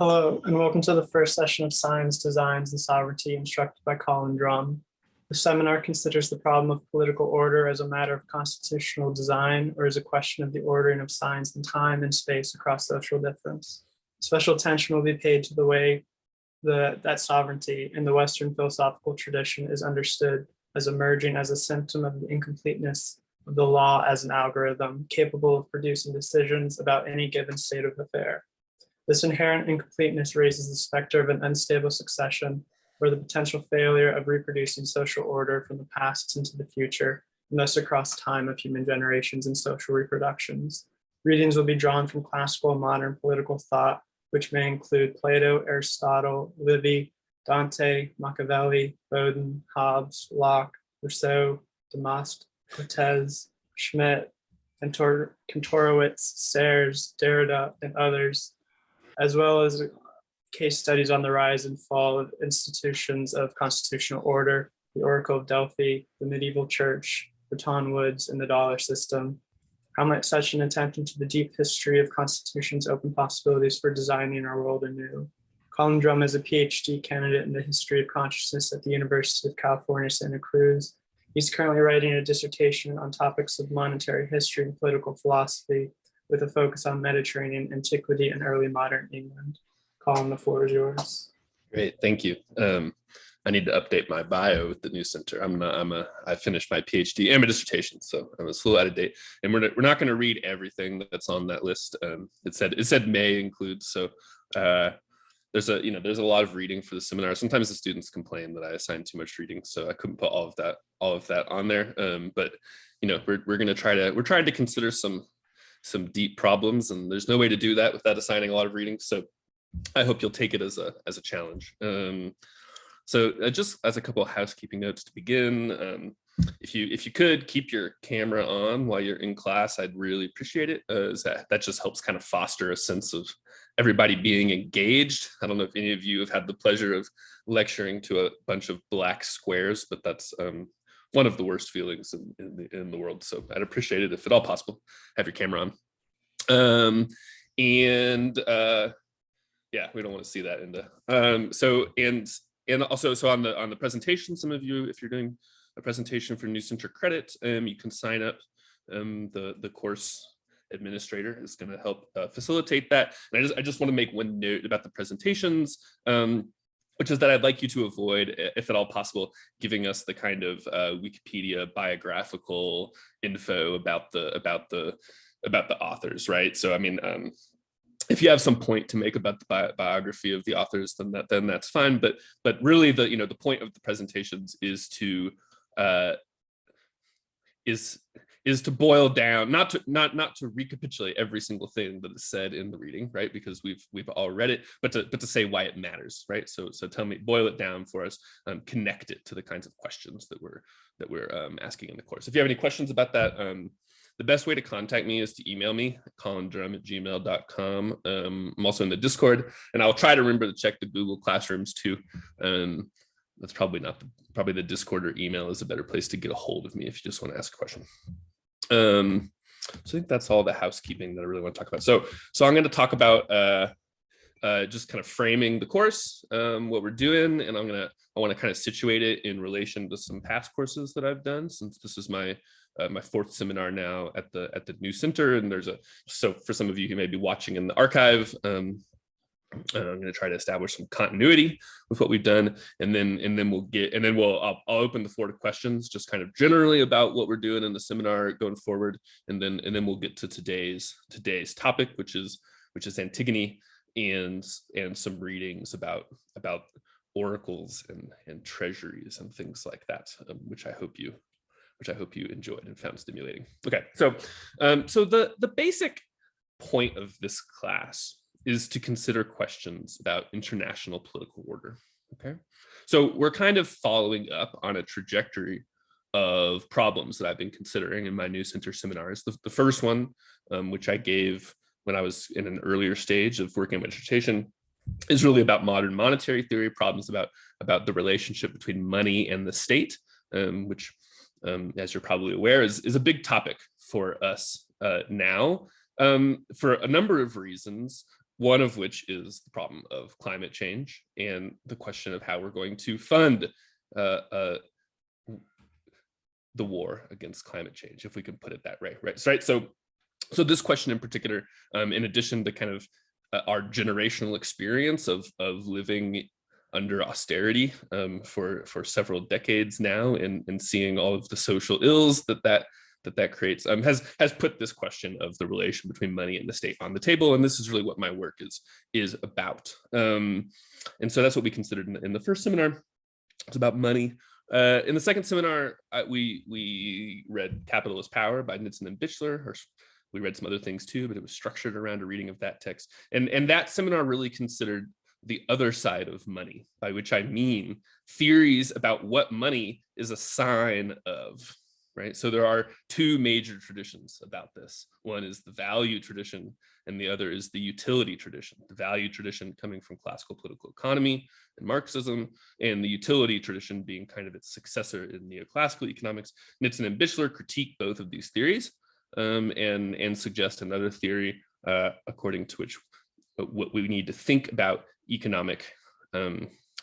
Hello, and welcome to the first session of Science, Designs, and Sovereignty, instructed by Colin Drumm. The seminar considers the problem of political order as a matter of constitutional design or as a question of the ordering of science and time and space across social difference. Special attention will be paid to the way that sovereignty in the Western philosophical tradition is understood as emerging as a symptom of the incompleteness of the law as an algorithm capable of producing decisions about any given state of affair. This inherent incompleteness raises the specter of an unstable succession or the potential failure of reproducing social order from the past into the future, and thus across time of human generations and social reproductions. Readings will be drawn from classical and modern political thought, which may include Plato, Aristotle, Livy, Dante, Machiavelli, Bodin, Hobbes, Locke, Rousseau, Maistre, Cortés, Schmitt, Kantorowicz, Serres, Derrida, and others, as well as case studies on the rise and fall of institutions of constitutional order, the Oracle of Delphi, the medieval church, Bretton Woods, and the dollar system. How might such an attempt into the deep history of constitutions open possibilities for designing our world anew? Colin Drumm is a PhD candidate in the history of consciousness at the University of California, Santa Cruz. He's currently writing a dissertation on topics of monetary history and political philosophy, with a focus on Mediterranean antiquity and early modern England. Colin, the floor is yours. Great, thank you. I need to update my bio with the new center. I finished my PhD and my dissertation, so I'm a little out of date. And we're not going to read everything that's on that list. It said may include, so there's a lot of reading for the seminar. Sometimes the students complain that I assign too much reading, so I couldn't put all of that on there. But we're trying to consider some deep problems, and there's no way to do that without assigning a lot of reading. So I hope you'll take it as a challenge. So just as a couple of housekeeping notes to begin, if you could keep your camera on while you're in class, I'd really appreciate it. That just helps kind of foster a sense of everybody being engaged. I don't know if any of you have had the pleasure of lecturing to a bunch of black squares, but that's one of the worst feelings in the world. So I'd appreciate it if at all possible, have your camera on. Yeah, we don't want to see that and also, so on the presentation, some of you, if you're doing a presentation for New Center credit, you can sign up. The course administrator is going to help facilitate that. And I just want to make one note about the presentations, which is that I'd like you to avoid, if at all possible, giving us the kind of Wikipedia biographical info about the authors, right? So I mean, if you have some point to make about the biography of the authors, then that's fine. But really, the point of the presentations is to boil down, not to recapitulate every single thing that is said in the reading, right? Because we've all read it, but to say why it matters, right? So tell me, boil it down for us, connect it to the kinds of questions that we're asking in the course. If you have any questions about that, the best way to contact me is to email me, colindrum@gmail.com. I'm also in the Discord, and I'll try to remember to check the Google Classrooms too. That's probably the Discord or email is a better place to get a hold of me if you just want to ask a question. So I think that's all the housekeeping that I really want to talk about. So I'm going to talk about just kind of framing the course, what we're doing, and I want to kind of situate it in relation to some past courses that I've done, since this is my fourth seminar now at the New Center. And so for some of you who may be watching in the archive, I'm going to try to establish some continuity with what we've done, and then I'll open the floor to questions, just kind of generally about what we're doing in the seminar going forward, and then we'll get to today's topic, which is Antigone, and some readings about oracles and treasuries and things like that, which I hope you enjoyed and found stimulating. Okay, so the basic point of this class is to consider questions about international political order. Okay, so we're kind of following up on a trajectory of problems that I've been considering in my New Center seminars. The first one, which I gave when I was in an earlier stage of working on my dissertation, is really about modern monetary theory, problems about the relationship between money and the state, which, as you're probably aware, is a big topic for us now, for a number of reasons. one of which is the problem of climate change and the question of how we're going to fund the war against climate change, if we can put it that way, right? So this question in particular, in addition to kind of our generational experience of living under austerity for several decades now, and seeing all of the social ills that creates, has put this question of the relation between money and the state on the table. And this is really what my work is about. And so that's what we considered in the first seminar. It's about money. In the second seminar, we read Capitalist Power by Nitzen and Bichler, or we read some other things too, but it was structured around a reading of that text. And that seminar really considered the other side of money, by which I mean theories about what money is a sign of, right? So there are two major traditions about this. One is the value tradition, and the other is the utility tradition. The value tradition coming from classical political economy and Marxism, and the utility tradition being kind of its successor in neoclassical economics. Nitzen and Bichler critique both of these theories and suggest another theory according to which what we need to think about economic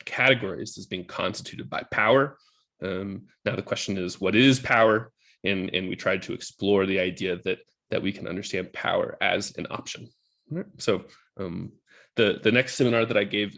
categories as being constituted by power. Now the question is, what is power? And we tried to explore the idea that we can understand power as an option. Right? So the next seminar that I gave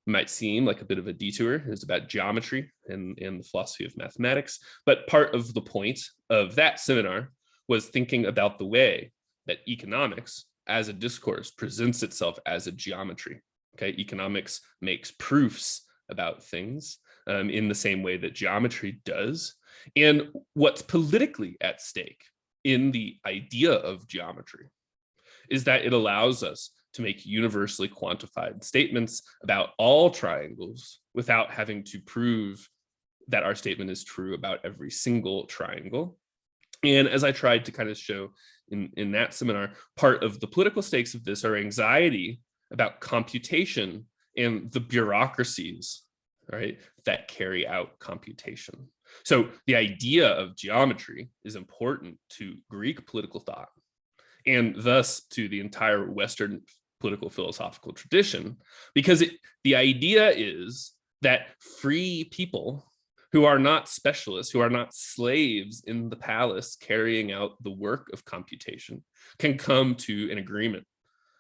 might seem like a bit of a detour. It was about geometry and the philosophy of mathematics. But part of the point of that seminar was thinking about the way that economics as a discourse presents itself as a geometry. Okay, economics makes proofs about things in the same way that geometry does. And what's politically at stake in the idea of geometry is that it allows us to make universally quantified statements about all triangles without having to prove that our statement is true about every single triangle. And as I tried to kind of show in that seminar, part of the political stakes of this are anxiety about computation and the bureaucracies, right, that carry out computation. So the idea of geometry is important to Greek political thought, and thus to the entire Western political philosophical tradition, because the idea is that free people who are not specialists, who are not slaves in the palace carrying out the work of computation, can come to an agreement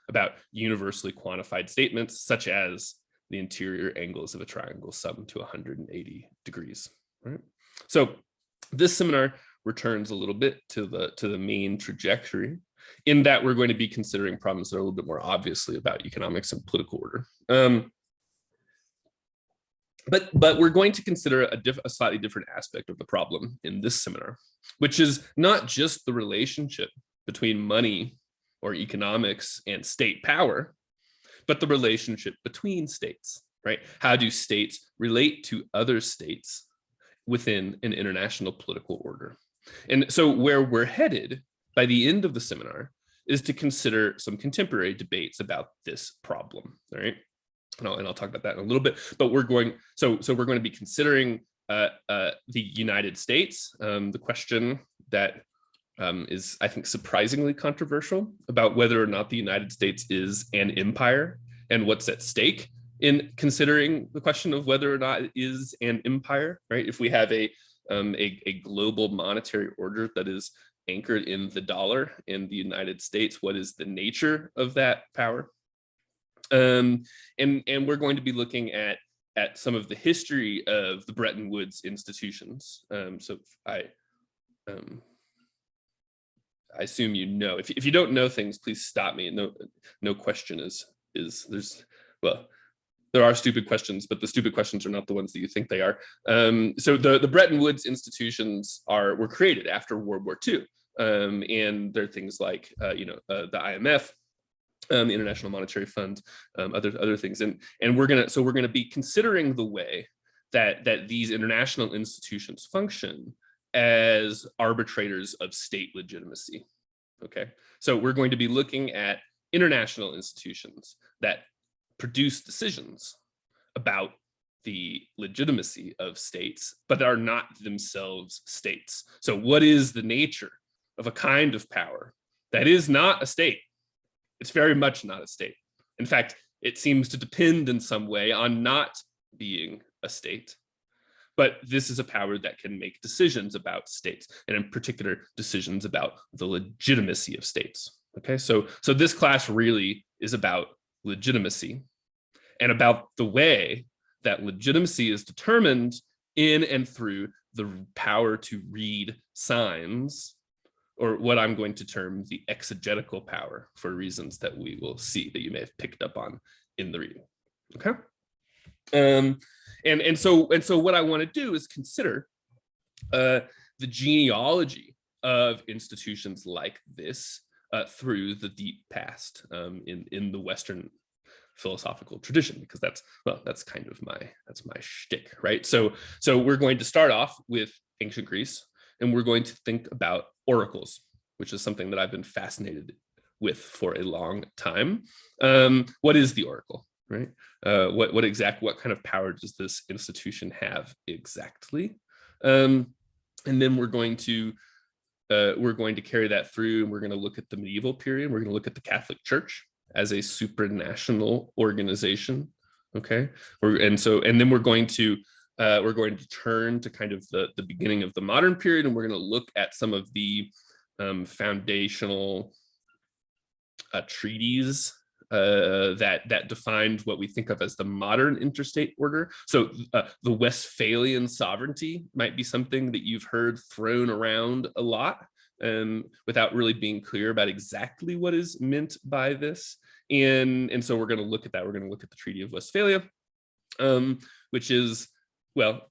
about universally quantified statements, such as the interior angles of a triangle sum to 180 degrees. Right? So this seminar returns a little bit to the main trajectory, in that we're going to be considering problems that are a little bit more obviously about economics and political order. But we're going to consider a slightly different aspect of the problem in this seminar, which is not just the relationship between money or economics and state power, but the relationship between states, right? How do states relate to other states within an international political order? And so where we're headed by the end of the seminar is to consider some contemporary debates about this problem, right? And I'll talk about that in a little bit, but we're going to be considering the United States, the question that is, I think, surprisingly controversial about whether or not the United States is an empire and what's at stake in considering the question of whether or not it is an empire, right? If we have a global monetary order that is anchored in the dollar in the United States, what is the nature of that power? And we're going to be looking at some of the history of the Bretton Woods institutions. So I assume you know. If you don't know things, please stop me. No question is there's, well, there are stupid questions, but the stupid questions are not the ones that you think they are. So the Bretton Woods institutions were created after World War II, and they're things like the IMF. The International Monetary Fund, other things, and we're gonna be considering the way that these international institutions function as arbitrators of state legitimacy. Okay, so we're going to be looking at international institutions that produce decisions about the legitimacy of states, but are not themselves states. So what is the nature of a kind of power that is not a state? It's very much not a state. In fact, it seems to depend in some way on not being a state. But this is a power that can make decisions about states, and in particular, decisions about the legitimacy of states. Okay, so this class really is about legitimacy and about the way that legitimacy is determined in and through the power to read signs, or what I'm going to term the exegetical power, for reasons that we will see, that you may have picked up on in the reading. Okay. And so what I want to do is consider the genealogy of institutions like this through the deep past in the Western philosophical tradition, because that's kind of my shtick, right? So we're going to start off with ancient Greece, and we're going to think about oracles, which is something that I've been fascinated with for a long time. What is the oracle, right? What kind of power does this institution have exactly? And then we're going to carry that through, and we're going to look at the medieval period. We're going to look at the Catholic Church as a supranational organization. Okay, and then we're going to turn to kind of the beginning of the modern period, and we're going to look at some of the foundational treaties that defined what we think of as the modern interstate order. So the Westphalian sovereignty might be something that you've heard thrown around a lot, without really being clear about exactly what is meant by this. And so we're going to look at that. We're going to look at the Treaty of Westphalia, which is, well,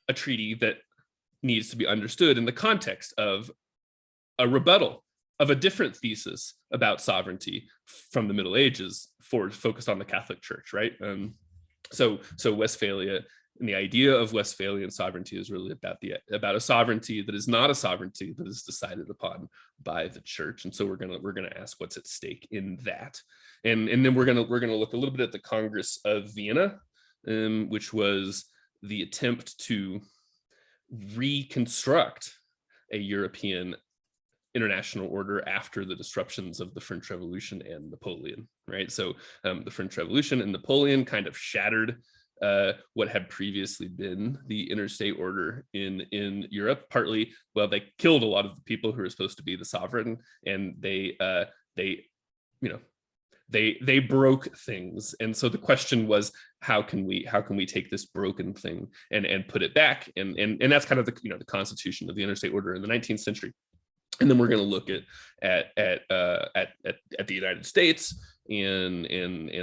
a treaty that needs to be understood in the context of a rebuttal of a different thesis about sovereignty from the Middle Ages, focused on the Catholic Church, right? So Westphalia, and the idea of Westphalian sovereignty is really about a sovereignty that is not a sovereignty that is decided upon by the church. And so we're gonna ask what's at stake in that, and then we're gonna look a little bit at the Congress of Vienna, which was the attempt to reconstruct a European international order after the disruptions of the French Revolution and Napoleon, right? So the French Revolution and Napoleon kind of shattered what had previously been the interstate order in Europe. Partly, well, they killed a lot of the people who were supposed to be the sovereign, and they broke things. And so the question was, how can we take this broken thing and put it back? And that's kind of the constitution of the interstate order in the 19th century. And then we're going to look at the United States and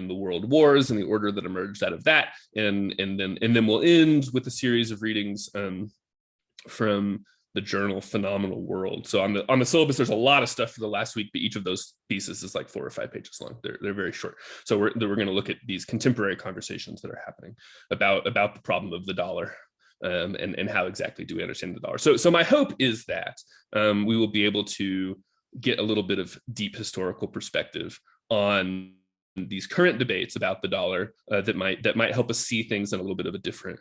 the world wars and the order that emerged out of that, and then we'll end with a series of readings from the journal Phenomenal World. So on the syllabus, there's a lot of stuff for the last week, but each of those pieces is like 4 or 5 pages long. They're very short. So we're going to look at these contemporary conversations that are happening about the problem of the dollar. And how exactly do we understand the dollar? So my hope is that we will be able to get a little bit of deep historical perspective on these current debates about the dollar that might help us see things in a little bit of a different,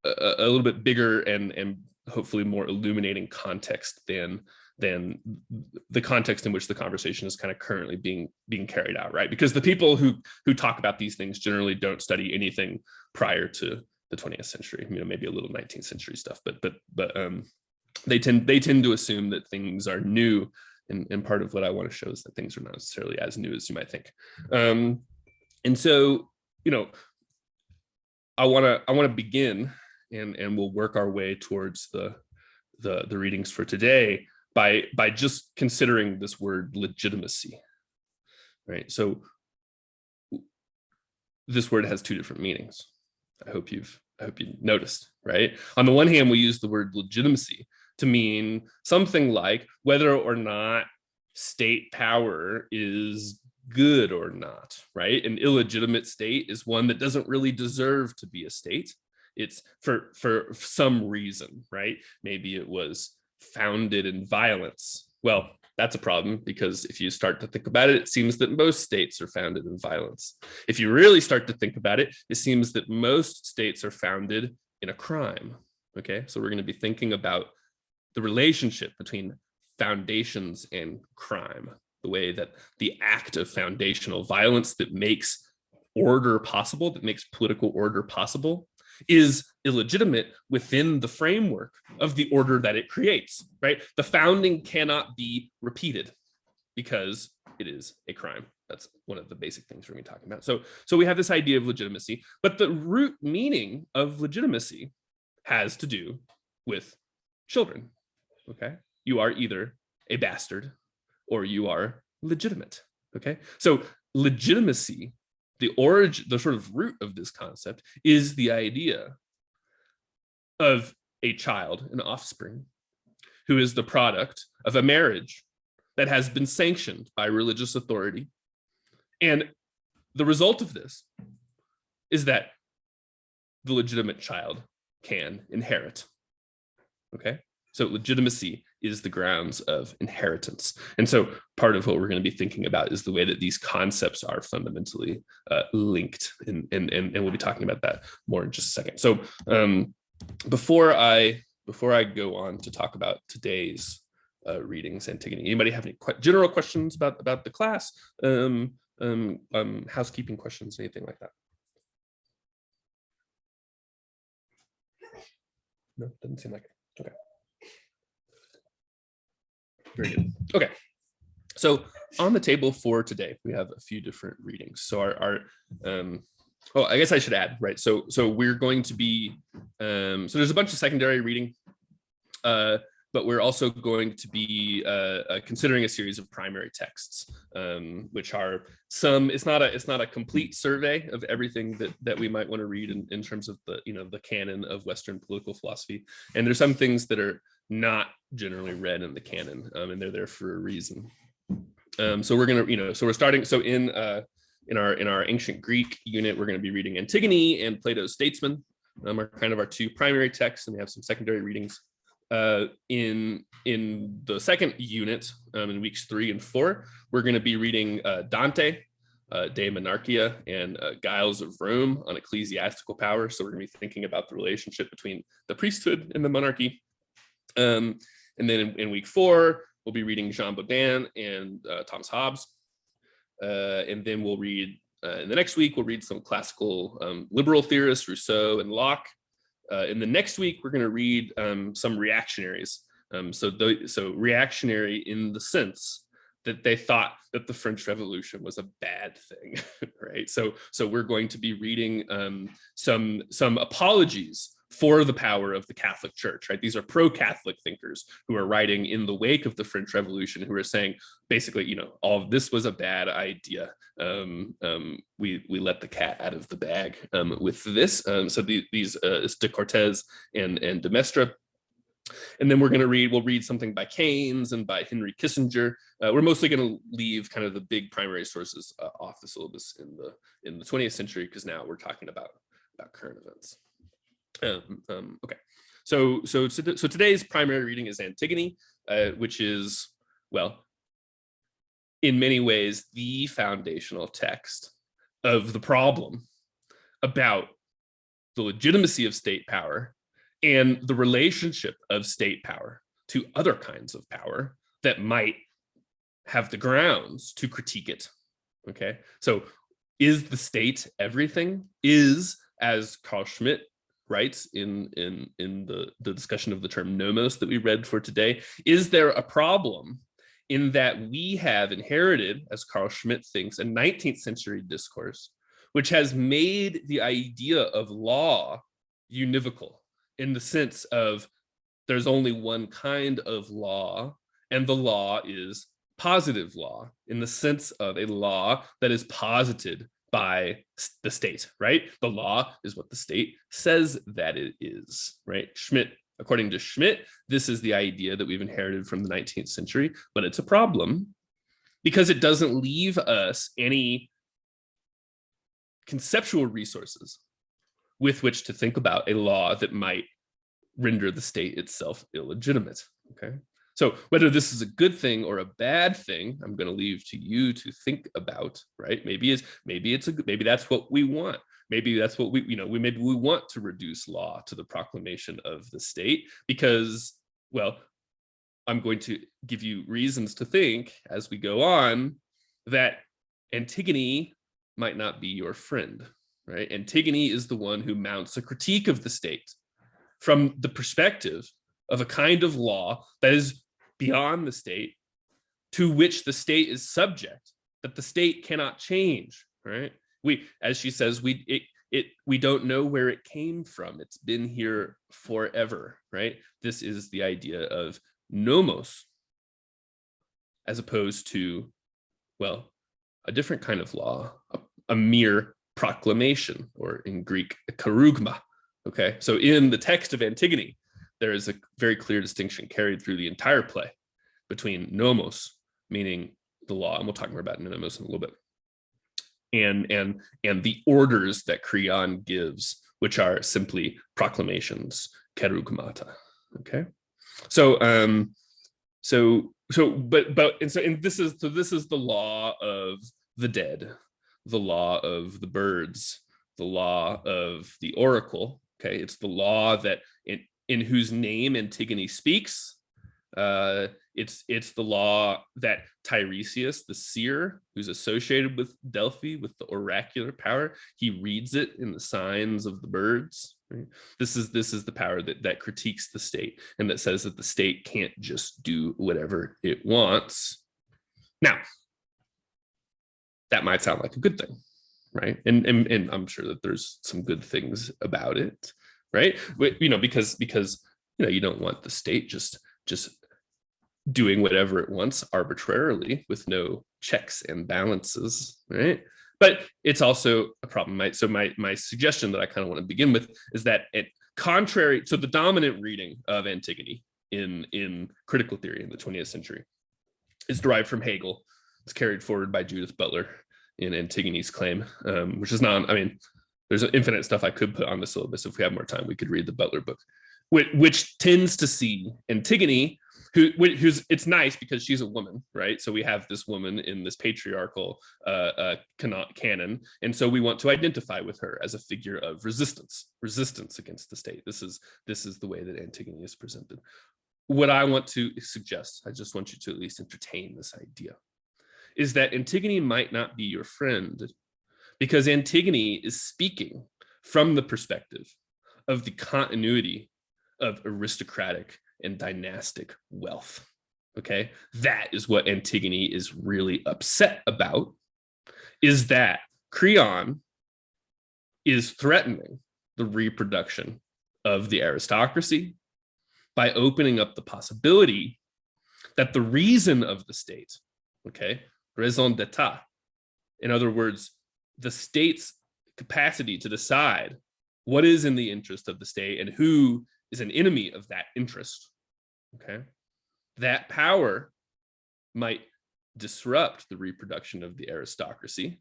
a little bit bigger and hopefully more illuminating context than the context in which the conversation is kind of currently being carried out, right? Because the people who talk about these things generally don't study anything prior to the 20th century, maybe a little 19th century stuff, but they tend to assume that things are new, and part of what I want to show is that things are not necessarily as new as you might think. And so, I want to begin, and we'll work our way towards the readings for today by just considering this word legitimacy, right? So this word has 2 different meanings. I hope you noticed, right? On the one hand, we use the word legitimacy to mean something like whether or not state power is good or not, right? An illegitimate state is one that doesn't really deserve to be a state. It's for some reason, right? Maybe it was founded in violence. Well, that's a problem, because if you start to think about it, it seems that most states are founded in violence. If you really start to think about it, it seems that most states are founded in a crime. Okay, so we're going to be thinking about the relationship between foundations and crime. the way that the act of foundational violence that makes order possible, that makes political order possible, is illegitimate within the framework of the order that it creates, right? The founding cannot be repeated because it is a crime. That's one of the basic things we're going to be talking about. So we have this idea of legitimacy, but the root meaning of legitimacy has to do with children, okay? You are either a bastard or you are legitimate, okay? So legitimacy, the origin, the sort of root of this concept is the idea of a child, an offspring, who is the product of a marriage that has been sanctioned by religious authority. And the result of this is that the legitimate child can inherit, okay? So legitimacy is the grounds of inheritance. And so part of what we're going to be thinking about is the way that these concepts are fundamentally linked. And we'll be talking about that more in just a second. So before I go on to talk about today's readings, Antigone, anybody have any general questions about the class? Housekeeping questions, anything like that? No, doesn't seem like it. Okay. Very good. Okay. So on the table for today, we have a few different readings. So oh, I guess I should add, right? So we're going to be, so there's a bunch of secondary reading, but we're also going to be considering a series of primary texts, which are it's not a complete survey of everything that we might want to read in terms of the canon of Western political philosophy. And there's some things that are not generally read in the canon, and they're there for a reason. So we're gonna, so we're starting. So in our ancient Greek unit, we're going to be reading Antigone and Plato's Statesman, are kind of our two primary texts, and we have some secondary readings. In the second unit, in weeks 3 and 4, we're going to be reading Dante, De Monarchia, and Giles of Rome on ecclesiastical power. So we're going to be thinking about the relationship between the priesthood and the monarchy. And then in week 4, we'll be reading Jean Bodin and Thomas Hobbes. And then we'll read, in the next week, we'll read some classical liberal theorists, Rousseau and Locke. In the next week, we're going to read some reactionaries. So reactionary in the sense that they thought that the French Revolution was a bad thing, right? So we're going to be reading some apologies for the power of the Catholic Church, right? These are pro-Catholic thinkers who are writing in the wake of the French Revolution, who are saying, basically, all of this was a bad idea. We let the cat out of the bag with this. So these is de Cortés and de Maistre. And then we'll read something by Keynes and by Henry Kissinger. We're mostly going to leave kind of the big primary sources off the syllabus in the 20th century, because now we're talking about current events. Okay, so today's primary reading is Antigone, which is, well, in many ways, the foundational text of the problem about the legitimacy of state power and the relationship of state power to other kinds of power that might have the grounds to critique it. Okay, so is the state everything? Is, as Carl Schmitt writes in the discussion of the term nomos that we read for today, is there a problem in that we have inherited, as Carl Schmitt thinks, a 19th century discourse which has made the idea of law univocal, in the sense of there's only one kind of law, and the law is positive law, in the sense of a law that is posited by the state, right? The law is what the state says that it is, right? Schmitt, according to Schmitt, this is the idea that we've inherited from the 19th century, but it's a problem because it doesn't leave us any conceptual resources with which to think about a law that might render the state itself illegitimate, okay? So whether this is a good thing or a bad thing, I'm going to leave to you to think about, right? Maybe that's what we want. Maybe that's what we want to reduce law to the proclamation of the state because, well, I'm going to give you reasons to think as we go on that Antigone might not be your friend, right? Antigone is the one who mounts a critique of the state from the perspective of a kind of law that is beyond the state, to which the state is subject, that the state cannot change, right? As she says, we don't know where it came from. It's been here forever, right? This is the idea of nomos, as opposed to, well, a different kind of law, a mere proclamation, or in Greek, a kerugma. Okay, so in the text of Antigone, there is a very clear distinction carried through the entire play between nomos, meaning the law, and we'll talk more about nomos in a little bit, and the orders that Creon gives, which are simply proclamations, kerugmata. Okay, so this is the law of the dead, the law of the birds, the law of the oracle. Okay, it's the law that in whose name Antigone speaks. It's the law that Tiresias, the seer, who's associated with Delphi, with the oracular power, he reads it in the signs of the birds. Right? This is the power that critiques the state, and that says that the state can't just do whatever it wants. Now, that might sound like a good thing, right? And I'm sure that there's some good things about it, right? But, because you don't want the state just doing whatever it wants arbitrarily with no checks and balances, right? But it's also a problem. So my suggestion that I kind of want to begin with is that so the dominant reading of Antigone in critical theory in the 20th century is derived from Hegel. It's carried forward by Judith Butler in Antigone's Claim, which is not, there's infinite stuff I could put on the syllabus. If we have more time, we could read the Butler book, which tends to see Antigone, who's, it's nice because she's a woman, right? So we have this woman in this patriarchal canon, and so we want to identify with her as a figure of resistance against the state. This is the way that Antigone is presented. What I want to suggest, I just want you to at least entertain this idea, is that Antigone might not be your friend, because Antigone is speaking from the perspective of the continuity of aristocratic and dynastic wealth. Okay, that is what Antigone is really upset about, is that Creon is threatening the reproduction of the aristocracy by opening up the possibility that the reason of the state, okay, raison d'etat, in other words, the state's capacity to decide what is in the interest of the state and who is an enemy of that interest, okay, that power might disrupt the reproduction of the aristocracy.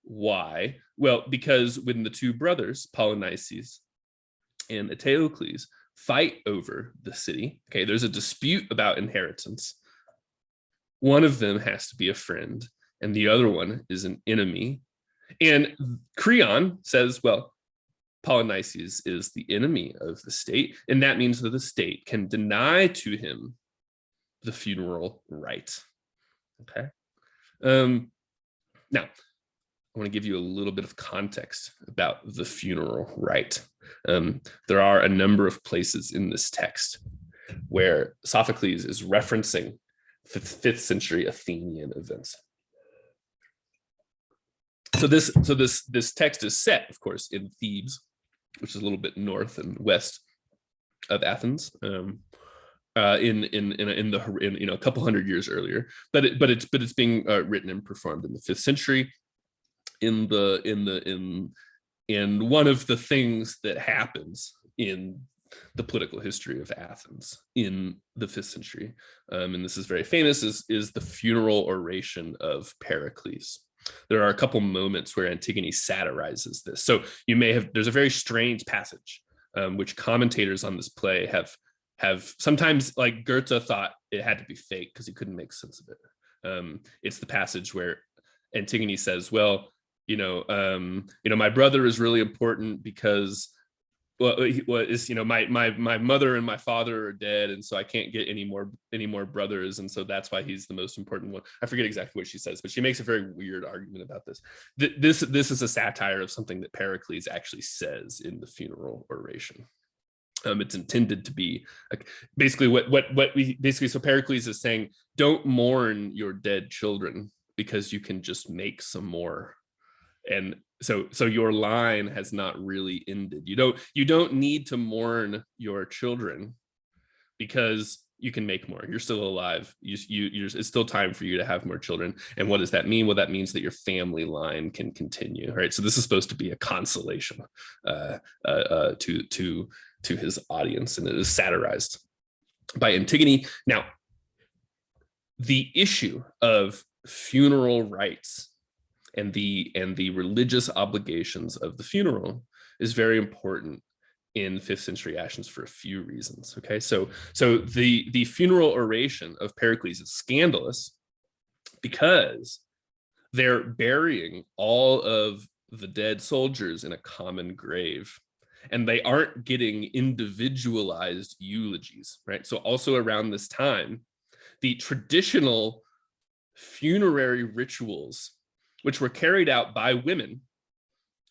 Why? Well, because when the two brothers, Polynices and Eteocles, fight over the city, okay, there's a dispute about inheritance. One of them has to be a friend, and the other one is an enemy. And Creon says, well, Polynices is the enemy of the state, and that means that the state can deny to him the funeral right. Okay. Now, I want to give you a little bit of context about the funeral right. There are a number of places in this text where Sophocles is referencing 5th century Athenian events. So this text is set, of course, in Thebes, which is a little bit north and west of Athens, in a couple hundred years earlier. But it's being written and performed in the 5th century. And one of the things that happens in the political history of Athens in the 5th century, and this is very famous, is the funeral oration of Pericles. There are a couple moments where Antigone satirizes this. So there's a very strange passage, which commentators on this play have sometimes, like Goethe thought it had to be fake because he couldn't make sense of it. It's the passage where Antigone says, well, my brother is really important because my mother and my father are dead, and so I can't get any more brothers, and so that's why he's the most important one. I forget exactly what she says, but she makes a very weird argument about this. This is a satire of something that Pericles actually says in the funeral oration. It's intended to be like basically so Pericles is saying, don't mourn your dead children because you can just make some more. And so your line has not really ended. You don't need to mourn your children because you can make more. You're still alive. It's still time for you to have more children. And what does that mean? Well, that means that your family line can continue, right? So this is supposed to be a consolation to his audience, and it is satirized by Antigone. Now, the issue of funeral rites and the religious obligations of the funeral is very important in 5th century Athens for a few reasons. Okay, so the funeral oration of Pericles is scandalous because they're burying all of the dead soldiers in a common grave, and they aren't getting individualized eulogies, right? So also around this time, the traditional funerary rituals, which were carried out by women,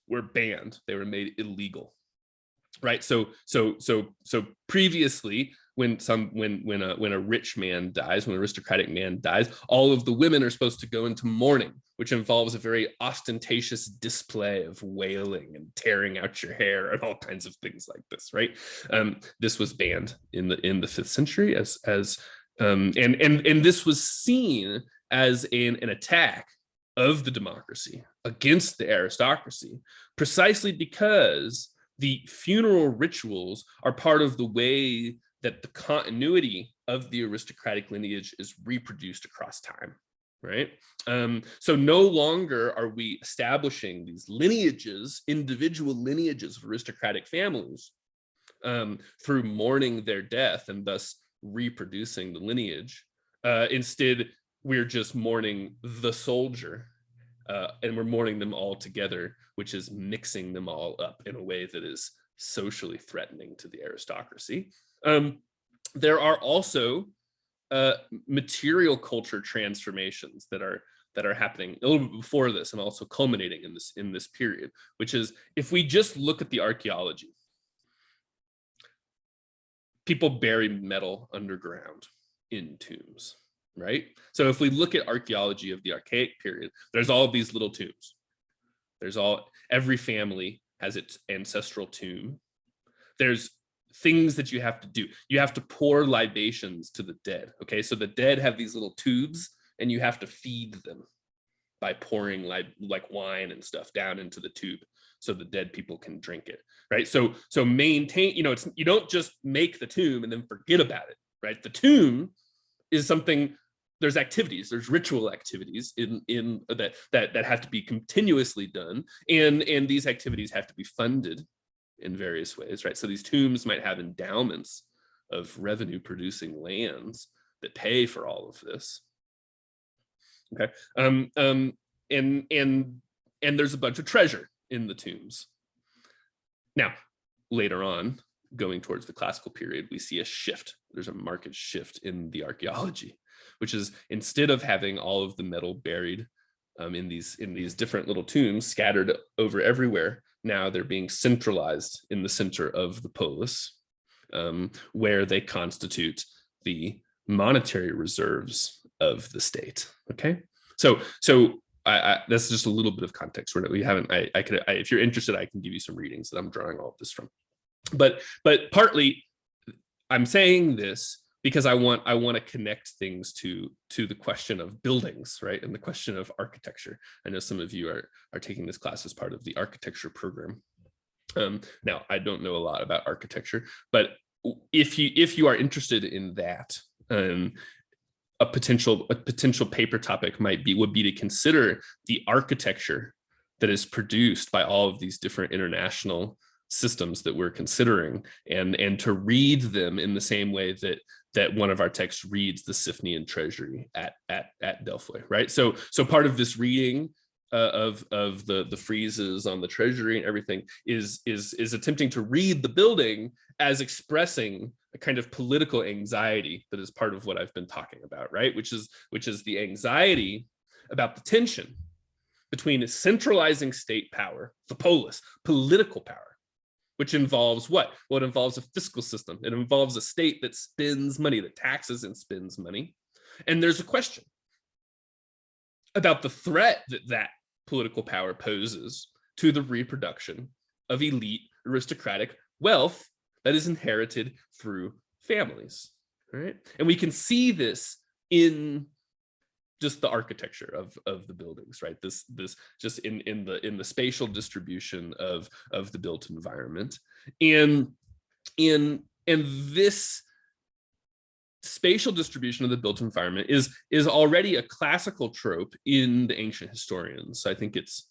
were banned. They were made illegal, right? So previously, when a rich man dies, when an aristocratic man dies, all of the women are supposed to go into mourning, which involves a very ostentatious display of wailing and tearing out your hair and all kinds of things like this, right? This was banned in the 5th century and this was seen as an attack of the democracy against the aristocracy, precisely because the funeral rituals are part of the way that the continuity of the aristocratic lineage is reproduced across time, right? So no longer are we establishing these lineages, individual lineages of aristocratic families through mourning their death and thus reproducing the lineage. Instead, we're just mourning the soldier, and we're mourning them all together, which is mixing them all up in a way that is socially threatening to the aristocracy. There are also material culture transformations that are happening a little bit before this and also culminating in this period, which is, if we just look at the archaeology, people bury metal underground in tombs, right? So if we look at archaeology of the archaic period, there's all of these little tombs. Every family has its ancestral tomb. There's things that you have to do. You have to pour libations to the dead, okay? So the dead have these little tubes and you have to feed them by pouring like wine and stuff down into the tube so the dead people can drink it, right? So maintain, you don't just make the tomb and then forget about it, right? The tomb is something, there's activities, there's ritual activities in that have to be continuously done, and these activities have to be funded in various ways, right? So these tombs might have endowments of revenue producing lands that pay for all of this. Okay, and there's a bunch of treasure in the tombs. Now, later on, going towards the classical period, we see a shift. There's a marked shift in the archaeology, which is, instead of having all of the metal buried in these different little tombs scattered over everywhere, now they're being centralized in the center of the polis, where they constitute the monetary reserves of the state. Okay, so that's just a little bit of context. We haven't. If you're interested, I can give you some readings that I'm drawing all of this from. But partly, I'm saying this because I want to connect things to the question of buildings, right, and the question of architecture. I know some of you are taking this class as part of the architecture program. Now, I don't know a lot about architecture, but if you are interested in that, a potential paper topic would be to consider the architecture that is produced by all of these different international systems that we're considering, and to read them in the same way that one of our texts reads the Siphnian treasury at Delphi, right? So part of this reading of the friezes on the treasury and everything is attempting to read the building as expressing a kind of political anxiety that is part of what I've been talking about, right? Which is the anxiety about the tension between a centralizing state power, the polis, political power, which involves what? Well, it involves a fiscal system. It involves a state that spends money, that taxes and spends money. And there's a question about the threat that political power poses to the reproduction of elite aristocratic wealth that is inherited through families, right? And we can see this in just the architecture of the buildings, right? This just in the spatial distribution of the built environment, and this spatial distribution of the built environment is already a classical trope in the ancient historians. So I think it's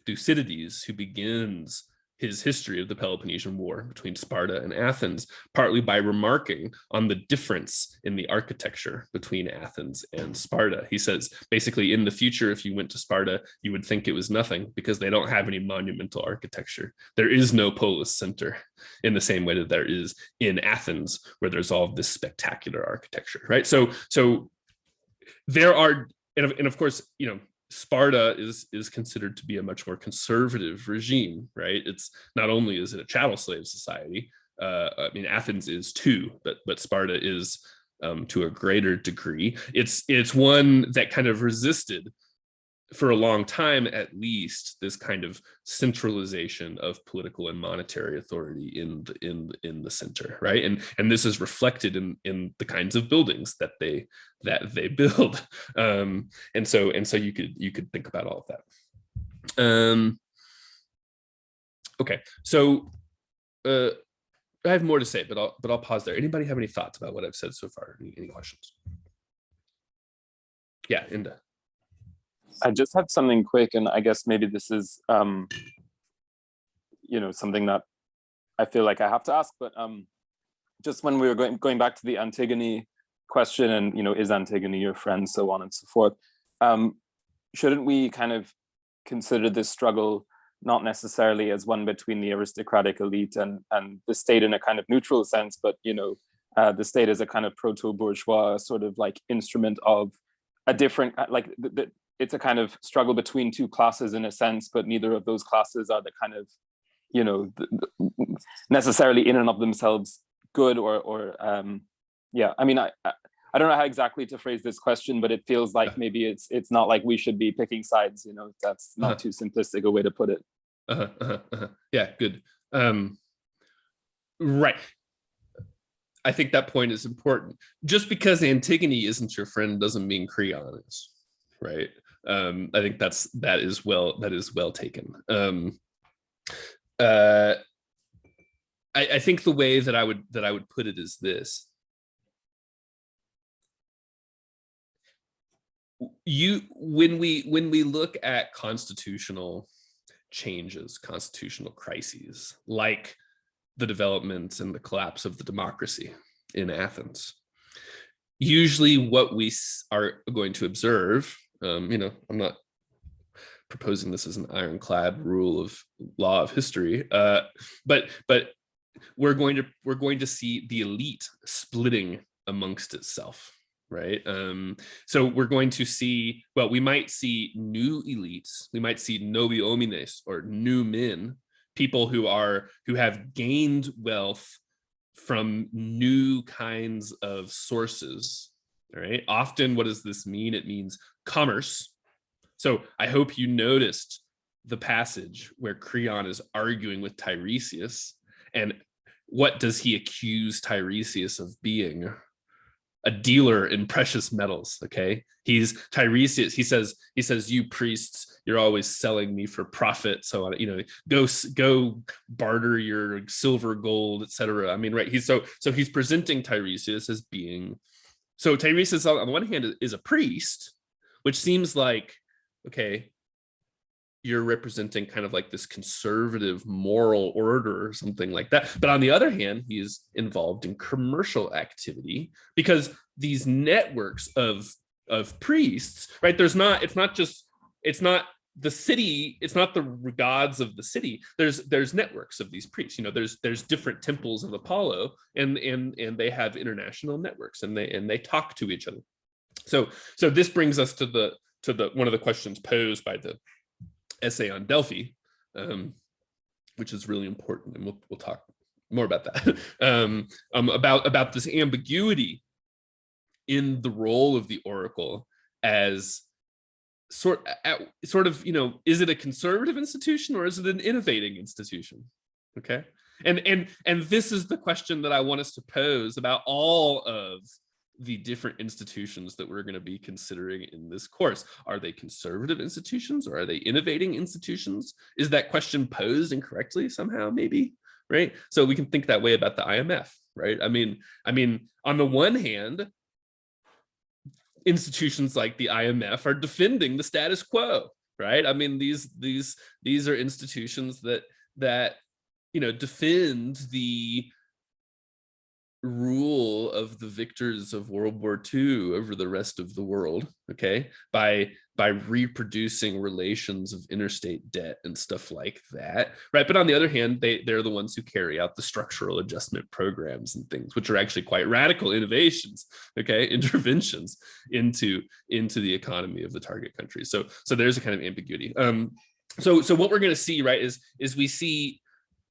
Thucydides who begins his history of the Peloponnesian War between Sparta and Athens, partly by remarking on the difference in the architecture between Athens and Sparta. He says, basically, in the future, if you went to Sparta, you would think it was nothing because they don't have any monumental architecture. There is no polis center in the same way that there is in Athens, where there's all of this spectacular architecture, right? So there are, and of course, Sparta is considered to be a much more conservative regime, right? It's not only is it a chattel slave society, I mean, Athens is too, but Sparta is to a greater degree. It's one that kind of resisted for a long time, at least, this kind of centralization of political and monetary authority in the center, right? And this is reflected in the kinds of buildings that they build, and so you could think about all of that. Okay, so I have more to say, but I'll pause there. Anybody have any thoughts about what I've said so far? Any questions? Yeah, Inda. I just have something quick, and I guess maybe this is, something that I feel like I have to ask, but just when we were going back to the Antigone question and, is Antigone your friend, so on and so forth, shouldn't we kind of consider this struggle not necessarily as one between the aristocratic elite and the state in a kind of neutral sense, but, the state as a kind of proto-bourgeois sort of like instrument of a different, like, it's a kind of struggle between two classes in a sense, but neither of those classes are the kind of, necessarily in and of themselves good or yeah. I mean, I don't know how exactly to phrase this question, but it feels like maybe it's not like we should be picking sides. That's not too simplistic a way to put it. Yeah, good. Right. I think that point is important. Just because Antigone isn't your friend doesn't mean Creon is, right? I think that is well taken. I think the way that I would put it is this: when we look at constitutional changes, constitutional crises, like the development and the collapse of the democracy in Athens, usually what we are going to observe, I'm not proposing this as an ironclad rule of law of history, but we're going to see the elite splitting amongst itself, right? So we're going to see, well, we might see new elites, we might see novi homines, or new men, people who have gained wealth from new kinds of sources, right? Often, what does this mean? It means commerce. So I hope you noticed the passage where Creon is arguing with Tiresias, and what does he accuse Tiresias of being? A dealer in precious metals. Okay, he's Tiresias. He says, you priests, you're always selling me for profit. So go barter your silver, gold, etc. I mean, right? He's presenting Tiresias as being. So Tiresias, on the one hand, is a priest, which seems like, okay, you're representing kind of like this conservative moral order or something like that. But on the other hand, he's involved in commercial activity, because these networks of priests, right? It's not the city, it's not the gods of the city. There's networks of these priests. There's different temples of Apollo, and they have international networks, and they talk to each other. So this brings us to the one of the questions posed by the essay on Delphi, which is really important, and we'll talk more about that. About this ambiguity in the role of the oracle as sort of, is it a conservative institution or is it an innovating institution? Okay. And this is the question that I want us to pose about all of the different institutions that we're going to be considering in this course. Are they conservative institutions or are they innovating institutions? Is that question posed incorrectly somehow, maybe? Right. So we can think that way about the IMF, right? I mean, on the one hand, institutions like the IMF are defending the status quo, right? I mean, these are institutions that defend the rule of the victors of World War II over the rest of the world, okay, by reproducing relations of interstate debt and stuff like that, right? But on the other hand, they're the ones who carry out the structural adjustment programs and things, which are actually quite radical innovations, okay, interventions into the economy of the target country. So there's a kind of ambiguity. So what we're going to see, right, is we see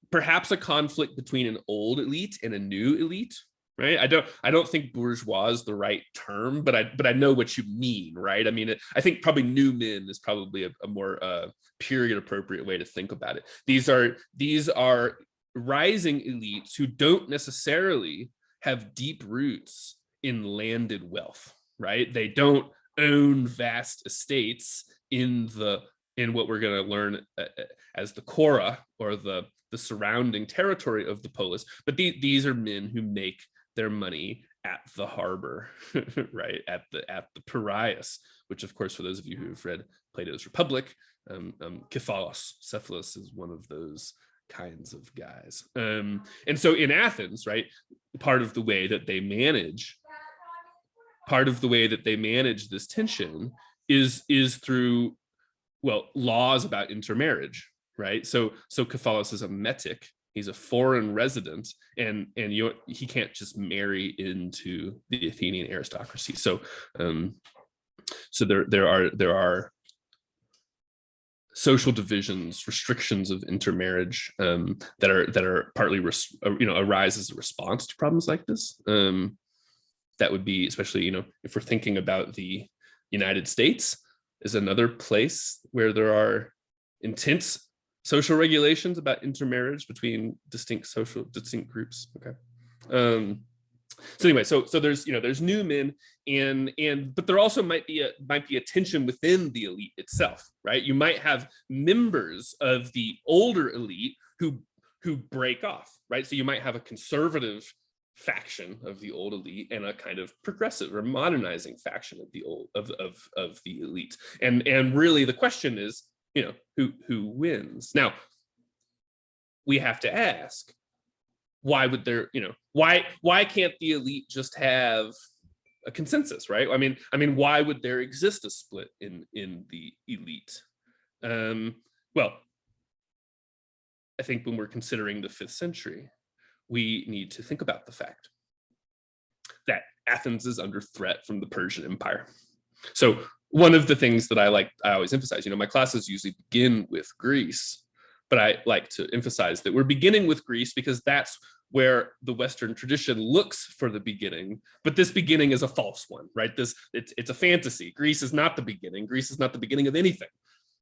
perhaps a conflict between an old elite and a new elite, right? I don't think bourgeois is the right term, but I know what you mean, right? I mean, I think probably new men is probably a more period appropriate way to think about it. These are rising elites who don't necessarily have deep roots in landed wealth, right? They don't own vast estates in what we're going to learn as the Cora, or the surrounding territory of the polis, but these are men who make their money at the harbor, right? At the Piraeus, which, of course, for those of you who have read Plato's Republic, Cephalus is one of those kinds of guys. And so in Athens, right, part of the way that they manage this tension is through, well, laws about intermarriage, right? So Cephalus is a metic. He's a foreign resident, and he can't just marry into the Athenian aristocracy. So there are social divisions, restrictions of intermarriage that are partly arise as a response to problems like this. That would be, especially if we're thinking about the United States, is another place where there are intense social regulations about intermarriage between distinct groups. Okay. So anyway, so there's new men, but there also might be a tension within the elite itself, right? You might have members of the older elite who break off, right? So you might have a conservative faction of the old elite and a kind of progressive or modernizing faction of the of the elite, and really the question is, who wins? Now, we have to ask, why would there, why can't the elite just have a consensus, right? I mean, why would there exist a split in the elite? Well, I think when we're considering the 5th century, we need to think about the fact that Athens is under threat from the Persian Empire. So one of the things that I always emphasize, my classes usually begin with Greece, but I like to emphasize that we're beginning with Greece because that's where the Western tradition looks for the beginning, but this beginning is a false one, right? It's a fantasy. Greece is not the beginning. Greece is not the beginning of anything.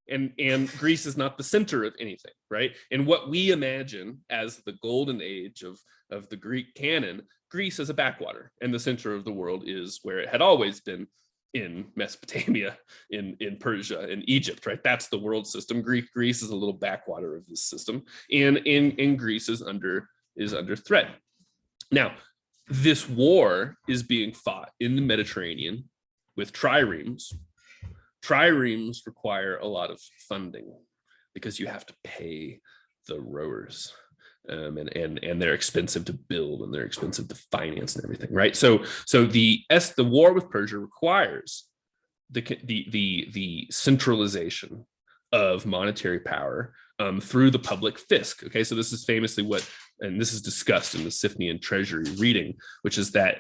And Greece is not the center of anything, right? And what we imagine as the golden age of the Greek canon, Greece is a backwater, and the center of the world is where it had always been, in Mesopotamia, in Persia, in Egypt, right? That's the world system. Greece is a little backwater of this system, and Greece is under threat. Now, this war is being fought in the Mediterranean with triremes. Triremes require a lot of funding because you have to pay the rowers, and they're expensive to build, and they're expensive to finance and everything, right? So the war with Persia requires the centralization of monetary power through the public fisc. Okay, so this is famously what, and this is discussed in the Siphnian treasury reading, which is that,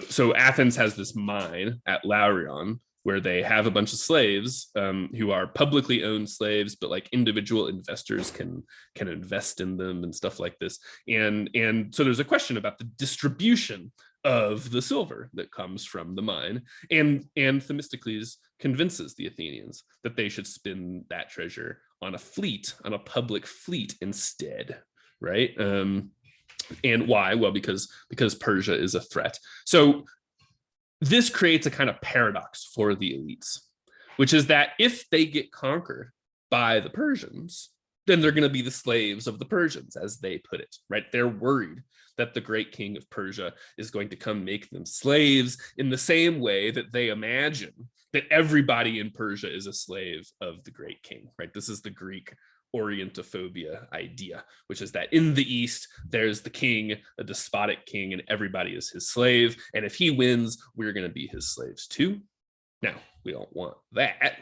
so Athens has this mine at Laurion where they have a bunch of slaves who are publicly owned slaves, but like individual investors can invest in them and stuff like this. And so there's a question about the distribution of the silver that comes from the mine. And Themistocles convinces the Athenians that they should spend that treasure on a public fleet instead, right? And why? Well, because Persia is a threat. So this creates a kind of paradox for the elites, which is that if they get conquered by the Persians, then they're going to be the slaves of the Persians, as they put it, right? They're worried that the great king of Persia is going to come make them slaves in the same way that they imagine that everybody in Persia is a slave of the great king, right? This is the Greek Orientaphobia idea, which is that in the East, there's the king, a despotic king, and everybody is his slave. And if he wins, we're going to be his slaves too. Now, we don't want that.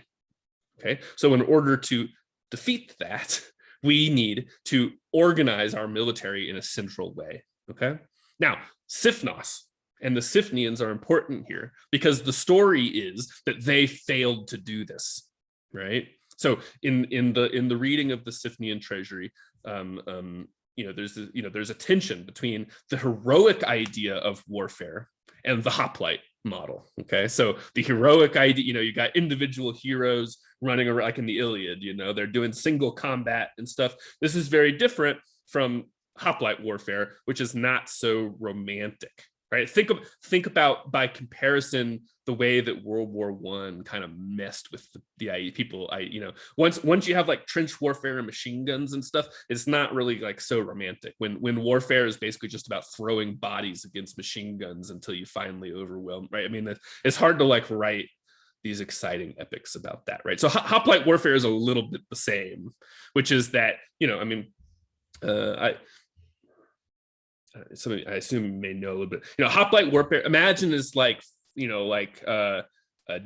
Okay, so in order to defeat that, we need to organize our military in a central way. Okay, now, Siphnos and the Siphnians are important here because the story is that they failed to do this, right? So in the reading of the Siphnian treasury, there's a tension between the heroic idea of warfare and the hoplite model. Okay, so the heroic idea, you got individual heroes running around like in the Iliad. They're doing single combat and stuff. This is very different from hoplite warfare, which is not so romantic. Right. Think about, by comparison, the way that World War I kind of messed with the people. Once you have like trench warfare and machine guns and stuff, it's not really like so romantic. When warfare is basically just about throwing bodies against machine guns until you finally overwhelm. Right. I mean, it's hard to like write these exciting epics about that. Right. So hoplite warfare is a little bit the same, which is that somebody I assume you may know a little bit. Hoplite warfare, imagine is like a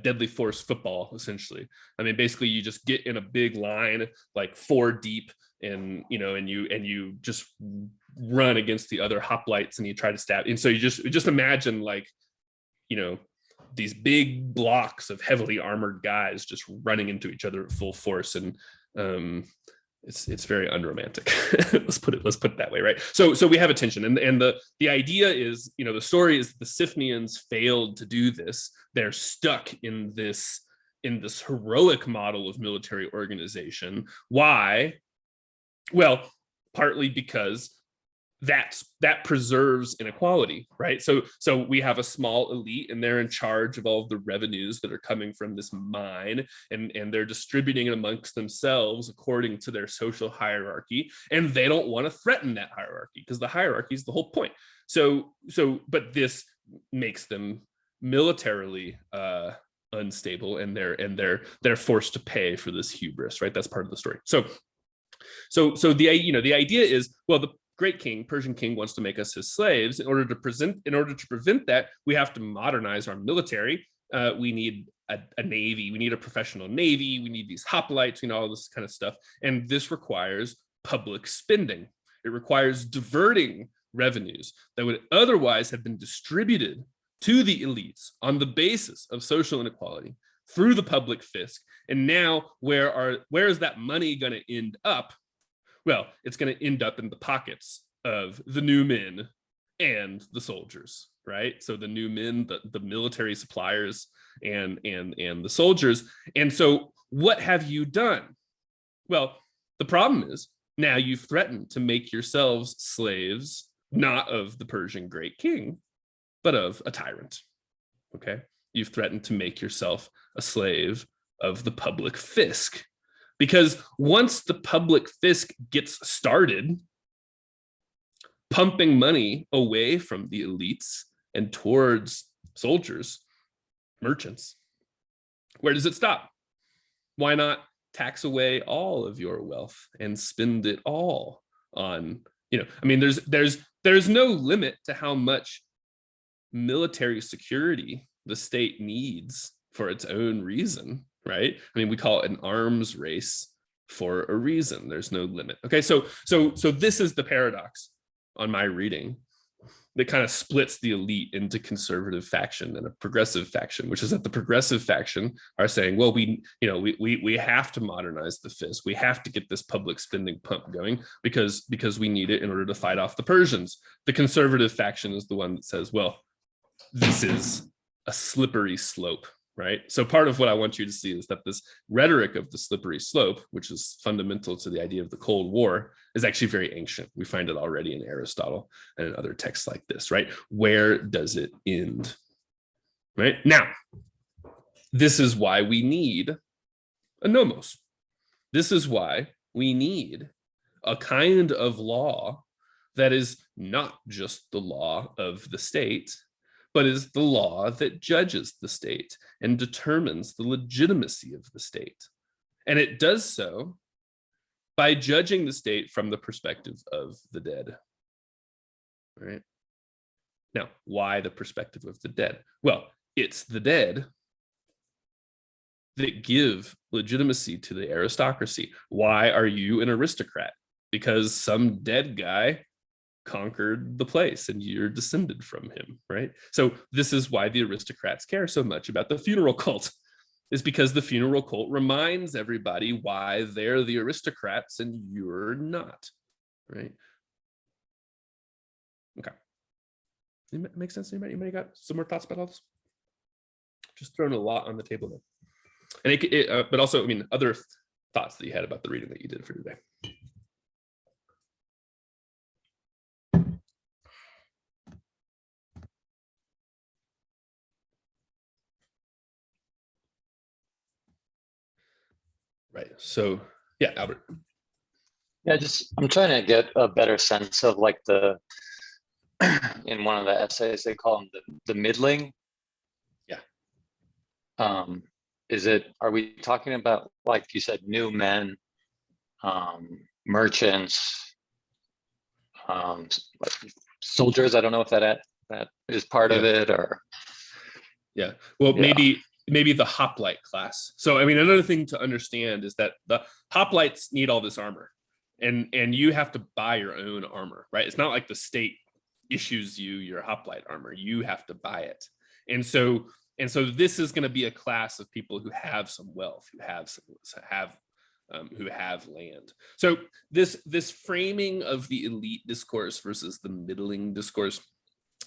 deadly force football, essentially. I mean, basically you just get in a big line, like 4 deep, and you just run against the other hoplites and you try to stab. And so you just imagine like, these big blocks of heavily armored guys just running into each other at full force. And it's very unromantic. let's put it that way, right? So we have a tension, and the idea is, the story is the Siphnians failed to do this. They're stuck in this heroic model of military organization. Why? Well, partly because that preserves inequality, right? So we have a small elite, and they're in charge of all of the revenues that are coming from this mine, and they're distributing it amongst themselves according to their social hierarchy, and they don't want to threaten that hierarchy because the hierarchy is the whole point. But this makes them militarily unstable, and they're forced to pay for this hubris, right? That's part of the story. So the idea is, well, the great king, Persian king, wants to make us his slaves. In order to prevent that, we have to modernize our military. We need a navy. We need a professional navy. We need these hoplites, all this kind of stuff. And this requires public spending. It requires diverting revenues that would otherwise have been distributed to the elites on the basis of social inequality through the public fisc. And now, where is that money going to end up? Well, it's going to end up in the pockets of the new men and the soldiers, right? So the new men, the military suppliers, and the soldiers. And so what have you done? Well, the problem is now you've threatened to make yourselves slaves, not of the Persian great king, but of a tyrant. Okay? You've threatened to make yourself a slave of the public fisc. Because once the public fisc gets started pumping money away from the elites and towards soldiers, merchants, where does it stop? Why not tax away all of your wealth and spend it all on, there's no limit to how much military security the state needs for its own reason. Right? I mean, we call it an arms race for a reason. There's no limit. Okay, so this is the paradox on my reading that kind of splits the elite into conservative faction and a progressive faction, which is that the progressive faction are saying, well, we have to modernize the fisc. We have to get this public spending pump going because we need it in order to fight off the Persians. The conservative faction is the one that says, well, this is a slippery slope, right? So part of what I want you to see is that this rhetoric of the slippery slope, which is fundamental to the idea of the Cold War, is actually very ancient. We find it already in Aristotle and in other texts like this, right? Where does it end? Right? Now, this is why we need a nomos. This is why we need a kind of law that is not just the law of the state, but is the law that judges the state and determines the legitimacy of the state. And it does so by judging the state from the perspective of the dead. All right? Now, why the perspective of the dead? Well, it's the dead that give legitimacy to the aristocracy. Why are you an aristocrat? Because some dead guy conquered the place and you're descended from him, right? So this is why the aristocrats care so much about the funeral cult, is because the funeral cult reminds everybody why they're the aristocrats and you're not, right? Okay. It makes sense? Anybody got some more thoughts about all this? Just throwing a lot on the table there. And but also, I mean, other thoughts that you had about the reading that you did for today. Right. So, yeah, Albert. Yeah, I'm trying to get a better sense of like in one of the essays, they call them the middling. Yeah. Are we talking about, like you said, new men, merchants, like soldiers? I don't know if that is part of it, or. Yeah. Well, maybe the hoplite class. So, I mean, another thing to understand is that the hoplites need all this armor, and you have to buy your own armor, right? It's not like the state issues you your hoplite armor. You have to buy it. And so this is going to be a class of people who have some wealth, who have land. So this framing of the elite discourse versus the middling discourse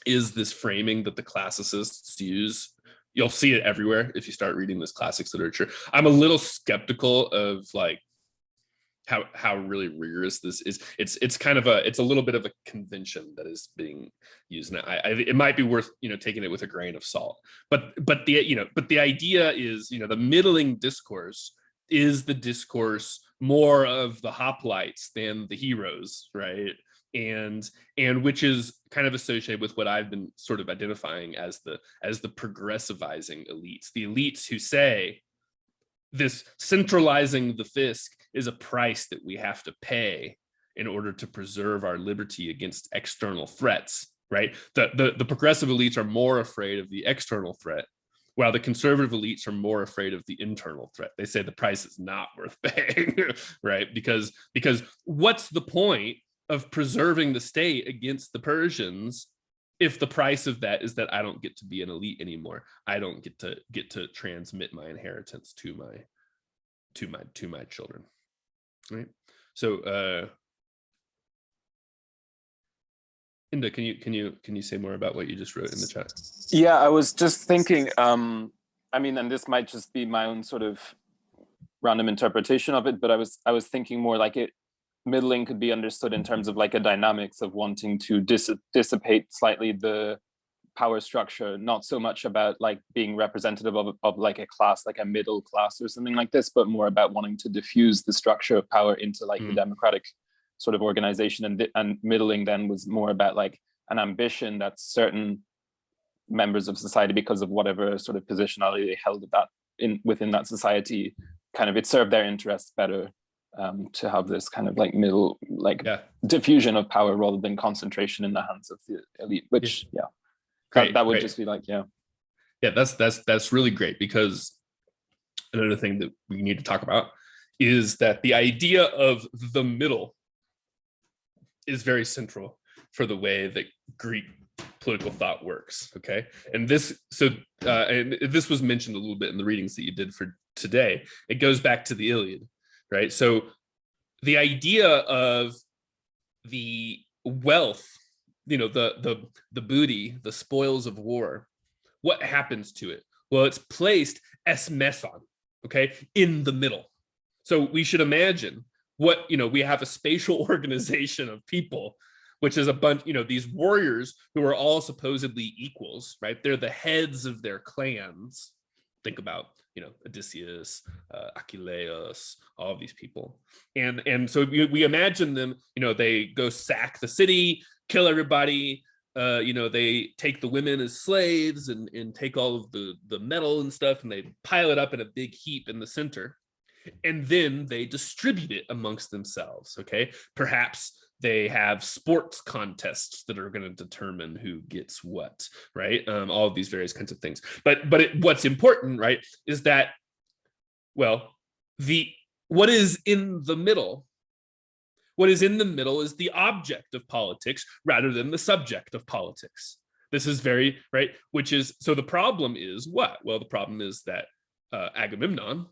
is this framing that the classicists use. You'll see it everywhere if you start reading this classics literature. I'm a little skeptical of like how really rigorous this is. It's a little bit of a convention that is being used now. It might be worth taking it with a grain of salt. But the idea is the middling discourse is the discourse more of the hoplites than the heroes, right? And which is kind of associated with what I've been sort of identifying as the progressivizing elites, the elites who say this centralizing the fisc is a price that we have to pay in order to preserve our liberty against external threats, right? The progressive elites are more afraid of the external threat, while the conservative elites are more afraid of the internal threat. They say the price is not worth paying, right? Because what's the point of preserving the state against the Persians if the price of that is that I don't get to be an elite anymore? I don't get to transmit my inheritance to my children, right? So Inda, can you say more about what you just wrote in the chat? Yeah, I was just thinking, I mean, and this might just be my own sort of random interpretation of it, but I was thinking more like middling could be understood in terms of like a dynamics of wanting to dissipate slightly the power structure, not so much about like being representative of like a class, like a middle class or something like this, but more about wanting to diffuse the structure of power into like the democratic sort of organization. And middling then was more about like an ambition that certain members of society, because of whatever sort of positionality they held within that society, kind of it served their interests better to have this kind of like middle, like diffusion of power rather than concentration in the hands of the elite, which that would just be like, that's really great, because another thing that we need to talk about is that the idea of the middle is very central for the way that Greek political thought works. Okay, and this was mentioned a little bit in the readings that you did for today. It goes back to the Iliad, right? So the idea of the wealth, the booty, the spoils of war, what happens to it? Well, it's placed es meson, okay, in the middle. So we should imagine we have a spatial organization of people, which is a bunch, these warriors who are all supposedly equals, right? They're the heads of their clans. Think about, Odysseus, Achilles, all of these people. And so we imagine them, they go sack the city, kill everybody, they take the women as slaves and take all of the metal and stuff, and they pile it up in a big heap in the center. And then they distribute it amongst themselves, okay? Perhaps they have sports contests that are going to determine who gets what, right? All of these various kinds of things. But what's important, right, is that, well, what is in the middle? What is in the middle is the object of politics rather than the subject of politics. This is very, right, so the problem is what? Well, the problem is that Agamemnon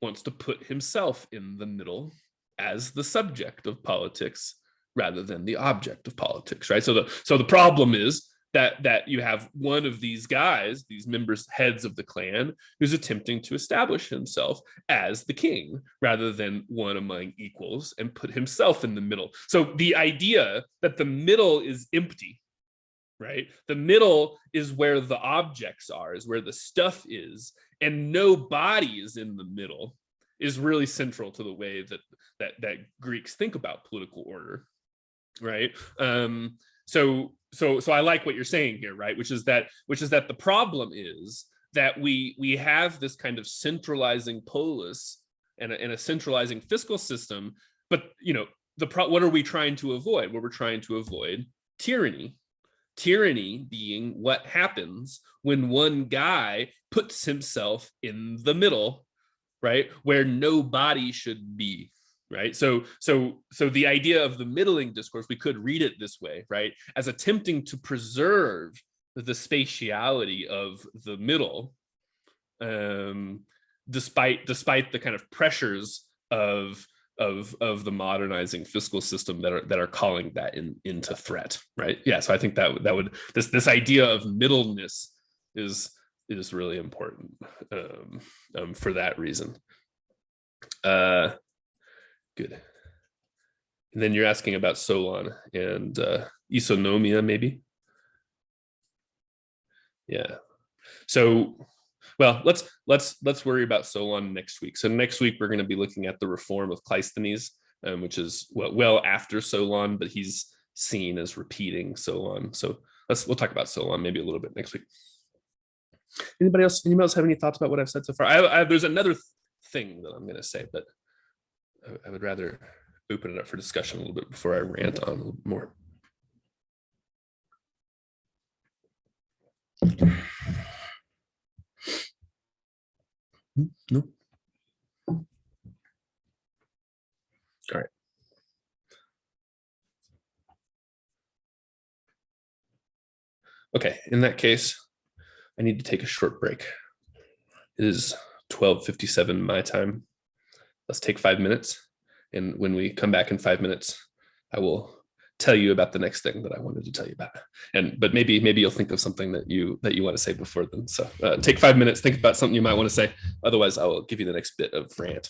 wants to put himself in the middle as the subject of politics rather than the object of politics, right? So the problem is that you have one of these guys, these members, heads of the clan, who's attempting to establish himself as the king rather than one among equals and put himself in the middle. So the idea that the middle is empty, right? The middle is where the objects are, is where the stuff is, and no body is in the middle, is really central to the way that Greeks think about political order, right? So I like what you're saying here, right? Which is that the problem is that we have this kind of centralizing polis and a centralizing fiscal system, but what are we trying to avoid? Well, we're trying to avoid tyranny. Tyranny being what happens when one guy puts himself in the middle, right, where nobody should be, right? So the idea of the middling discourse, we could read it this way, right, as attempting to preserve the spatiality of the middle, despite the kind of pressures of the modernizing fiscal system that are calling that into threat, right? Yeah, so I think that would this idea of middleness is really important for that reason. Good. And then you're asking about Solon and isonomia, maybe. Yeah. So, well, let's worry about Solon next week. So next week we're going to be looking at the reform of Cleisthenes, which is well after Solon, but he's seen as repeating Solon. So we'll talk about Solon maybe a little bit next week. Anybody else have any thoughts about what I've said so far? There's another thing that I'm going to say, but I would rather open it up for discussion a little bit before I rant on a little more. No. All right. Okay, in that case, I need to take a short break. It is 12:57 my time. Let's take 5 minutes. And when we come back in 5 minutes, I will tell you about the next thing that I wanted to tell you about. But maybe you'll think of something that you want to say before then. So take 5 minutes, think about something you might want to say. Otherwise, I will give you the next bit of rant.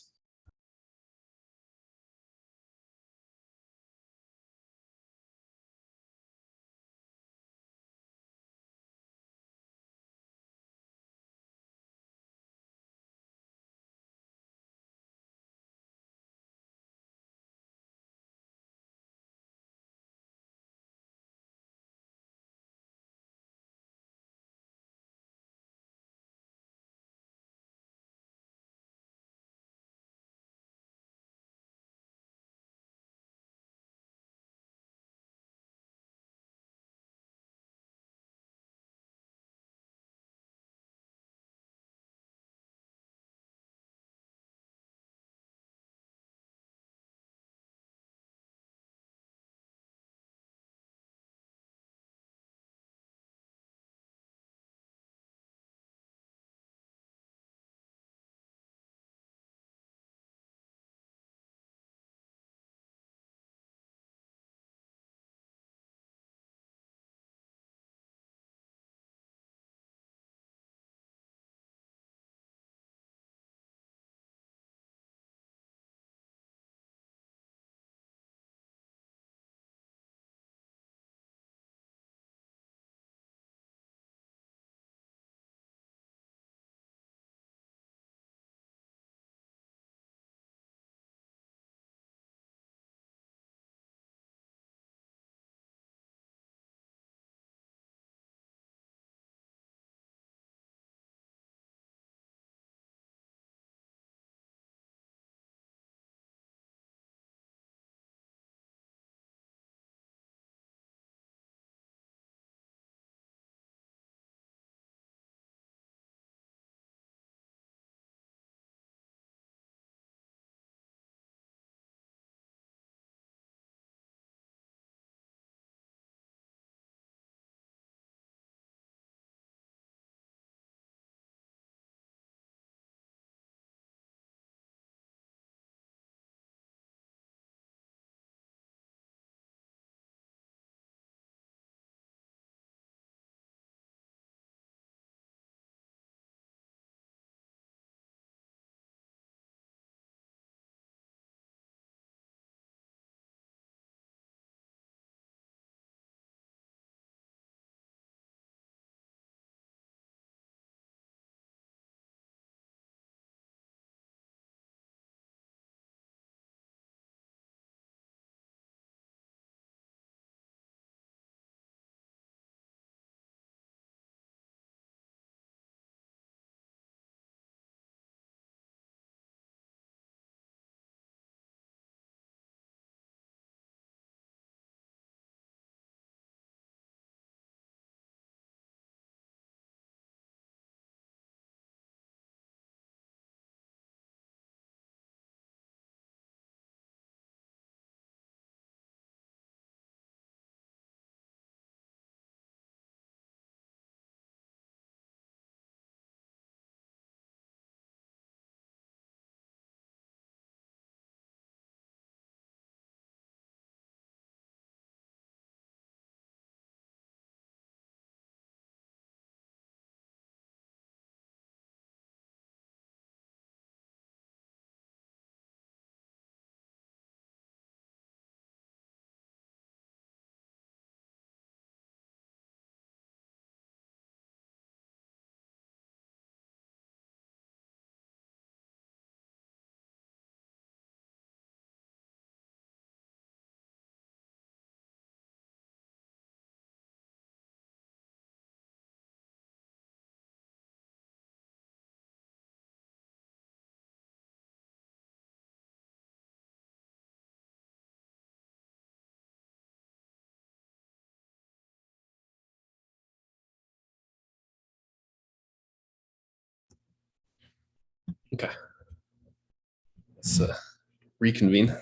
Okay. Let's reconvene.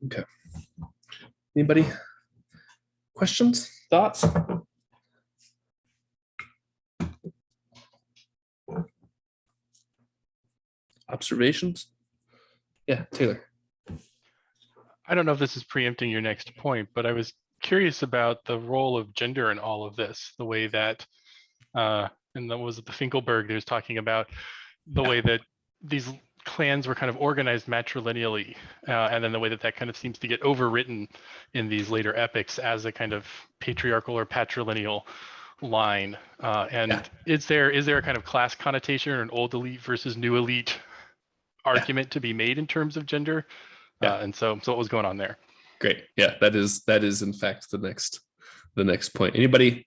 Okay. Anybody? Questions? Thoughts? Observations? Yeah, Taylor. I don't know if this is preempting your next point, but I was curious about the role of gender in all of this, the way that, and that was the Finkelberg that was talking about the way that these clans were kind of organized matrilineally, and then the way that that kind of seems to get overwritten in these later epics as a kind of patriarchal or patrilineal line. Is there a kind of class connotation or an old elite versus new elite argument to be made in terms of gender? And so what was going on there? Great. Yeah, that is in fact the next point. Anybody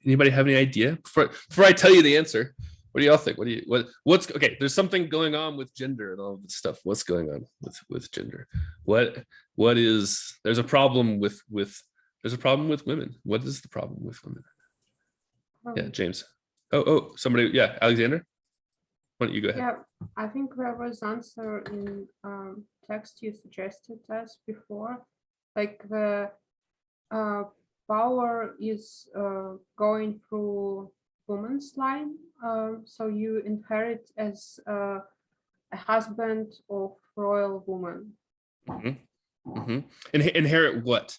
have any idea? Before I tell you the answer, what do y'all think? What's okay? There's something going on with gender and all of this stuff. What's going on with gender? What is there's a problem with women. What is the problem with women? Yeah, James. Oh, somebody, yeah, Alexander. Why don't you go ahead? Yeah, I think there was answer in text you suggested us before, like the power is going through woman's line, so you inherit as a husband of royal woman. Mm-hmm. Mm-hmm. Inherit what?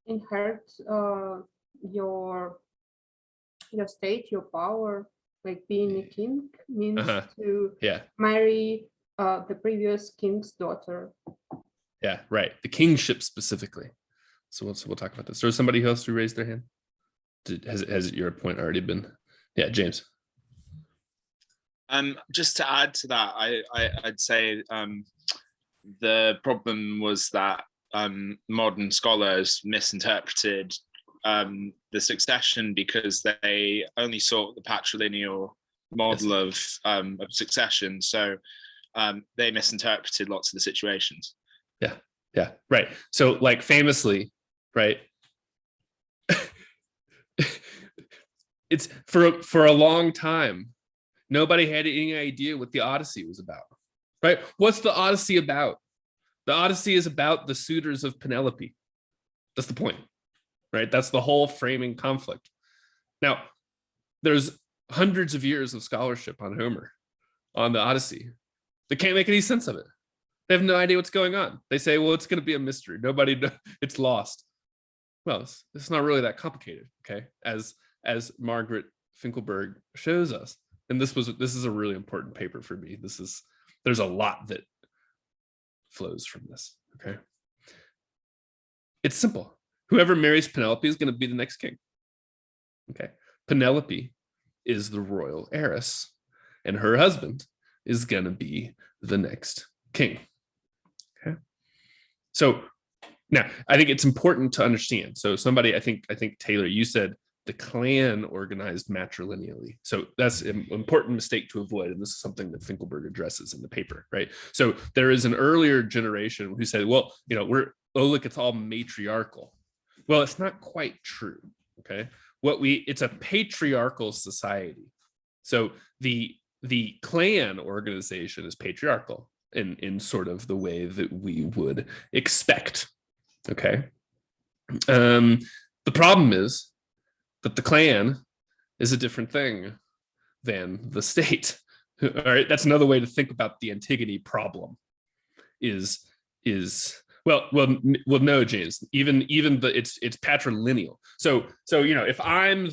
Inherit your state, your power. Like being a king means to marry the previous king's daughter. Yeah, right. The kingship specifically. So we'll talk about this. There was somebody else who raised their hand. Has your point already been? Yeah, James. Just to add to that, I'd say the problem was that modern scholars misinterpreted the succession because they only sought the patrilineal model of succession. So they misinterpreted lots of the situations. Yeah, right. So like famously, right? It's for a long time, nobody had any idea what the Odyssey was about, right? What's the Odyssey about? The Odyssey is about the suitors of Penelope. That's the point, right? That's the whole framing conflict. Now, there's hundreds of years of scholarship on Homer, on the Odyssey. They can't make any sense of it. They have no idea what's going on. They say, well, it's going to be a mystery. Nobody knows. It's lost. Well, it's not really that complicated, okay? As Margaret Finkelberg shows us. And this is a really important paper for me. There's a lot that flows from this, okay? It's simple. Whoever marries Penelope is going to be the next king, okay? Penelope is the royal heiress, and her husband is going to be the next king, okay? So now I think it's important to understand. So somebody, I think Taylor, you said the clan organized matrilineally. So that's an important mistake to avoid. And this is something that Finkelberg addresses in the paper, right? So there is an earlier generation who said, well, look, it's all matriarchal. Well, it's not quite true, okay? It's a patriarchal society. So the clan organization is patriarchal in sort of the way that we would expect, okay? The problem is that the clan is a different thing than the state. All right, that's another way to think about the Antigone problem. Well, no, James. Even it's patrilineal. So if I'm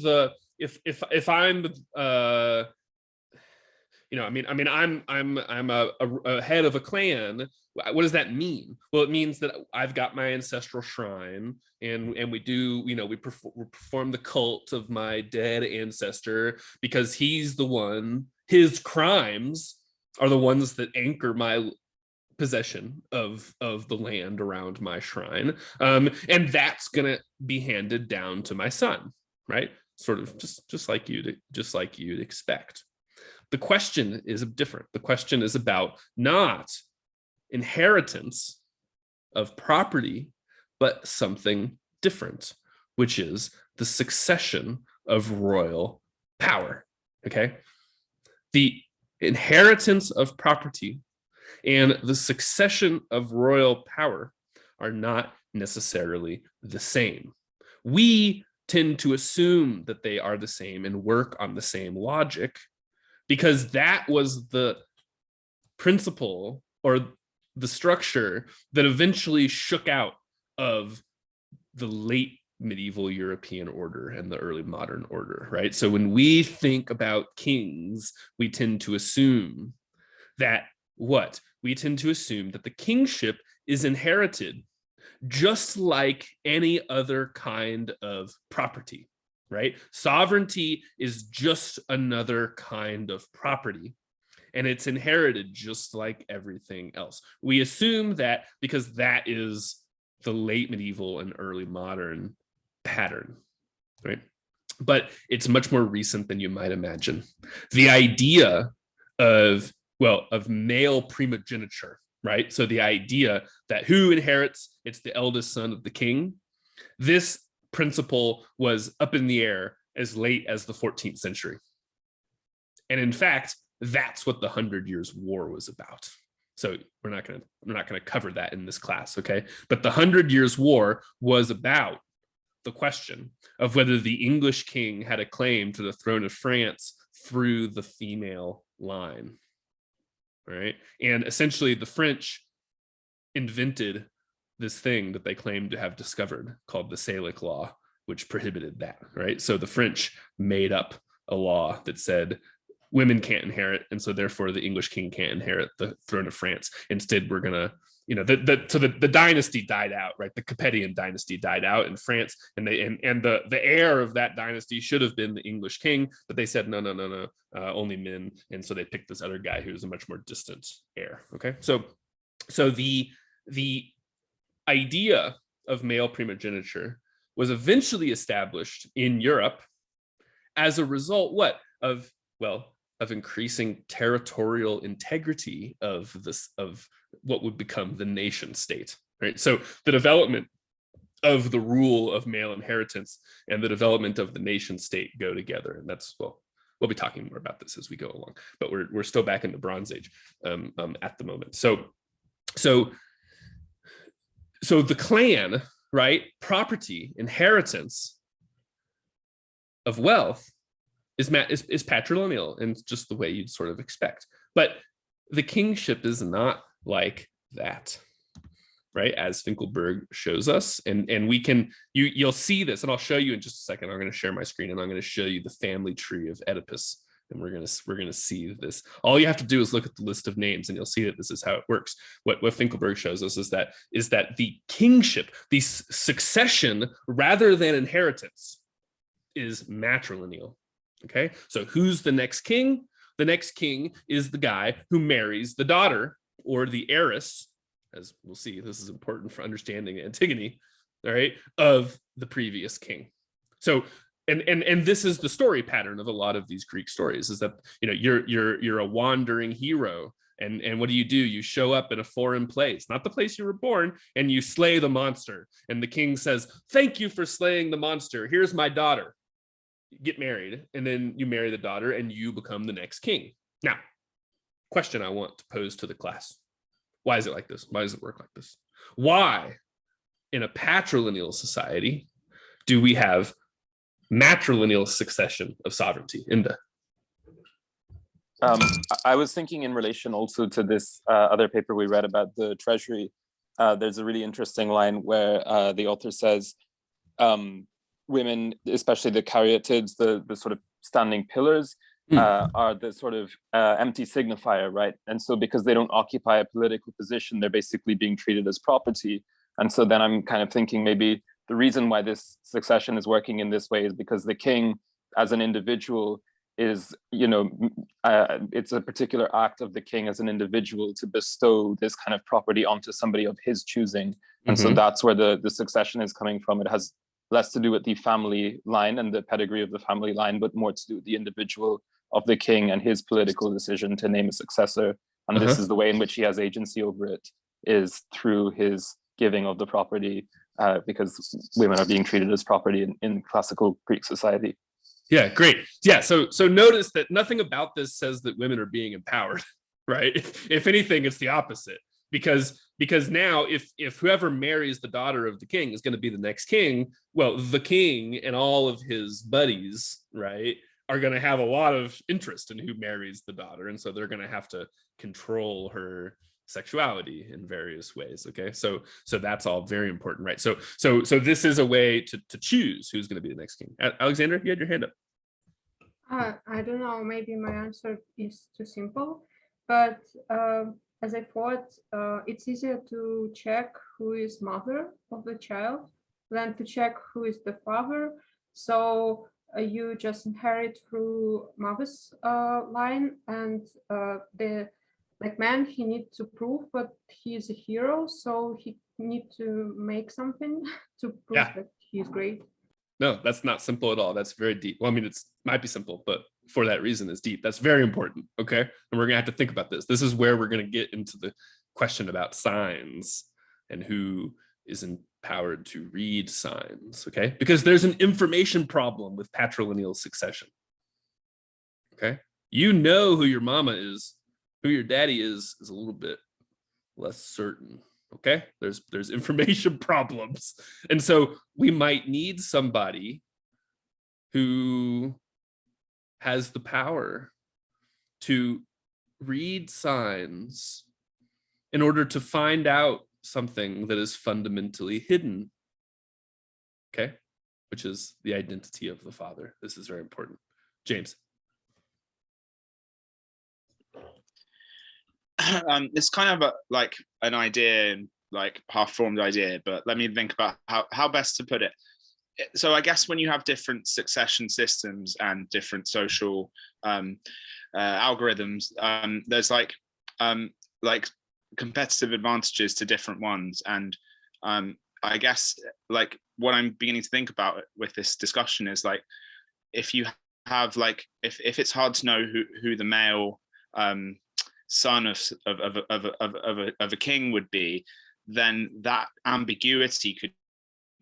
I'm a head of a clan. What does that mean? Well, it means that I've got my ancestral shrine, and we do, we perform the cult of my dead ancestor because he's the one. His crimes are the ones that anchor my possession of the land around my shrine, and that's gonna be handed down to my son, right? Sort of just like you'd expect. The question is different. The question is about not inheritance of property, but something different, which is the succession of royal power. Okay, the inheritance of property and the succession of royal power are not necessarily the same. We tend to assume that they are the same and work on the same logic because that was the principle or the structure that eventually shook out of the late medieval European order and the early modern order, right? So when we think about kings, we tend to assume that what? We tend to assume that the kingship is inherited just like any other kind of property, right? Sovereignty is just another kind of property, and it's inherited just like everything else. We assume that because that is the late medieval and early modern pattern, right? But it's much more recent than you might imagine. The idea of male primogeniture, right? So the idea that who inherits, it's the eldest son of the king. This principle was up in the air as late as the 14th century. And in fact, that's what the 100 Years' War was about. So we're not gonna cover that in this class, okay? But the 100 Years' War was about the question of whether the English king had a claim to the throne of France through the female line, right? And essentially the French invented this thing that they claimed to have discovered called the Salic law, which prohibited that, right? So the French made up a law that said women can't inherit, and so therefore the English king can't inherit the throne of France. Instead, we're gonna, the dynasty died out, right? The Capetian dynasty died out in France, and the heir of that dynasty should have been the English king, but they said no, only men, and so they picked this other guy who's a much more distant heir. Okay, so the idea of male primogeniture was eventually established in Europe as a result, of increasing territorial integrity of what would become the nation state, right? So the development of the rule of male inheritance and the development of the nation state go together, and that's, we'll be talking more about this as we go along, but we're still back in the Bronze Age at the moment. So the clan, right? Property, inheritance of wealth is patrilineal in just the way you'd sort of expect. But the kingship is not like that, right? As Finkelberg shows us. And we can, you'll see this, and I'll show you in just a second. I'm going to share my screen and I'm going to show you the family tree of Oedipus. And we're going to see this. All you have to do is look at the list of names and you'll see that this is how it works. What Finkelberg shows us is that the kingship, the succession rather than inheritance, is matrilineal. Okay, so who's the next king? The next king is the guy who marries the daughter or the heiress, as we'll see, this is important for understanding Antigone, all right, of the previous king. So, and this is the story pattern of a lot of these Greek stories, is that, you're a wandering hero, and what do? You show up in a foreign place, not the place you were born, and you slay the monster, and the king says, "Thank you for slaying the monster. Here's my daughter." Get married, and then you marry the daughter and you become the next king. Now, question I want to pose to the class: why is it like this? Why does it work like this? Why, in a patrilineal society, do we have matrilineal succession of sovereignty? Inda. I was thinking in relation also to this other paper we read about the treasury. There's a really interesting line where the author says, women, especially the caryatids, the sort of standing pillars, are the sort of empty signifier, right? And so because they don't occupy a political position, they're basically being treated as property. And so then I'm kind of thinking maybe the reason why this succession is working in this way is because the king as an individual is, it's a particular act of the king as an individual to bestow this kind of property onto somebody of his choosing. And so that's where the succession is coming from. It has less to do with the family line and the pedigree of the family line, but more to do with the individual of the king and his political decision to name a successor. And this is the way in which he has agency over it, is through his giving of the property, because women are being treated as property in classical Greek society. Yeah, great. Yeah, so notice that nothing about this says that women are being empowered, right? If anything, it's the opposite. Because now if whoever marries the daughter of the king is going to be the next king, well, the king and all of his buddies, right, are going to have a lot of interest in who marries the daughter. And so they're going to have to control her sexuality in various ways. Okay, so that's all very important, right? So this is a way to choose who's going to be the next king. Alexander, you had your hand up. I don't know, maybe my answer is too simple, but as I thought, it's easier to check who is mother of the child than to check who is the father. So you just inherit through mother's line, and the man, he needs to prove that he is a hero, so he needs to make something to prove that he's great. No, that's not simple at all. That's very deep. Well, I mean, might be simple, but for that reason, it's deep. That's very important. Okay, and we're gonna have to think about this. This is where we're gonna get into the question about signs and who is empowered to read signs. Okay, because there's an information problem with patrilineal succession. Okay, you know who your mama is. Who your daddy is a little bit less certain. Okay, there's information problems, and so we might need somebody who has the power to read signs in order to find out something that is fundamentally hidden. Okay, which is the identity of the father. This is very important. James. It's kind of like an idea, like half-formed idea, but let me think about how best to put it. So I guess when you have different succession systems and different social algorithms, there's like competitive advantages to different ones. And I guess like what I'm beginning to think about with this discussion is like, if you have like, if it's hard to know who the male son of a king would be, then that ambiguity could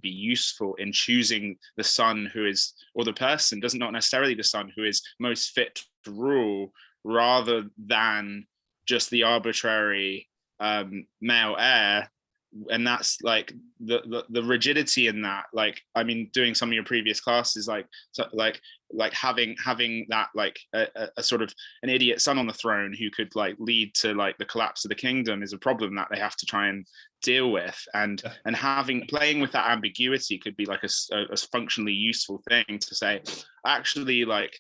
be useful in choosing the son who is, or the person, doesn't not necessarily the son who is most fit to rule, rather than just the arbitrary male heir. And that's like the rigidity in that. Like, I mean, doing some of your previous classes, like having that like a sort of an idiot son on the throne who could like lead to like the collapse of the kingdom is a problem that they have to try and deal with. And playing with that ambiguity could be like a functionally useful thing to say, actually, like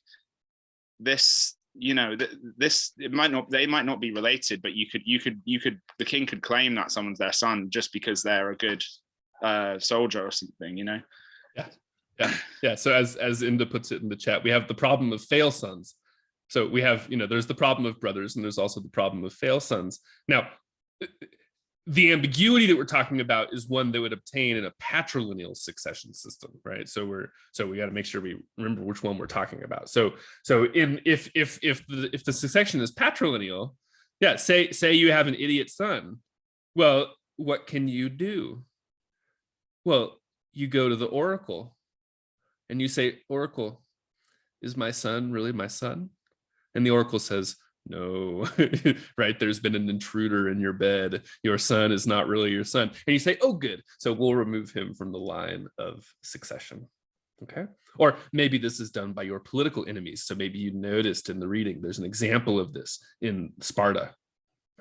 this, you know, they might not be related, but the king could claim that someone's their son just because they're a good soldier or something, you know. Yeah. So as Inda puts it in the chat, we have the problem of fail sons. So we have, you know, there's the problem of brothers, and there's also the problem of fail sons. Now, the ambiguity that we're talking about is one that would obtain in a patrilineal succession system, right? So we got to make sure we remember which one we're talking about. So if the succession is patrilineal, yeah, say you have an idiot son, well, what can you do? Well, you go to the oracle and you say, Oracle, is my son really my son? And the oracle says, no, right? There's been an intruder in your bed. Your son is not really your son. And you say, oh, good. So we'll remove him from the line of succession. Okay. Or maybe this is done by your political enemies. So maybe you noticed in the reading, there's an example of this in Sparta.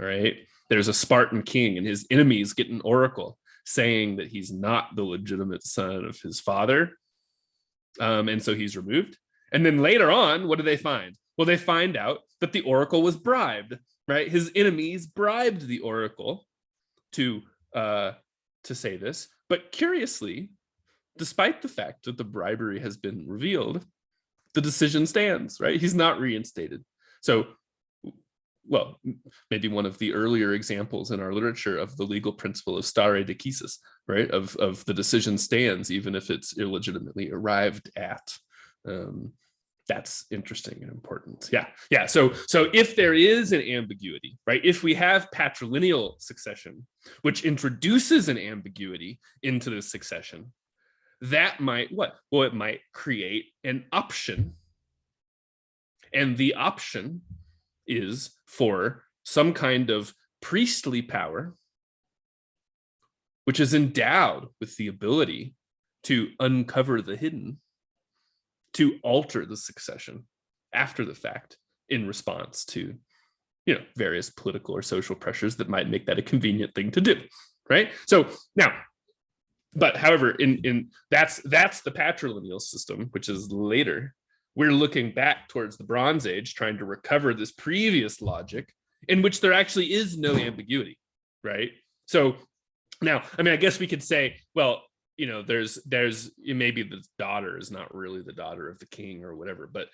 All right. There's a Spartan king and his enemies get an oracle saying that he's not the legitimate son of his father. And so he's removed. And then later on, what do they find? Well, they find out that the oracle was bribed, right? His enemies bribed the oracle to say this. But curiously, despite the fact that the bribery has been revealed, the decision stands, right? He's not reinstated. So, well, maybe one of the earlier examples in our literature of the legal principle of stare decisis, right? Of the decision stands, even if it's illegitimately arrived at. That's interesting and important. Yeah. So if there is an ambiguity, right? If we have patrilineal succession, which introduces an ambiguity into the succession, that might what? Well, it might create an option. And the option is for some kind of priestly power, which is endowed with the ability to uncover the hidden, to alter the succession after the fact in response to, various political or social pressures that might make that a convenient thing to do, right? So now, but however, in that's the patrilineal system, which is later. We're looking back towards the Bronze Age, trying to recover this previous logic in which there actually is no ambiguity, right? So now, I guess we could say, well, there's maybe the daughter is not really the daughter of the king or whatever, but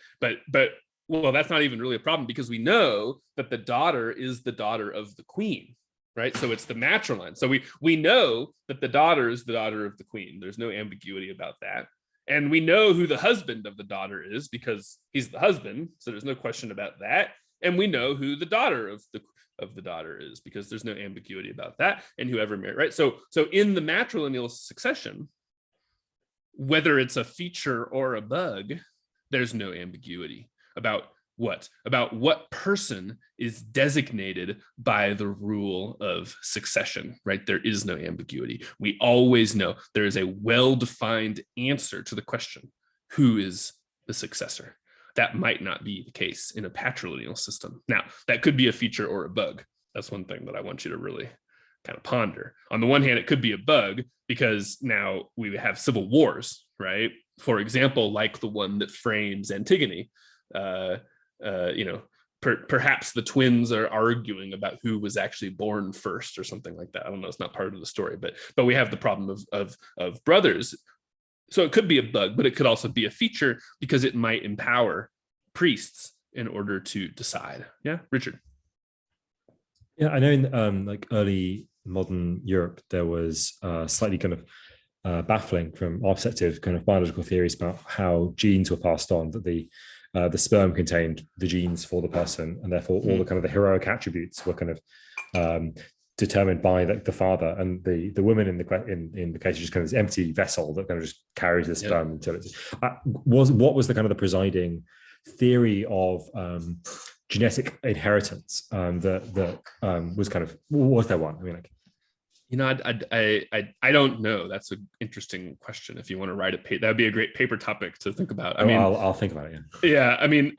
well, that's not even really a problem because we know that the daughter is the daughter of the queen, right? So it's the matriline. So we know that the daughter is the daughter of the queen. There's no ambiguity about that. And we know who the husband of the daughter is because he's the husband. So there's no question about that. And we know who the daughter of the daughter is because there's no ambiguity about that. And whoever married, right? So in the matrilineal succession, whether it's a feature or a bug, there's no ambiguity about what person is designated by the rule of succession, right? There is no ambiguity. We always know there is a well-defined answer to the question, who is the successor? That might not be the case in a patrilineal system. Now, that could be a feature or a bug. That's one thing that I want you to really kind of ponder. On the one hand, it could be a bug because now we have civil wars, right? For example, like the one that frames Antigone, perhaps the twins are arguing about who was actually born first or something like that. I don't know. It's not part of the story, but we have the problem of brothers. So it could be a bug, but it could also be a feature because it might empower priests in order to decide. Yeah, Richard. Yeah, I know in like early modern Europe, there was slightly kind of baffling from our perspective kind of biological theories about how genes were passed on, that the sperm contained the genes for the person, and therefore all the kind of the heroic attributes were kind of determined by the father, and the woman in the case is just kind of this empty vessel that kind of just carries the sperm until it's what was the kind of the presiding theory of genetic inheritance that was kind of, was there one? I mean, like, I don't know. That's an interesting question. If you want to write that would be a great paper topic to think about. I'll think about it. Yeah. I mean,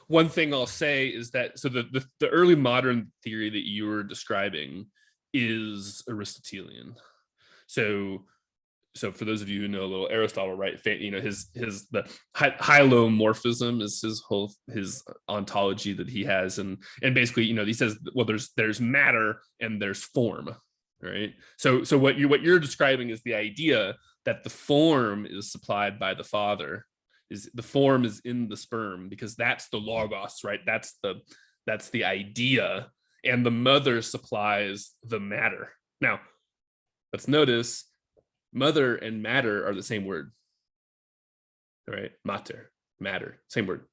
one thing I'll say is that so the early modern theory that you were describing is Aristotelian. So for those of you who know a little Aristotle, right? The hylomorphism is his ontology that he has, and basically, he says, well, there's matter and there's form. Right. So what you're describing is the idea that the form is supplied by the father, is the form is in the sperm because that's the logos, right? That's the idea, and the mother supplies the matter. Now, let's notice mother and matter are the same word. Right? Mater, matter, same word.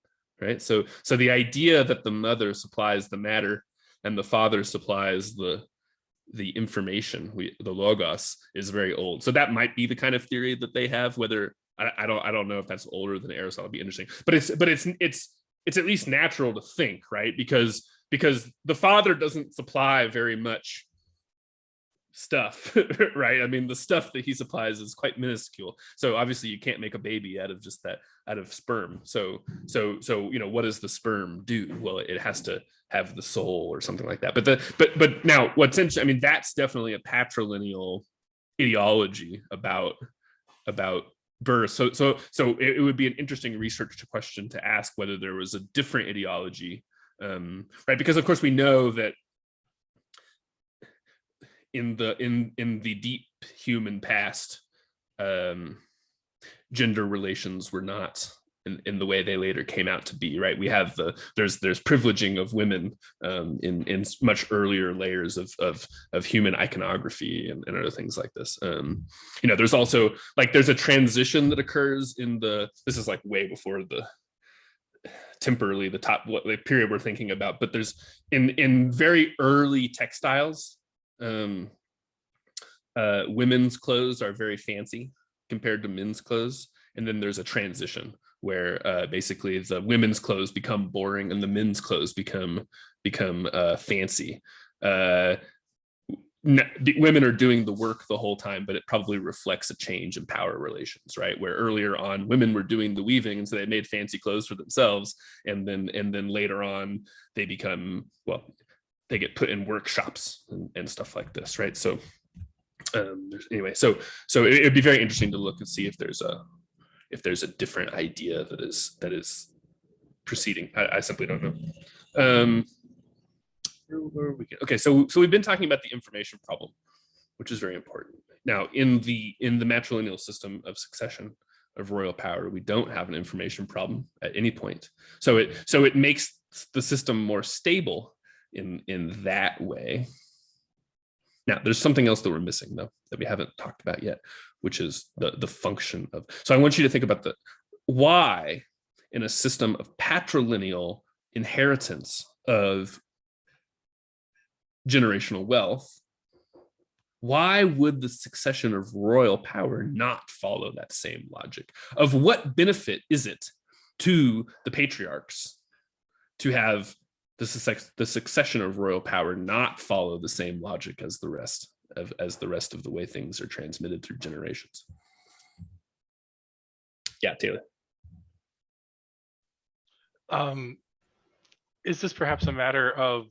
Right? So the idea that the mother supplies the matter and the father supplies the information, the logos, is very old. So that might be the kind of theory that they have. Whether I don't know if that's older than Aristotle. It'd be interesting, but it's at least natural to think, right? Because the father doesn't supply very much stuff, right? I mean, the stuff that he supplies is quite minuscule. So obviously you can't make a baby out of sperm. So what does the sperm do? Well, it has to have the soul or something like that. But now what's interesting, I mean, that's definitely a patrilineal ideology about birth. So it would be an interesting research question to ask whether there was a different ideology, right? Because of course we know that in the deep human past, gender relations were not in the way they later came out to be, right? We have there's privileging of women in much earlier layers of human iconography and other things like this. There's also like there's a transition that occurs this is like way before the temporally the period we're thinking about, but there's in very early textiles, women's clothes are very fancy compared to men's clothes, and then there's a transition where basically the women's clothes become boring and the men's clothes become fancy. Women are doing the work the whole time, but it probably reflects a change in power relations, right? Where earlier on women were doing the weaving, and so they made fancy clothes for themselves, and then later on they become, well, they get put in workshops and stuff like this, right? So anyway, so it'd be very interesting to look and see if there's a different idea that is proceeding. I simply don't know. Okay, so we've been talking about the information problem, which is very important. Now, in the matrilineal system of succession of royal power, we don't have an information problem at any point. So it makes the system more stable in that way. Now, there's something else that we're missing, though, that we haven't talked about yet, which is the function of. So I want you to think about why in a system of patrilineal inheritance of generational wealth, why would the succession of royal power not follow that same logic? Of what benefit is it to the patriarchs to have the succession of royal power not follow the same logic as the rest of the way things are transmitted through generations? Yeah, Taylor. Is this perhaps a matter of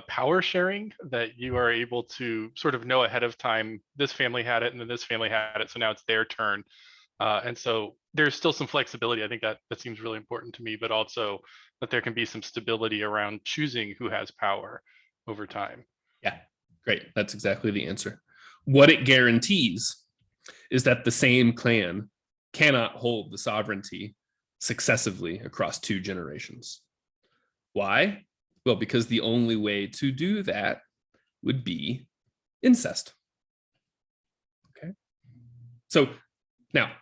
power sharing, that you are able to sort of know ahead of time, this family had it and then this family had it, so now it's their turn. And so there's still some flexibility. I think that seems really important to me, but also that there can be some stability around choosing who has power over time. Yeah, great. That's exactly the answer. What it guarantees is that the same clan cannot hold the sovereignty successively across 2 generations. Why? Well, because the only way to do that would be incest. Okay. So now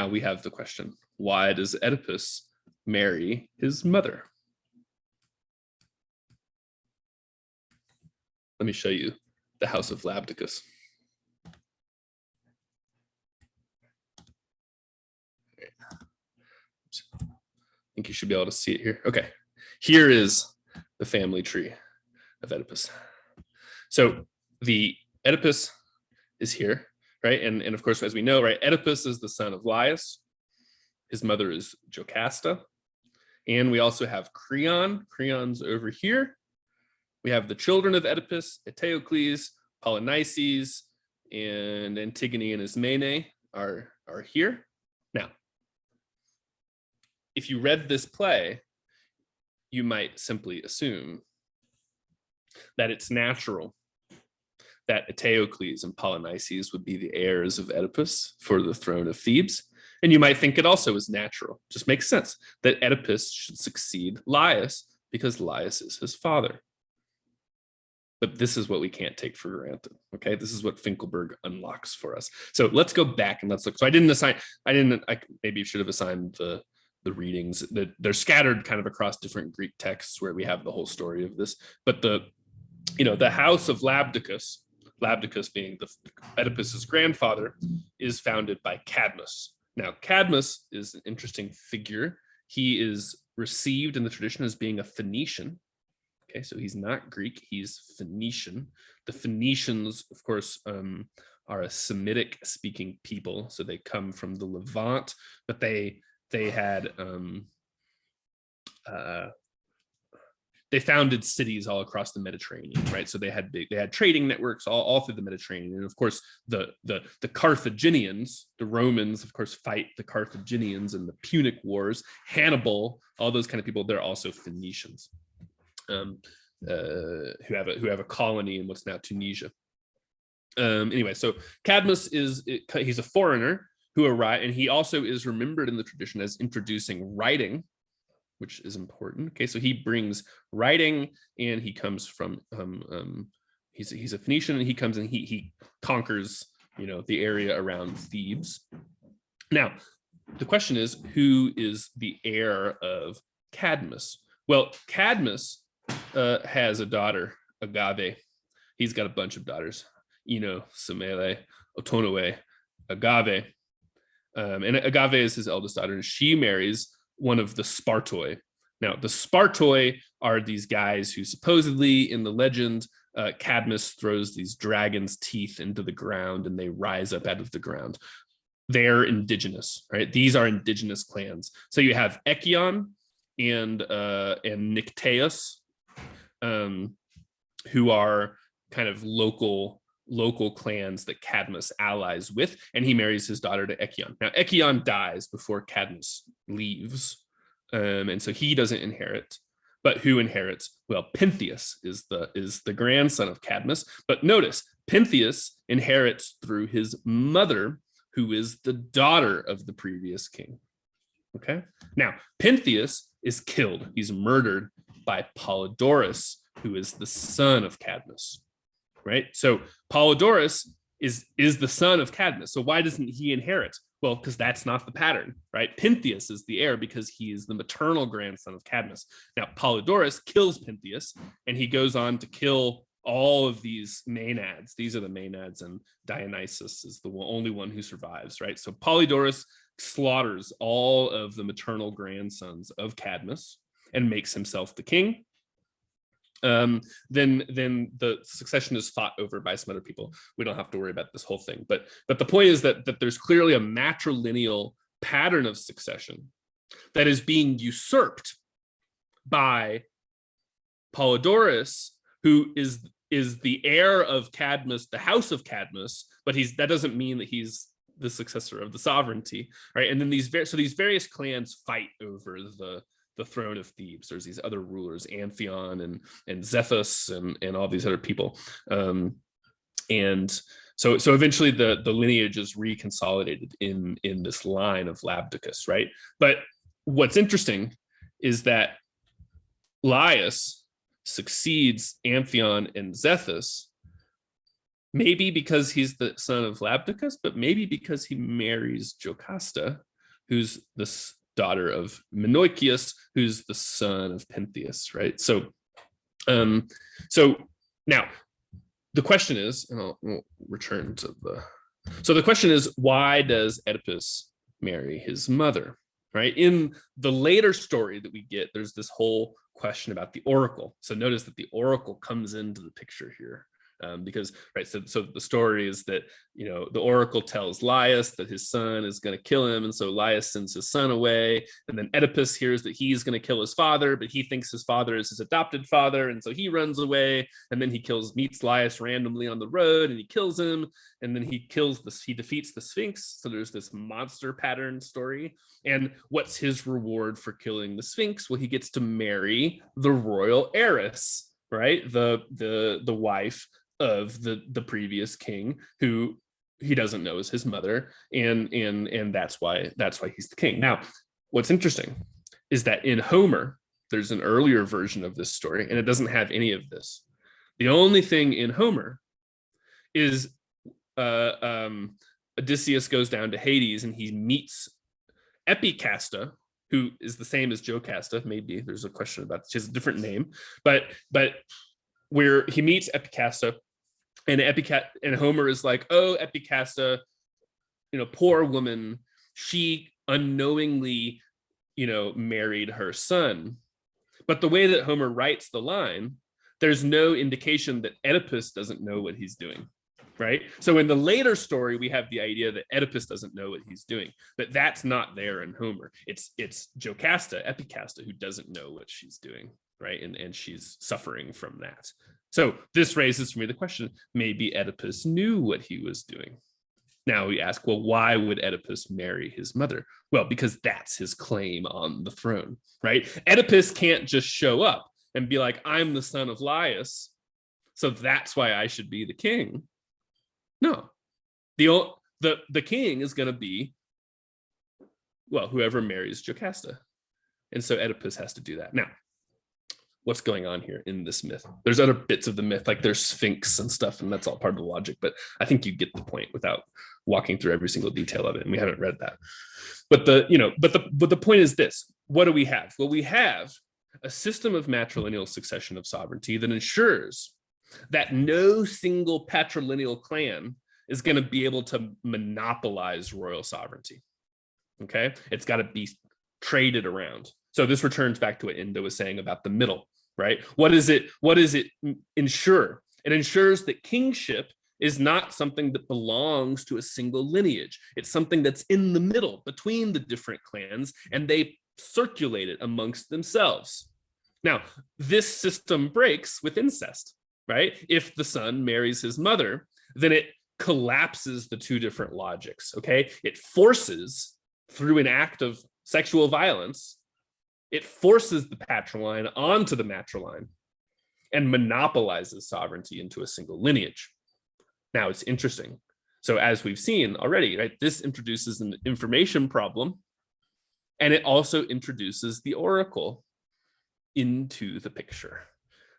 we have the question, why does Oedipus marry his mother? Let me show you the house of Labdacus. I think you should be able to see it here. Okay. Here is the family tree of Oedipus. So the Oedipus is here, right? And of course, as we know, right, Oedipus is the son of Laius. His mother is Jocasta. And we also have Creon. Creon's over here. We have the children of Oedipus, Eteocles, Polynices, and Antigone and Ismene are here. Now, if you read this play, you might simply assume that it's natural that Eteocles and Polynices would be the heirs of Oedipus for the throne of Thebes. And you might think it also is natural, just makes sense, that Oedipus should succeed Laius because Laius is his father. But this is what we can't take for granted, okay? This is what Finkelberg unlocks for us. So let's go back and let's look. So I maybe should have assigned the readings that they're scattered kind of across different Greek texts where we have the whole story of this. But the house of Labdacus being Oedipus's grandfather, is founded by Cadmus. Now, Cadmus is an interesting figure. He is received in the tradition as being a Phoenician. Okay, so he's not Greek, he's Phoenician. The Phoenicians, of course, are a Semitic speaking people. So they come from the Levant, but they had they founded cities all across the Mediterranean, right? So they had trading networks all through the Mediterranean. And of course, the Carthaginians, the Romans, of course, fight the Carthaginians in the Punic Wars. Hannibal, all those kind of people, they're also Phoenicians, who have a colony in what's now Tunisia. Anyway, so Cadmus he's a foreigner who arrive, and he also is remembered in the tradition as introducing writing, which is important. Okay, so he brings writing, and he comes from he's a Phoenician, and he comes and he conquers, you know, the area around Thebes. Now, the question is, who is the heir of Cadmus? Well, Cadmus has a daughter, Agave. He's got a bunch of daughters: Ino, Semele, Otonoe, Agave. And Agave is his eldest daughter, and she marries one of the Spartoi. Now, the Spartoi are these guys who supposedly, in the legend, Cadmus throws these dragon's teeth into the ground and they rise up out of the ground. They're indigenous, right? These are indigenous clans. So you have Echion and Nyctaeus, who are kind of local clans that Cadmus allies with, and he marries his daughter to Echion. Now, Echion dies before Cadmus leaves, and so he doesn't inherit. But who inherits? Well, Pentheus is the grandson of Cadmus. But notice, Pentheus inherits through his mother, who is the daughter of the previous king. Okay. Now, Pentheus is killed. He's murdered by Polydorus, who is the son of Cadmus. Right. So Polydorus is the son of Cadmus. So why doesn't he inherit? Well, because that's not the pattern, right? Pentheus is the heir because he is the maternal grandson of Cadmus. Now, Polydorus kills Pentheus, and he goes on to kill all of these Maenads. These are the Maenads, and Dionysus is the only one who survives, right? So Polydorus slaughters all of the maternal grandsons of Cadmus and makes himself the king. Then the succession is fought over by some other people. We don't have to worry about this whole thing, but the point is that there's clearly a matrilineal pattern of succession that is being usurped by Polydorus, who is the heir of Cadmus, the house of Cadmus, but that doesn't mean that he's the successor of the sovereignty, right? And then these various clans fight over the throne of Thebes. There's these other rulers, Amphion and Zethus and all these other people. And so eventually the lineage is reconsolidated in this line of Labdacus, right? But what's interesting is that Laius succeeds Amphion and Zethus, maybe because he's the son of Labdacus, but maybe because he marries Jocasta, who's the daughter of Menoikeus, who's the son of Pentheus, right? So now the question is, and we'll return to so the question is, why does Oedipus marry his mother, right? In the later story that we get, there's this whole question about the oracle. So notice that the oracle comes into the picture here. Because, right, so the story is that, you know, the oracle tells Laius that his son is going to kill him, and so Laius sends his son away, and then Oedipus hears that he's going to kill his father, but he thinks his father is his adopted father, and so he runs away, and then he meets Laius randomly on the road, and he kills him, and then he defeats the Sphinx. So there's this monster pattern story, and what's his reward for killing the Sphinx? Well, he gets to marry the royal heiress, right? The wife of the previous king, who he doesn't know is his mother, and that's why he's the king. Now, what's interesting is that in Homer, there's an earlier version of this story, and it doesn't have any of this. The only thing in Homer is Odysseus goes down to Hades and he meets Epicasta, who is the same as Jocasta. Maybe there's a question about, she has a different name, but where he meets Epicasta, and Homer is like, oh, Epicasta, you know, poor woman, she unknowingly, you know, married her son. But the way that Homer writes the line, there's no indication that Oedipus doesn't know what he's doing, right? So in the later story, we have the idea that Oedipus doesn't know what he's doing, but that's not there in Homer. It's Jocasta, Epicasta, who doesn't know what she's doing, right? And she's suffering from that. So this raises for me the question, maybe Oedipus knew what he was doing. Now we ask, well, why would Oedipus marry his mother? Well, because that's his claim on the throne, right? Oedipus can't just show up and be like, I'm the son of Laius, so that's why I should be the king. No, the king is going to be well, whoever marries Jocasta. And so Oedipus has to do that. Now, what's going on here in this myth? There's other bits of the myth, like there's Sphinx and stuff, and that's all part of the logic, but I think you get the point without walking through every single detail of it, and we haven't read that. But the point is this: what do we have? Well, we have a system of matrilineal succession of sovereignty that ensures that no single patrilineal clan is going to be able to monopolize royal sovereignty. Okay, it's got to be traded around. So this returns back to what Indo was saying about the middle, right? What does it ensure? It ensures that kingship is not something that belongs to a single lineage. It's something that's in the middle between the different clans, and they circulate it amongst themselves. Now, this system breaks with incest, right? If the son marries his mother, then it collapses the two different logics, okay? It forces, through an act of sexual violence, it forces the patriline onto the matriline and monopolizes sovereignty into a single lineage. Now, it's interesting. So as we've seen already, right, this introduces an information problem, and it also introduces the oracle into the picture.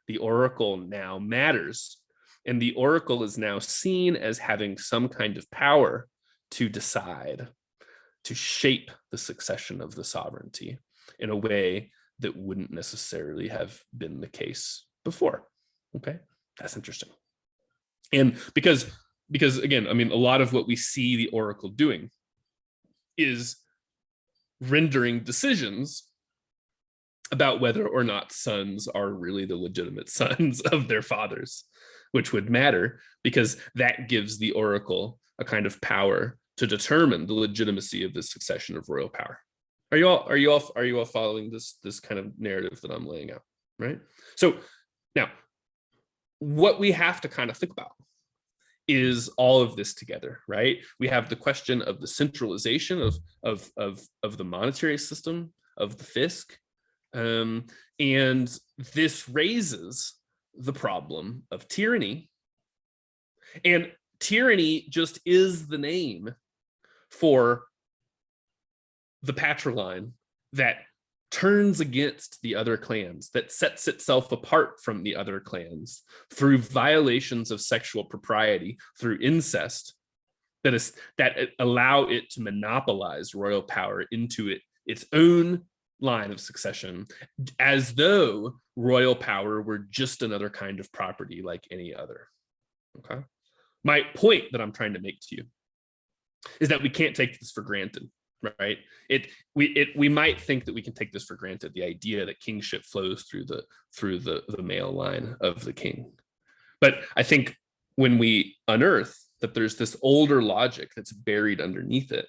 The oracle now matters, and the oracle is now seen as having some kind of power to decide, to shape the succession of the sovereignty in a way that wouldn't necessarily have been the case before. Okay, that's interesting. And because again, I mean, a lot of what we see the oracle doing is rendering decisions about whether or not sons are really the legitimate sons of their fathers, which would matter because that gives the oracle a kind of power to determine the legitimacy of the succession of royal power. Are you all following this kind of narrative that I'm laying out, right? So now, what we have to kind of think about is all of this together, right? We have the question of the centralization of the monetary system, of the fisc, and this raises the problem of tyranny. And tyranny just is the name for the patriline that turns against the other clans, that sets itself apart from the other clans through violations of sexual propriety, through incest, that allow it to monopolize royal power into its own line of succession, as though royal power were just another kind of property like any other. Okay, my point that I'm trying to make to you is that we can't take this for granted, right? We might think that we can take this for granted, the idea that kingship flows through the male line of the king. But I think when we unearth that there's this older logic that's buried underneath it,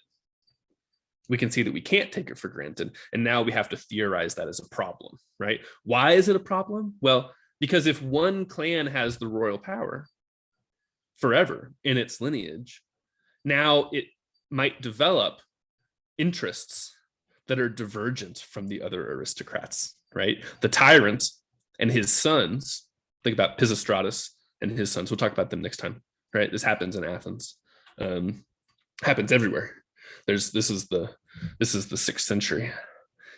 we can see that we can't take it for granted. And now we have to theorize that as a problem, right? Why is it a problem? Well, because if one clan has the royal power forever in its lineage, now it might develop interests that are divergent from the other aristocrats, right? The tyrant and his sons, think about Pisistratus and his sons. We'll talk about them next time, right? This happens in Athens, happens everywhere. This is the 6th century,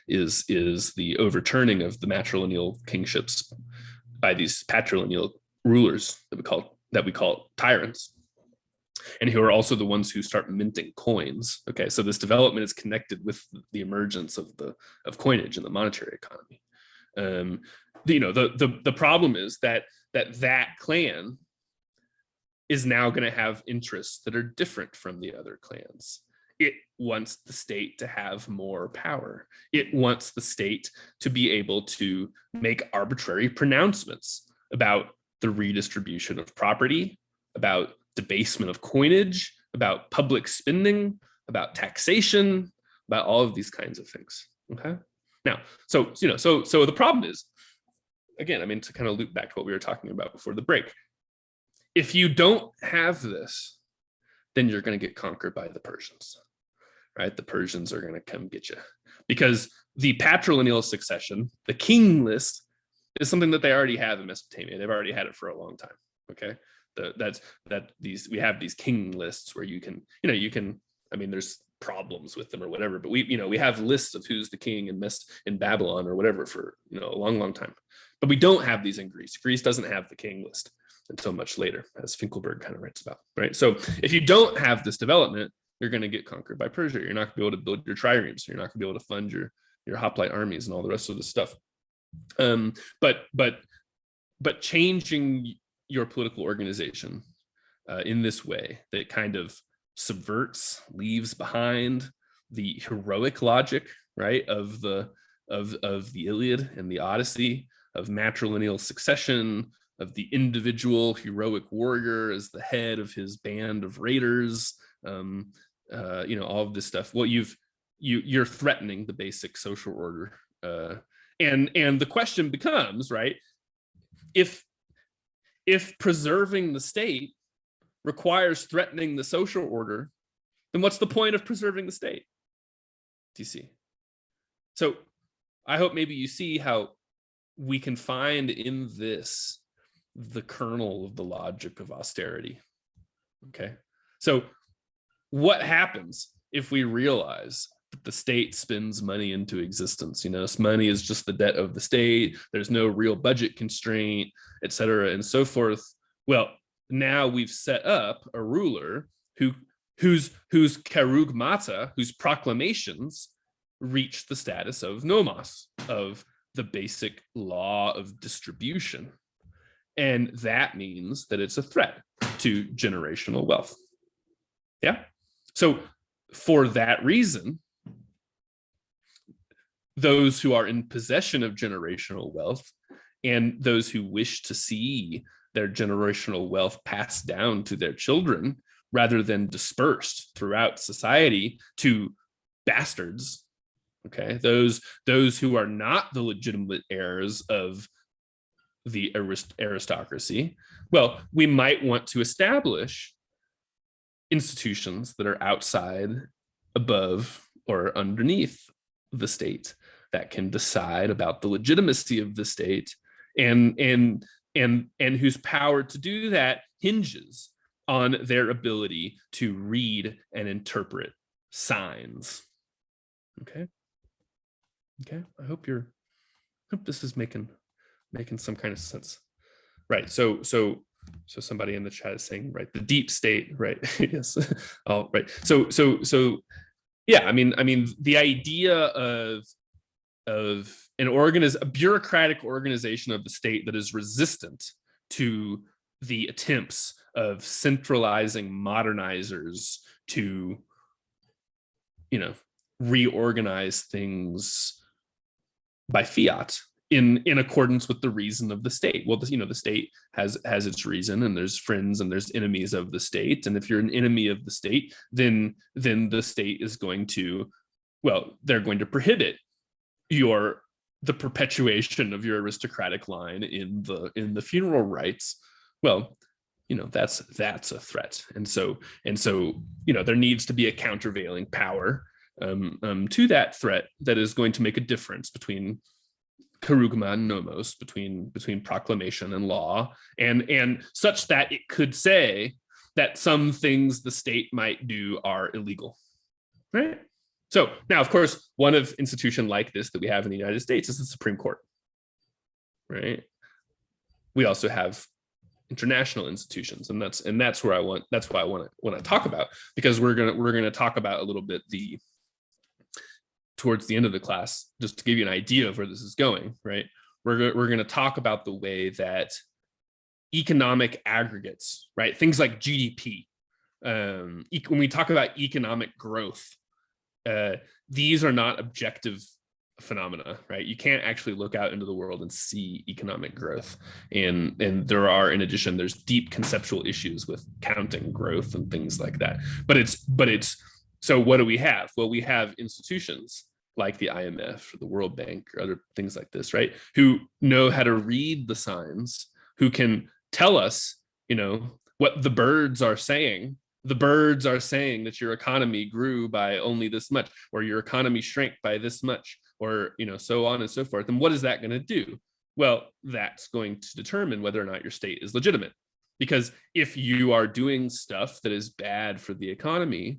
is the overturning of the matrilineal kingships by these patrilineal rulers that we call tyrants, and who are also the ones who start minting coins. Okay, so this development is connected with the emergence of coinage in the monetary economy. The problem is that clan is now going to have interests that are different from the other clans. It wants the state to have more power. It wants the state to be able to make arbitrary pronouncements about the redistribution of property, about debasement of coinage, about public spending, about taxation, about all of these kinds of things. Okay. Now, so the problem is, again, I mean, to kind of loop back to what we were talking about before the break, if you don't have this, then you're going to get conquered by the Persians, right? The Persians are going to come get you, because the patrilineal succession, the king list, is something that they already have in Mesopotamia. They've already had it for a long time. Okay, we have these king lists where you can, I mean, there's problems with them or whatever, but we have lists of who's the king in Babylon or whatever for a long time, but we don't have these in Greece. Greece doesn't have the king list until much later, as Finkelberg kind of writes about, right? So if you don't have this development, you're going to get conquered by Persia. You're not going to be able to build your triremes. You're not going to be able to fund your hoplite armies and all the rest of the stuff. But changing your political organization in this way that kind of subverts, leaves behind the heroic logic, right, of the Iliad and the Odyssey, of matrilineal succession, of the individual heroic warrior as the head of his band of raiders, all of this stuff. Well, you're threatening the basic social order, and the question becomes, right, if preserving the state requires threatening the social order, then what's the point of preserving the state? Do you see? So I hope maybe you see how we can find in this the kernel of the logic of austerity. Okay, so what happens if we realize that the state spends money into existence? This money is just the debt of the state. There's no real budget constraint, et cetera, and so forth. Well, now we've set up a ruler whose kerugmata, whose proclamations reach the status of nomos, of the basic law of distribution. And that means that it's a threat to generational wealth. Yeah. So for that reason, those who are in possession of generational wealth and those who wish to see their generational wealth passed down to their children rather than dispersed throughout society to bastards, okay, those who are not the legitimate heirs of the aristocracy, well, we might want to establish institutions that are outside, above, or underneath the state that can decide about the legitimacy of the state, and whose power to do that hinges on their ability to read and interpret signs. Okay. I hope this is making some kind of sense, right? So somebody in the chat is saying, right, the deep state, right? Yes. Oh, right. So yeah. I mean, the idea of a bureaucratic organization of the state that is resistant to the attempts of centralizing modernizers to, reorganize things by fiat in accordance with the reason of the state. Well, the state has its reason, and there's friends and there's enemies of the state. And if you're an enemy of the state, then the state is going to, they're going to prohibit the perpetuation of your aristocratic line in the funeral rites. Well, that's a threat. And so there needs to be a countervailing power to that threat that is going to make a difference between kerugma and nomos, between proclamation and law, and such that it could say that some things the state might do are illegal, right? So now, of course, one of institution like this that we have in the United States is the Supreme Court, right? We also have international institutions, and that's why I want to talk about, because we're gonna talk about a little bit towards the end of the class, just to give you an idea of where this is going, right? We're going to talk about the way that economic aggregates, right? Things like GDP, when we talk about economic growth, these are not objective phenomena, right? You can't actually look out into the world and see economic growth. And there are, in addition, there's deep conceptual issues with counting growth and things like that. But it's so what do we have? Well, we have institutions like the IMF or the World Bank or other things like this, right? Who know how to read the signs, who can tell us, what the birds are saying. The birds are saying that your economy grew by only this much, or your economy shrank by this much, or, so on and so forth. And what is that going to do? Well, that's going to determine whether or not your state is legitimate. Because if you are doing stuff that is bad for the economy,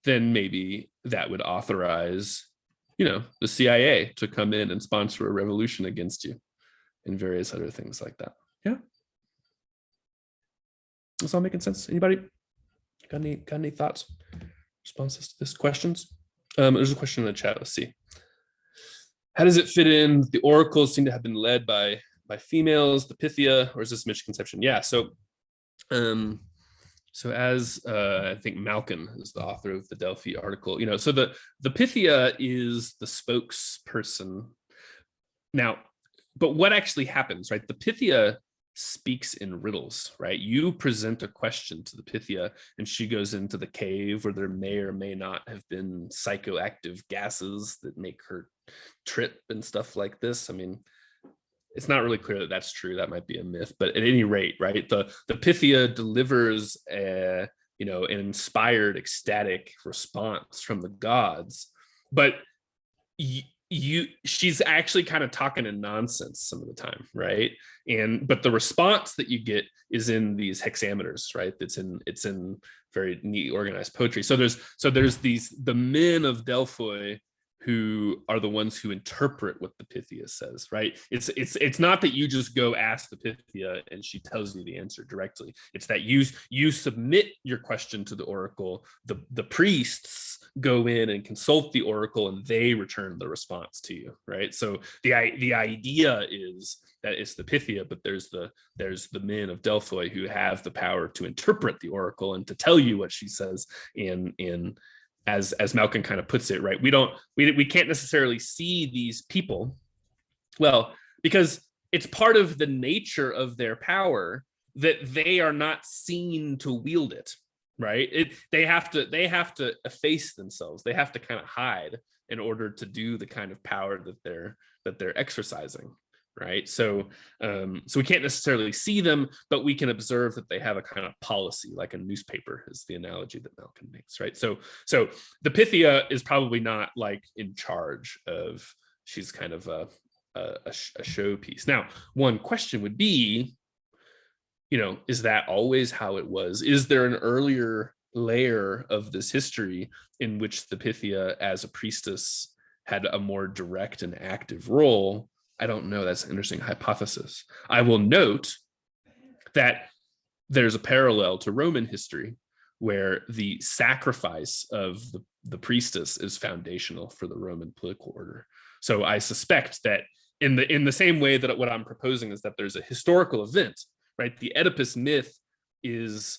then maybe that would authorize, the CIA to come in and sponsor a revolution against you and various other things like that. Yeah. This all making sense? Anybody got any thoughts, responses to this questions? There's a question in the chat. Let's see. How does it fit in? The oracles seem to have been led by females, the Pythia, or is this misconception? Yeah. So as I think Malkin is the author of the Delphi article, so the Pythia is the spokesperson. Now, but what actually happens, right? The Pythia speaks in riddles, right? You present a question to the Pythia and she goes into the cave where there may or may not have been psychoactive gases that make her trip and stuff like this. I mean, it's not really clear that that's true. That might be a myth, but at any rate, right? The Pythia delivers an inspired, ecstatic response from the gods, but she's actually kind of talking in nonsense some of the time, right? But the response that you get is in these hexameters, right? It's in very neat organized poetry. So there's the men of Delphi who are the ones who interpret what the Pythia says, right? It's not that you just go ask the Pythia and she tells you the answer directly. It's that you submit your question to the oracle, the priests go in and consult the oracle and they return the response to you, right? So the idea is that it's the Pythia, but there's the men of Delphi who have the power to interpret the oracle and to tell you what she says in as Malcolm kind of puts it, right? We can't necessarily see these people, well, because it's part of the nature of their power that they are not seen to wield it, right? They have to efface themselves. They have to kind of hide in order to do the kind of power that they're exercising, right? So we can't necessarily see them, but we can observe that they have a kind of policy, like a newspaper is the analogy that Malcolm makes, right? So the Pythia is probably not like in charge of, she's kind of a showpiece. Now, one question would be, is that always how it was? Is there an earlier layer of this history in which the Pythia as a priestess had a more direct and active role? I don't know. That's an interesting hypothesis. I will note that there's a parallel to Roman history where the sacrifice of the priestess is foundational for the Roman political order. So I suspect that in the same way that what I'm proposing is that there's a historical event, right? The Oedipus myth is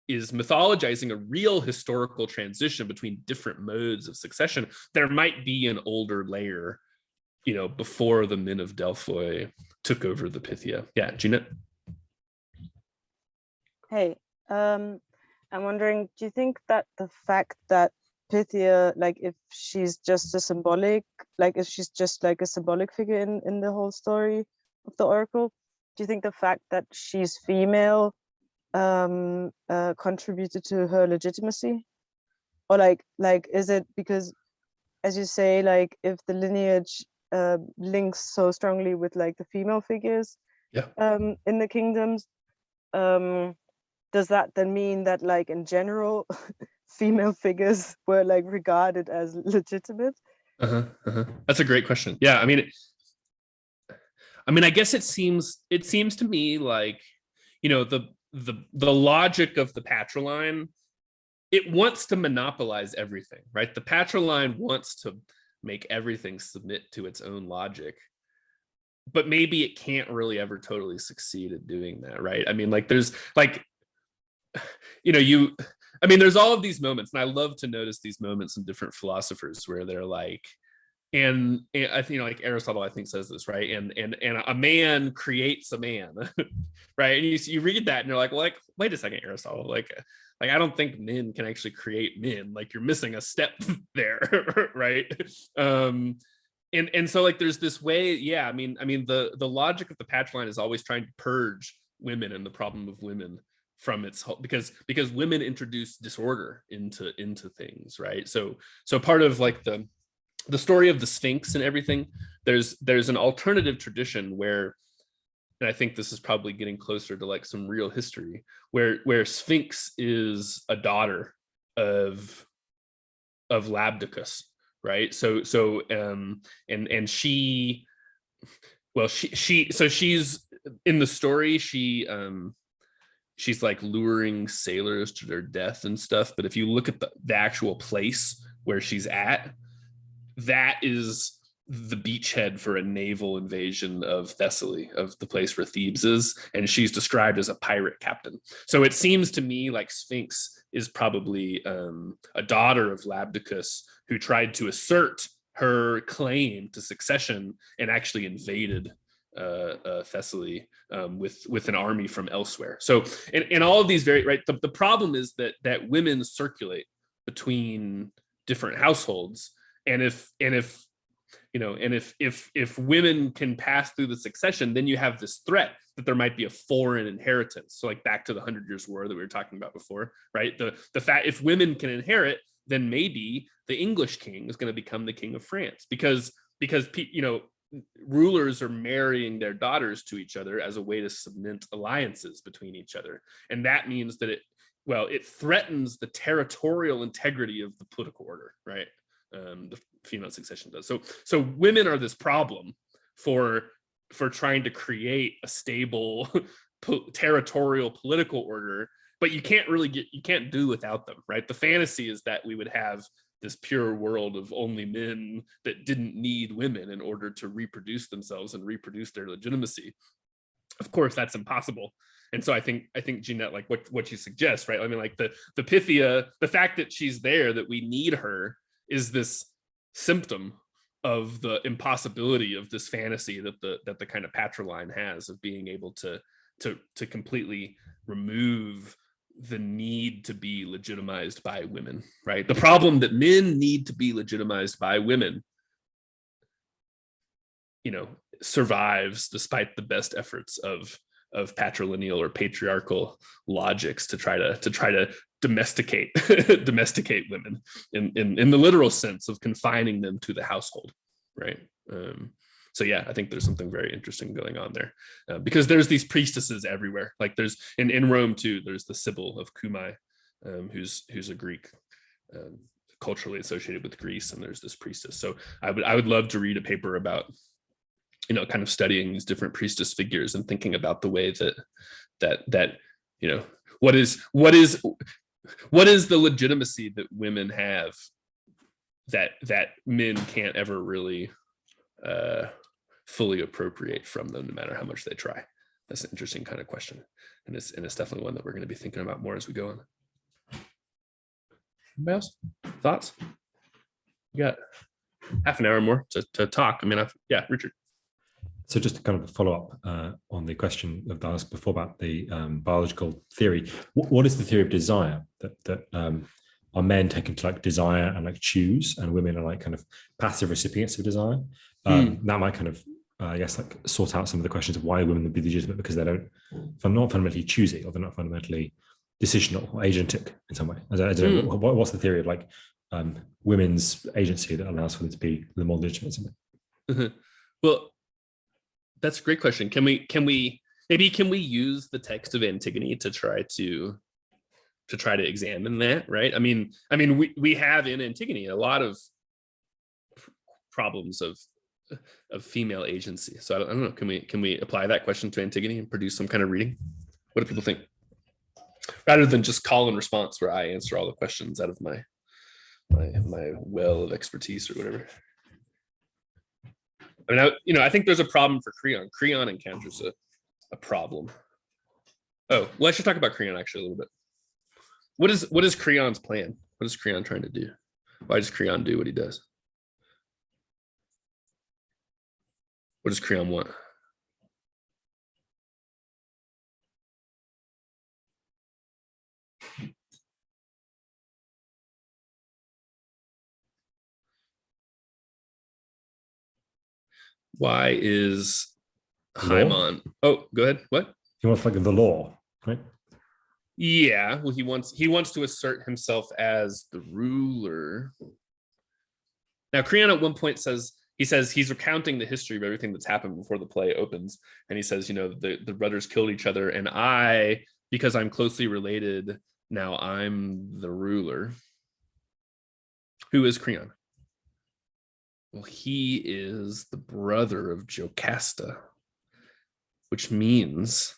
mythologizing a real historical transition between different modes of succession. There might be an older layer, before the men of Delphi took over the Pythia. Yeah, Gina? Hey, I'm wondering, do you think that the fact that Pythia, like if she's just a symbolic, like if she's just like a symbolic figure in the whole story of the oracle, do you think the fact that she's female contributed to her legitimacy? Or like is it because, as you say, like if the lineage links so strongly with like the female figures in the kingdoms, does that then mean that like in general female figures were like regarded as legitimate? That's a great question. Yeah, I mean I guess it seems to me like, the logic of the patriline, it wants to monopolize everything, right? The patriline wants to make everything submit to its own logic, but maybe it can't really ever totally succeed at doing that, right? I mean, like there's like, there's all of these moments, and I love to notice these moments in different philosophers where they're like, and I think like Aristotle, I think, says this, right? And a man creates a man, right? And you read that and you're like, well, like, wait a second, Aristotle, like I don't think men can actually create men. Like you're missing a step there, right? And so like there's this way, yeah. I mean the logic of the patriline is always trying to purge women and the problem of women from its whole, because women introduce disorder into things, right? So part of like the story of the Sphinx and everything, there's an alternative tradition where, and I think this is probably getting closer to like some real history, where Sphinx is a daughter of Labdacus, right? And she, well, she's in the story, she's like luring sailors to their death and stuff. But if you look at the actual place where she's at, that is the beachhead for a naval invasion of Thessaly, of the place where Thebes is, and she's described as a pirate captain. So it seems to me like Sphinx is probably a daughter of Labdacus who tried to assert her claim to succession and actually invaded Thessaly with an army from elsewhere. So in all of these the problem is that women circulate between different households, and if women can pass through the succession, then you have this threat that there might be a foreign inheritance. So like back to the 100 Years' War that we were talking about before, right? The fact, if women can inherit, then maybe the English king is going to become the king of France because rulers are marrying their daughters to each other as a way to cement alliances between each other. And that means that it threatens the territorial integrity of the political order, right? The female succession does. So women are this problem for trying to create a stable territorial political order, but you can't do without them, right? The fantasy is that we would have this pure world of only men that didn't need women in order to reproduce themselves and reproduce their legitimacy. Of course, that's impossible. And so I think Jeanette, like what you suggest, right? I mean, like the Pythia, the fact that she's there, that we need her, is this symptom of the impossibility of this fantasy that the kind of patriline has of being able to completely remove the need to be legitimized by women, right? The problem that men need to be legitimized by women, survives despite the best efforts of patrilineal or patriarchal logics to try to domesticate women in the literal sense of confining them to the household, right? So yeah, I think there's something very interesting going on there, because there's these priestesses everywhere. Like there's in Rome too. There's the Sibyl of Cumae, who's a Greek, culturally associated with Greece, and there's this priestess. So I would love to read a paper about kind of studying these different priestess figures and thinking about the way that what is the legitimacy that women have that men can't ever really fully appropriate from them, no matter how much they try. That's an interesting kind of question, and it's definitely one that we're going to be thinking about more as we go on. Anybody else? Thoughts? You got half an hour more to talk. I mean, Richard. So just to kind of follow up on the question that I asked before about the biological theory, what is the theory of desire that are men taken to like desire and like choose, and women are like kind of passive recipients of desire? That might kind of, I guess, like sort out some of the questions of why women would be legitimate, because they're not fundamentally choosy, or they're not fundamentally decisional or agentic in some way. I don't know, what's the theory of like women's agency that allows for them to be the more legitimate? Well, that's a great question. Can we use the text of Antigone to try to examine that, right? I mean we have in Antigone a lot of problems of female agency. So I don't know, can we apply that question to Antigone and produce some kind of reading? What do people think? Rather than just call and response where I answer all the questions out of my well of expertise or whatever. I mean, I think there's a problem for Creon. Creon encounters a problem. Oh, well, I should talk about Creon actually a little bit. What is Creon's plan? What is Creon trying to do? Why does Creon do what he does? What does Creon want? Why is Haimon? Oh, go ahead. What? He wants like the law, right? Yeah. Well, he wants to assert himself as the ruler. Now, Creon at one point says he's recounting the history of everything that's happened before the play opens, and he says, the brothers killed each other, and I, because I'm closely related, now I'm the ruler. Who is Creon? Well, he is the brother of Jocasta, which means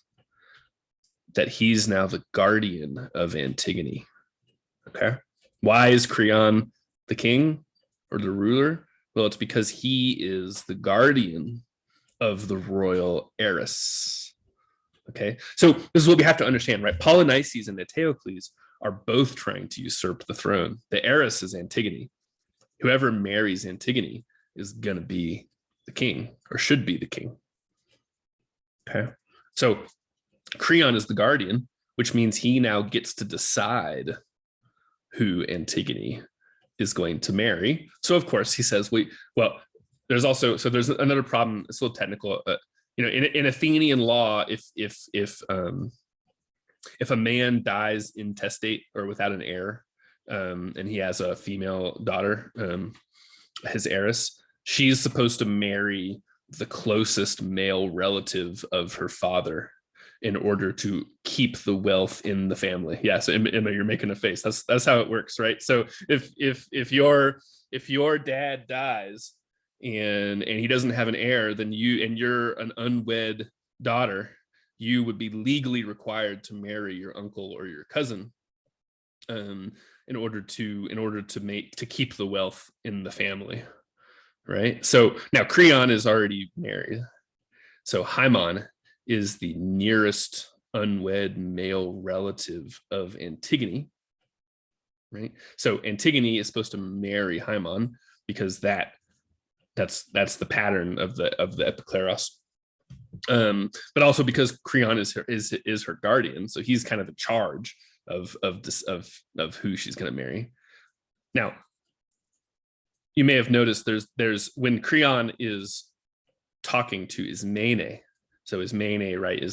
that he's now the guardian of Antigone. Okay. Why is Creon the king or the ruler? Well, it's because he is the guardian of the royal heiress. Okay. So this is what we have to understand, right? Polynices and Eteocles are both trying to usurp the throne. The heiress is Antigone. Whoever marries Antigone is going to be the king, or should be the king. Okay. So Creon is the guardian, which means he now gets to decide who Antigone is going to marry. So of course he says, there's another problem. It's a little technical. In Athenian law, if a man dies intestate or without an heir, and he has a female daughter, his heiress, she's supposed to marry the closest male relative of her father in order to keep the wealth in the family. Yes, Emma, you're making a face. That's how it works, right? So if your dad dies and he doesn't have an heir, then you're an unwed daughter, you would be legally required to marry your uncle or your cousin in order to keep the wealth in the family, right? So now Creon is already married. So Haemon is the nearest unwed male relative of Antigone, right? So Antigone is supposed to marry Haemon because that's the pattern of the epikleros. But also because Creon is her guardian, so he's kind of in charge of who she's going to marry. Now, you may have noticed there's when Creon is talking to Ismene. So Ismene, right,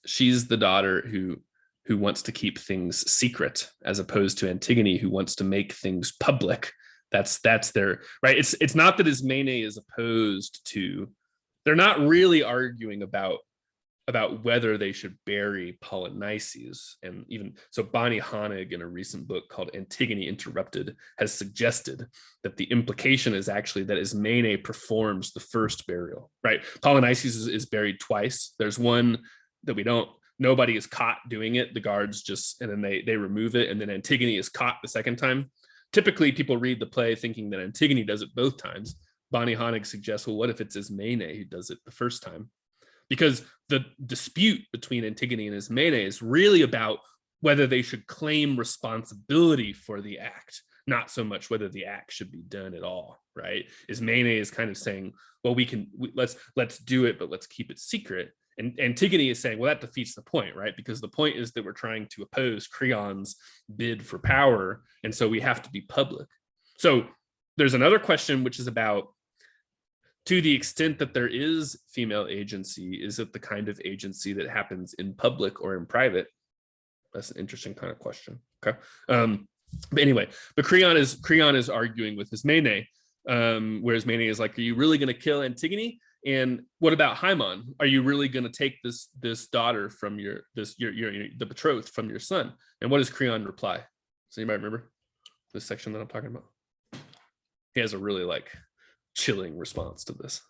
she's the daughter who wants to keep things secret, as opposed to Antigone, who wants to make things public. That's their right. It's not that Ismene is opposed to. They're not really arguing about whether they should bury Polynices. And even so, Bonnie Honig, in a recent book called Antigone Interrupted, has suggested that the implication is actually that Ismene performs the first burial, right? Polynices is buried twice. There's one that nobody is caught doing it. The guards and then they remove it. And then Antigone is caught the second time. Typically, people read the play thinking that Antigone does it both times. Bonnie Honig suggests, well, what if it's Ismene who does it the first time? Because the dispute between Antigone and Ismene is really about whether they should claim responsibility for the act, not so much whether the act should be done at all, right? Ismene is kind of saying, well, let's do it, but let's keep it secret. And Antigone is saying, well, that defeats the point, right? Because the point is that we're trying to oppose Creon's bid for power, and so we have to be public. So there's another question, which is about, to the extent that there is female agency, is it the kind of agency that happens in public or in private? That's an interesting kind of question. Okay. But anyway, Creon is arguing with Ismene, whereas Ismene is like, are you really going to kill Antigone? And what about Haemon? Are you really going to take this daughter from the betrothed from your son? And what does Creon reply? Does anybody remember this section that I'm talking about? He has a really chilling response to this.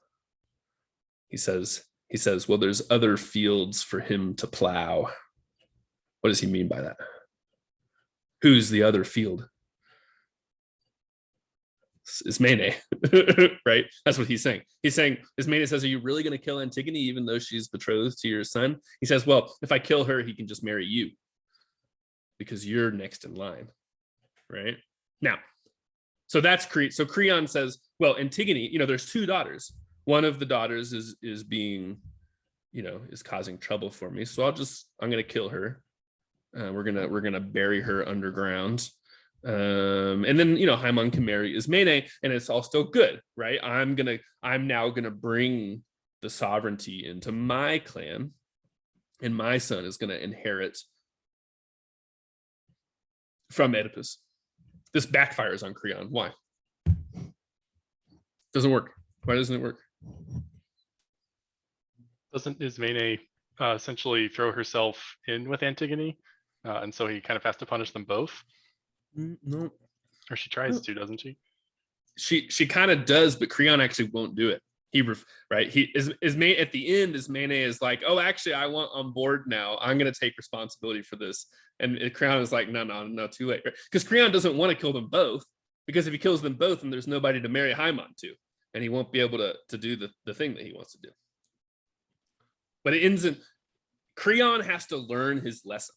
He says, well, there's other fields for him to plow. What does he mean by that? Who's the other field? Ismene, right? That's what he's saying. He's saying, Ismene says, are you really going to kill Antigone even though she's betrothed to your son? He says, well, if I kill her, he can just marry you because you're next in line, right? Now, so that's Creon. So Creon says, well, Antigone, there's two daughters. One of the daughters is being, is causing trouble for me. So I'm going to kill her. We're going to bury her underground. And then, Haemon can marry Ismene and it's all still good, right? I'm now going to bring the sovereignty into my clan and my son is going to inherit from Oedipus. This backfires on Creon. Why? Doesn't work. Why doesn't it work? Doesn't Ismene essentially throw herself in with Antigone? And so he kind of has to punish them both? No. Or she tries to, doesn't she? She kind of does, but Creon actually won't do it. Right? He is at the end, Ismene is like, oh, actually, I want on board now. I'm going to take responsibility for this. And Creon is like, no, too late. Because Creon doesn't want to kill them both, because if he kills them both, then there's nobody to marry Haimon to, and he won't be able to do the thing that he wants to do. But it ends in Creon has to learn his lesson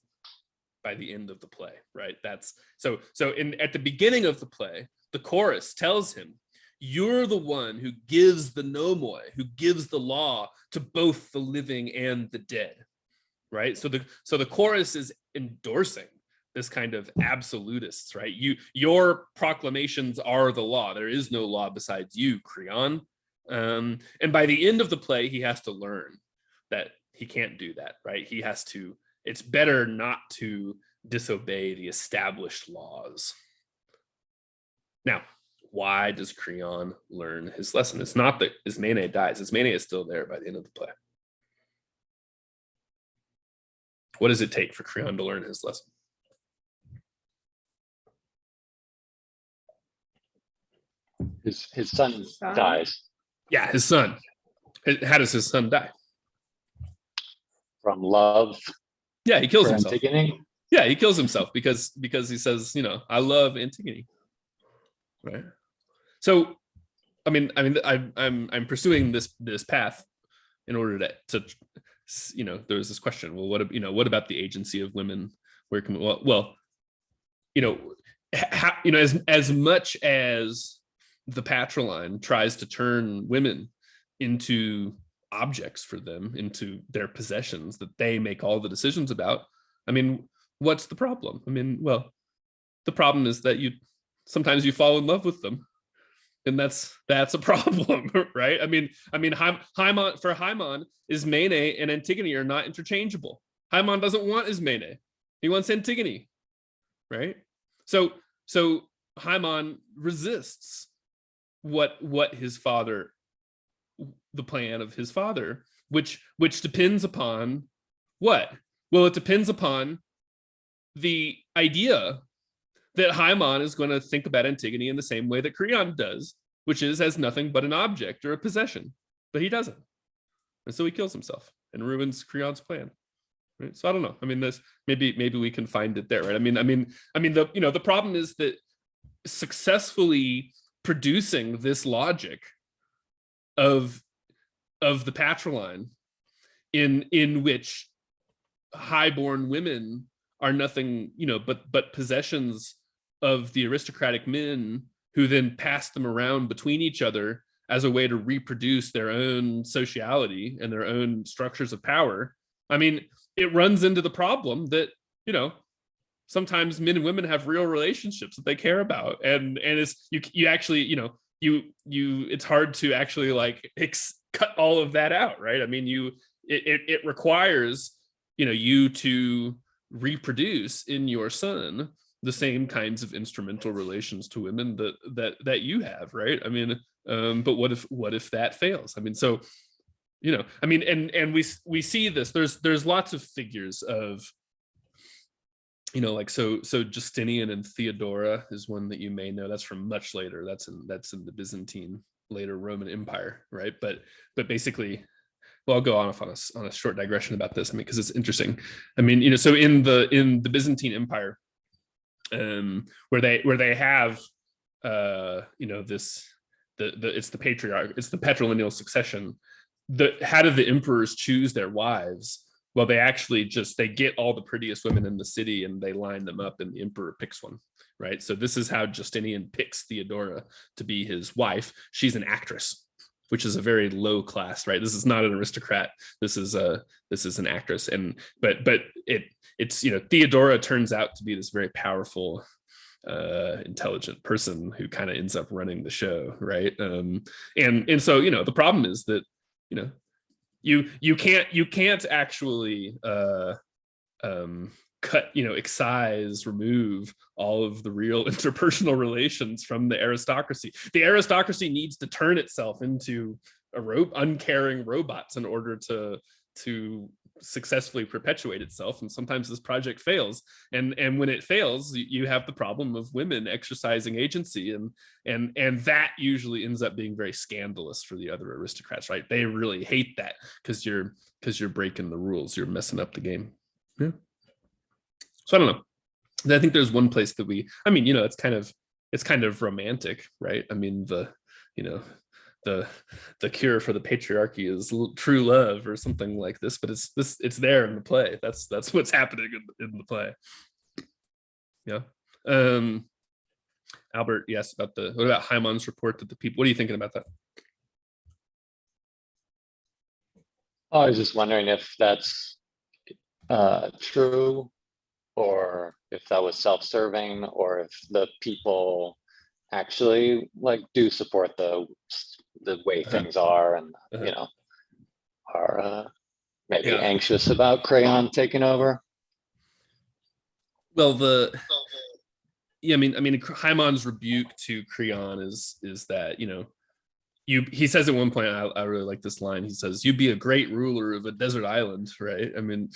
by the end of the play, right? That's so at the beginning of the play, the chorus tells him, you're the one who gives the nomoi, who gives the law to both the living and the dead, right? So the chorus is endorsing this kind of absolutists, right? Your proclamations are the law. There is no law besides you, Creon. And by the end of the play, he has to learn that he can't do that, right? He has to, it's better not to disobey the established laws. Now, why does Creon learn his lesson? It's not that Ismene dies. Ismene is still there by the end of the play. What does it take for Creon to learn his lesson? His son dies. Yeah, his son. How does his son die? From love. Yeah, he kills himself. Antigone. Yeah, he kills himself because he says, I love Antigone. Right. So, I'm pursuing this path in order to there was this question. Well, what about the agency of women? Where can as much as the patriline tries to turn women into objects for them, into their possessions that they make all the decisions about. What's the problem? The problem is that sometimes you fall in love with them, and that's a problem, right? Haimon, for Haimon, Ismene and Antigone are not interchangeable. Haimon doesn't want Ismene; he wants Antigone, right? So Haimon resists what his father, the plan of his father, which depends upon what? Well, it depends upon the idea that Haimon is going to think about Antigone in the same way that Creon does, which is as nothing but an object or a possession, but he doesn't. And so he kills himself and ruins Creon's plan. Right? So I don't know. This maybe we can find it there, right? The problem is that successfully producing this logic of the patriline in which highborn women are nothing, but possessions of the aristocratic men who then pass them around between each other as a way to reproduce their own sociality and their own structures of power. It runs into the problem that, sometimes men and women have real relationships that they care about. And it's, you actually, it's hard to actually cut all of that out, right? It requires, you to reproduce in your son the same kinds of instrumental relations to women that you have, right? But what if that fails? And we see this. There's lots of figures of, so Justinian and Theodora is one that you may know. That's from much later. That's in the Byzantine, later Roman Empire, right? But basically, well, I'll go on a short digression about this, because it's interesting. So in the Byzantine Empire, where they have, it's the patriarch, it's the patrilineal succession. How do the emperors choose their wives? Well, they get all the prettiest women in the city and they line them up, and the emperor picks one, right? So this is how Justinian picks Theodora to be his wife. She's an actress, which is a very low class, right? This is not an aristocrat. This is an actress, but it's Theodora turns out to be this very powerful, intelligent person who kind of ends up running the show, right? And so the problem is that you can't actually remove all of the real interpersonal relations from the aristocracy. The aristocracy needs to turn itself into uncaring robots in order to successfully perpetuate itself, and sometimes this project fails, and when it fails, you have the problem of women exercising agency, and that usually ends up being very scandalous for the other aristocrats, right? They really hate that because you're breaking the rules, you're messing up the game. Yeah. So I don't know. I think there's one place that it's kind of romantic, right? I mean, the cure for the patriarchy is true love or something like this, but it's there in the play. That's what's happening in the play. Yeah. Albert, yes, what about Hyman's report that the people, what are you thinking about that? Oh, I was just wondering if that's true, or if that was self-serving, or if the people actually like do support the way things are, and are maybe anxious about Crayon taking over. Well, I mean Hyman's rebuke to Creon is that, he says at one point, I really like this line, he says, "You'd be a great ruler of a desert island," right? I mean,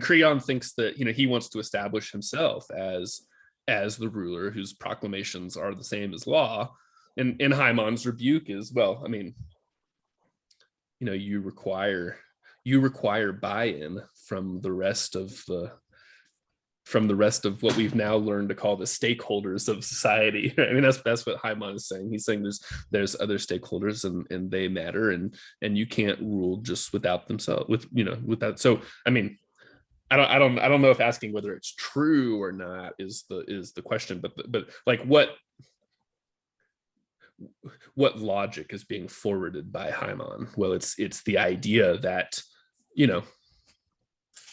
Creon thinks that, he wants to establish himself as the ruler whose proclamations are the same as law. And Hyman's rebuke is, well, I mean, you require buy-in from the rest of what we've now learned to call the stakeholders of society. I mean, that's what Hyman is saying. He's saying there's other stakeholders, and they matter, and you can't rule just without themselves, without. So I mean, I don't know if asking whether it's true or not is the question, but like what logic is being forwarded by Hyman? Well, it's the idea that,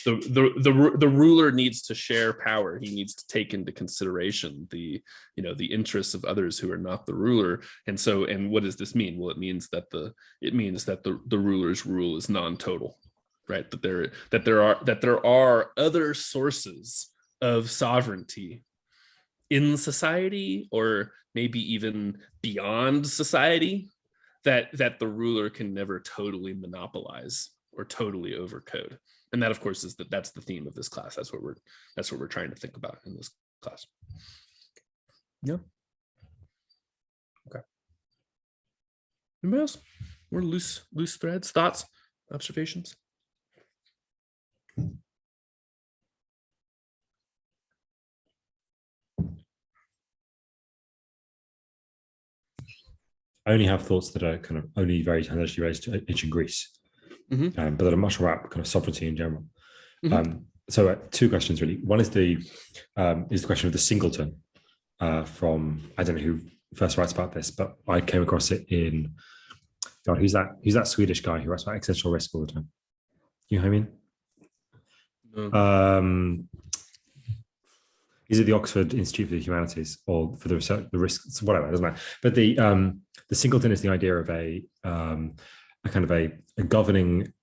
the ruler needs to share power. He needs to take into consideration the interests of others who are not the ruler. And what does this mean? Well, it means that the ruler's rule is non-total, right? That there are other sources of sovereignty in society, or maybe even beyond society, that the ruler can never totally monopolize or totally overcode. And that, of course, that's the theme of this class. That's what we're trying to think about in this class. Yeah. Okay. Anybody else? More loose threads, thoughts, observations? I only have thoughts that are kind of only very tangentially related to ancient Greece, but that are much more about kind of sovereignty in general. So two questions really. One is the question of the singleton from, I don't know who first writes about this, but I came across it in, God, who's that Swedish guy who writes about existential risk all the time? You know what I mean? He's at the Oxford Institute for the Humanities, or for the research, the risks, whatever, it doesn't matter. But the singleton is the idea of a kind of a governing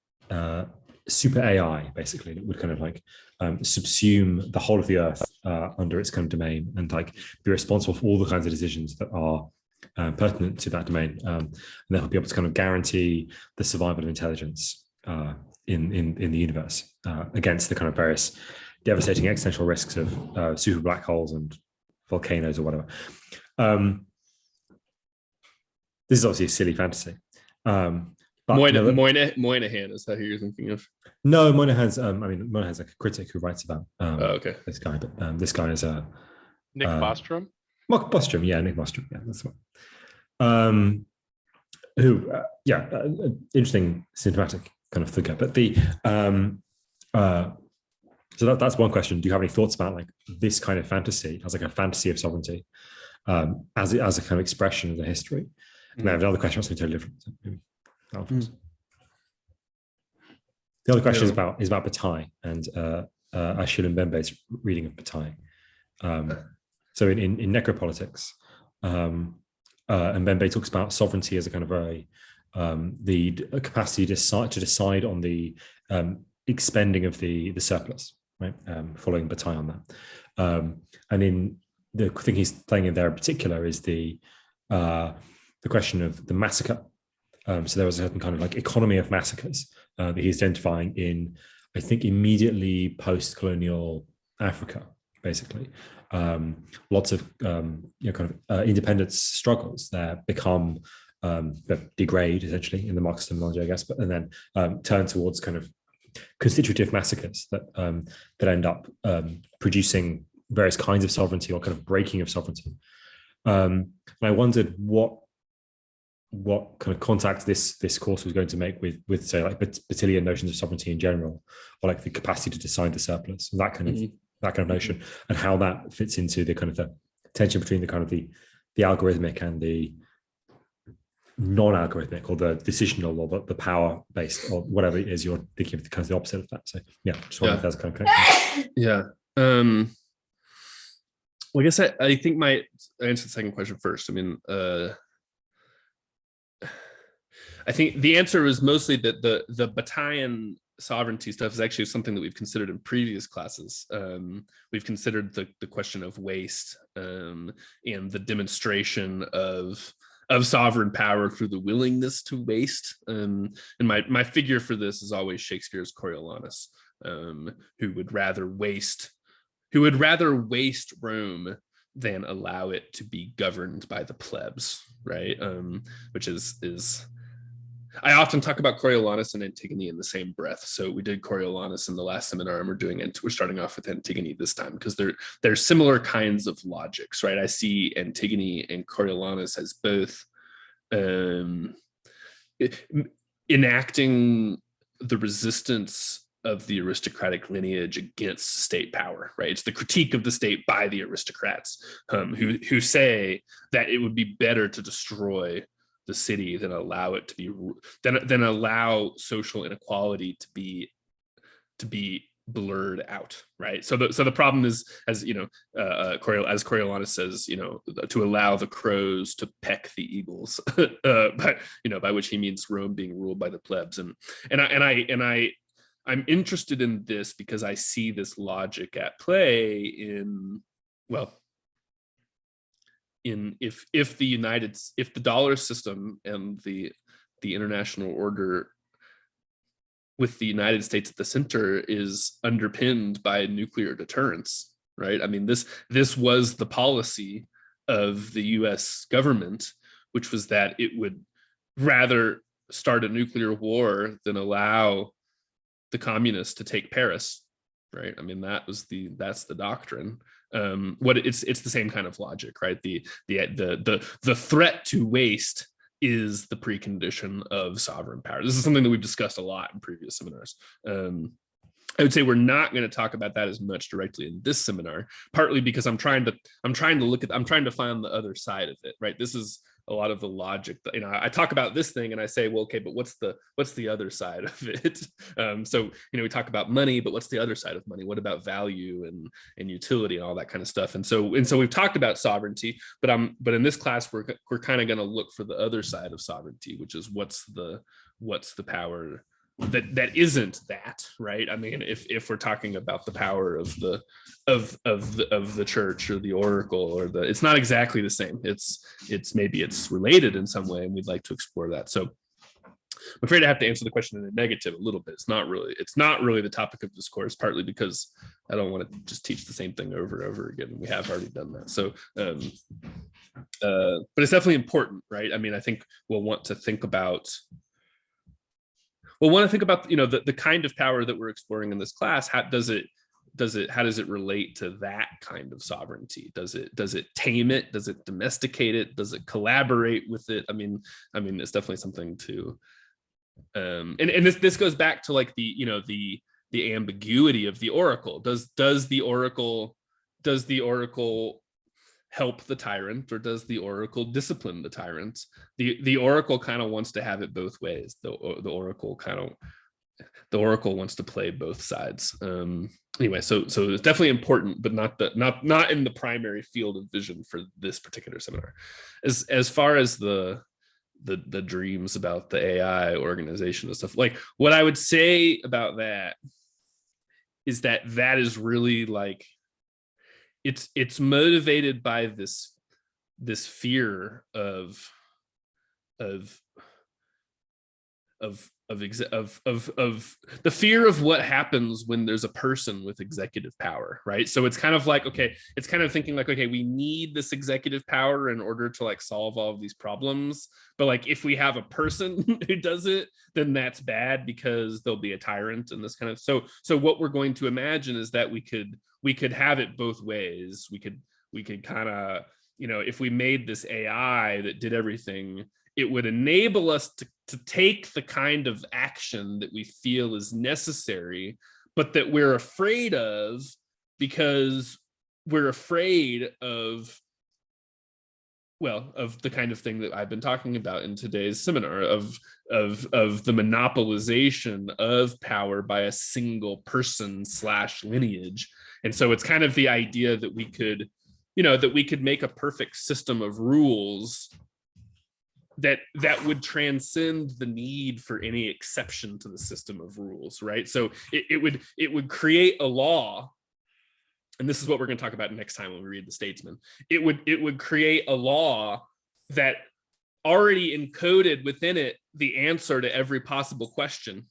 super AI, basically, that would kind of like subsume the whole of the earth under its kind of domain, and like be responsible for all the kinds of decisions that are pertinent to that domain, and they'll be able to kind of guarantee the survival of intelligence in the universe against the kind of various devastating existential risks of super black holes and volcanoes or whatever. This is obviously a silly fantasy. Moynihan, is that who you're thinking of? No, Moynihan's. Moynihan's like a critic who writes about okay. This guy, but this guy is Nick Bostrom. Bostrom, yeah, Nick Bostrom, yeah, that's one. Interesting symptomatic kind of figure. But so that's one question. Do you have any thoughts about like this kind of fantasy as like a fantasy of sovereignty, as a kind of expression of the history? And I have another question, something totally different. The other question is about Bataille and Achille Mbembe's reading of Bataille. So in Necropolitics, Mbembe talks about sovereignty as a kind of the capacity to decide on the expending of the surplus, right? Following Bataille on that. And in the thing he's playing in there in particular is the question of the massacre. So there was a certain kind of like economy of massacres that he's identifying in I think immediately post-colonial Africa, basically. Lots of independence struggles that become that degrade essentially in the Marxist terminology, I guess, but and then turn towards kind of constitutive massacres that that end up producing various kinds of sovereignty or kind of breaking of sovereignty. And I wondered what kind of contact this course was going to make with say like Bertillon notions of sovereignty in general, or like the capacity to decide the surplus, and that kind of notion, and how that fits into the kind of the tension between the kind of the algorithmic and the non-algorithmic, or the decisional, or the power-based, or whatever it is you're thinking of, the kind of the opposite of that. So yeah, just wondering if that's kind of connection. Yeah. Well, I guess I think I answer the second question first. I mean, I think the answer is mostly that the battalion sovereignty stuff is actually something that we've considered in previous classes. We've considered the question of waste and the demonstration of sovereign power through the willingness to waste. And my figure for this is always Shakespeare's Coriolanus, who would rather waste Rome than allow it to be governed by the plebs, right? Which is I often talk about Coriolanus and Antigone in the same breath. So we did Coriolanus in the last seminar, and we're starting off with Antigone this time, because they're similar kinds of logics, right? I see Antigone and Coriolanus as both enacting the resistance of the aristocratic lineage against state power, right? It's the critique of the state by the aristocrats, who say that it would be better to destroy the city than allow it to be than allow social inequality to be blurred out, right? So the problem is, as you know, as Coriolanus says, you know, to allow the crows to peck the eagles, but you know, by which he means Rome being ruled by the plebs, and I'm interested in this because I see this logic at play in, well, if the dollar system and the international order with the United States at the center is underpinned by nuclear deterrence, right? I mean, this was the policy of the US government, which was that it would rather start a nuclear war than allow the communists to take Paris, right? I mean, that's the doctrine. It's the same kind of logic, right? The threat to waste is the precondition of sovereign power. This is something that we've discussed a lot in previous seminars. I would say we're not going to talk about that as much directly in this seminar, partly because I'm trying to find the other side of it, right? This is a lot of the logic that, you know, I talk about this thing and I say, well, okay, but what's the other side of it? So, you know, we talk about money, but what's the other side of money? What about value and utility and all that kind of stuff? And so we've talked about sovereignty, but in this class, we're kind of going to look for the other side of sovereignty, which is what's the power that isn't that, right? I mean, if we're talking about the power of the church or the oracle or it's not exactly the same. Maybe it's related in some way, and we'd like to explore that. So I'm afraid I have to answer the question in a negative a little bit. It's not really the topic of this course, partly because I don't want to just teach the same thing over and over again. We have already done that. So but it's definitely important, right? I mean, I think we'll want to think about you know, the kind of power that we're exploring in this class. How does it relate to that kind of sovereignty? Does it tame it? Does it domesticate it? Does it collaborate with it? I mean, it's definitely something to and this goes back to like the ambiguity of the oracle. Does the oracle help the tyrant, or does the oracle discipline the tyrant? The oracle kind of wants to have it both ways. The oracle wants to play both sides. Anyway, so it's definitely important, but not in the primary field of vision for this particular seminar. As far as the dreams about the AI organization and stuff, like what I would say about that is that is really like, it's motivated by this fear of the fear of what happens when there's a person with executive power, right? So it's kind of like, okay, it's kind of thinking like, okay, we need this executive power in order to like solve all of these problems. But like, if we have a person who does it, then that's bad because they'll be a tyrant and this kind of, so what we're going to imagine is that we could have it both ways. We could kind of, if we made this AI that did everything, it would enable us to take the kind of action that we feel is necessary, but that we're afraid of because we're afraid of, well, of the kind of thing that I've been talking about in today's seminar of the monopolization of power by a single person / lineage. And so it's kind of the idea that we could, that we could make a perfect system of rules that would transcend the need for any exception to the system of rules, right? So it would create a law, and this is what we're going to talk about next time when we read The Statesman. It would create a law that already encoded within it the answer to every possible question.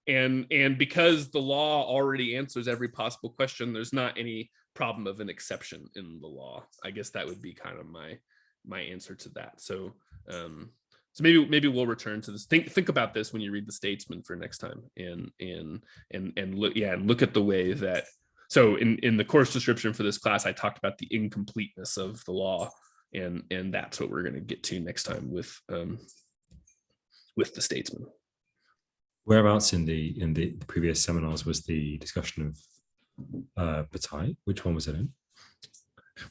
And because the law already answers every possible question, there's not any problem of an exception in the law. I guess that would be kind of my answer to that. So maybe we'll return to this. Think about this when you read The Statesman for next time, and look at the way that. So in the course description for this class, I talked about the incompleteness of the law, and that's what we're going to get to next time with The Statesman. Whereabouts in the previous seminars was the discussion of Bataille? Which one was it in?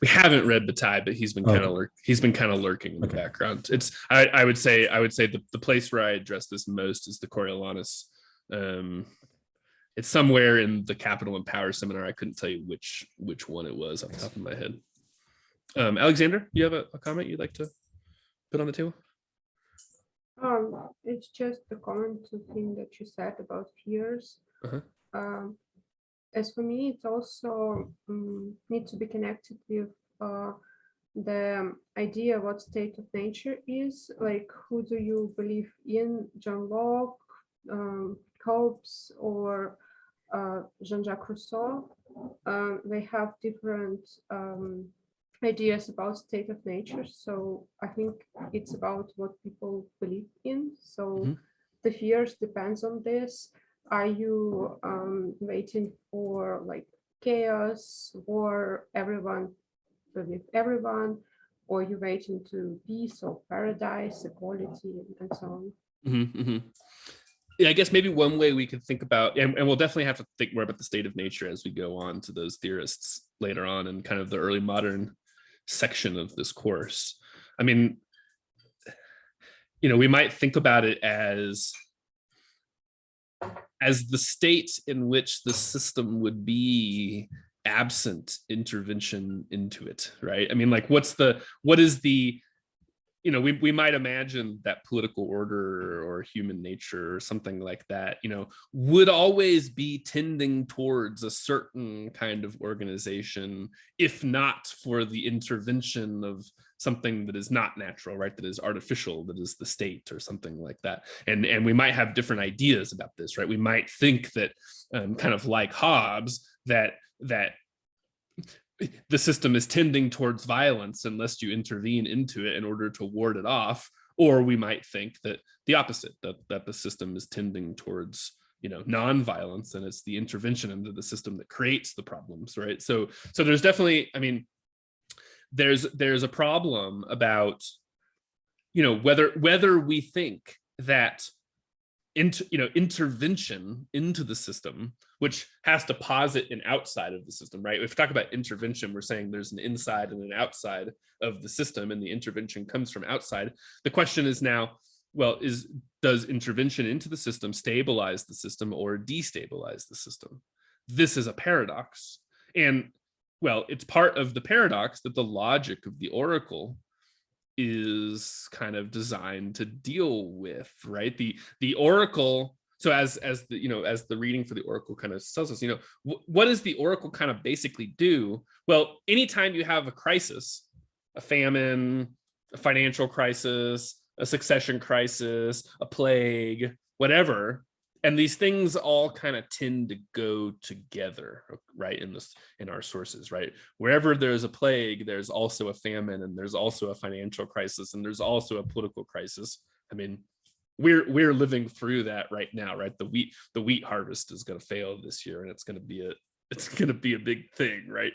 We haven't read Bataille, but he's been kind of lurking in the background. It's I would say the place where I address this most is the Coriolanus. It's somewhere in the Capital and Power seminar. I couldn't tell you which one it was off the top of my head. Alexander, you have a comment you'd like to put on the table? It's just a comment to the thing that you said about fears. As for me, it also needs to be connected with the idea what state of nature is. Like, who do you believe in? John Locke, Hobbes, or Jean-Jacques Rousseau? They have different ideas about state of nature. So I think it's about what people believe in. So the fears depends on this. Are you waiting for like chaos, or everyone with everyone, or you waiting to peace or paradise, equality, and so on? Yeah, I guess maybe one way we could think about, and we'll definitely have to think more about the state of nature as we go on to those theorists later on in kind of the early modern section of this course. I mean, we might think about it as the state in which the system would be absent intervention into it, right? I mean, like, what is the, we might imagine that political order or human nature or something like that, would always be tending towards a certain kind of organization, if not for the intervention of something that is not natural, right? That is artificial, that is the state or something like that. And we might have different ideas about this, right? We might think that kind of like Hobbes, that the system is tending towards violence unless you intervene into it in order to ward it off. Or we might think that the opposite, that the system is tending towards, non-violence, and it's the intervention into the system that creates the problems, right? So there's definitely, I mean, there's a problem about, whether we think that intervention into the system, which has to posit an outside of the system, right? If we talk about intervention, we're saying there's an inside and an outside of the system, and the intervention comes from outside. The question is now, well, does intervention into the system stabilize the system or destabilize the system? This is a paradox. And, well, it's part of the paradox that the logic of the oracle is kind of designed to deal with, right? The oracle. So as the reading for the oracle kind of tells us, what does the oracle kind of basically do? Well, anytime you have a crisis, a famine, a financial crisis, a succession crisis, a plague, whatever. And these things all kind of tend to go together, right? In our sources, right? Wherever there's a plague, there's also a famine, and there's also a financial crisis, and there's also a political crisis. I mean, we're living through that right now, right? The wheat harvest is going to fail this year, and it's going to be a big thing, right?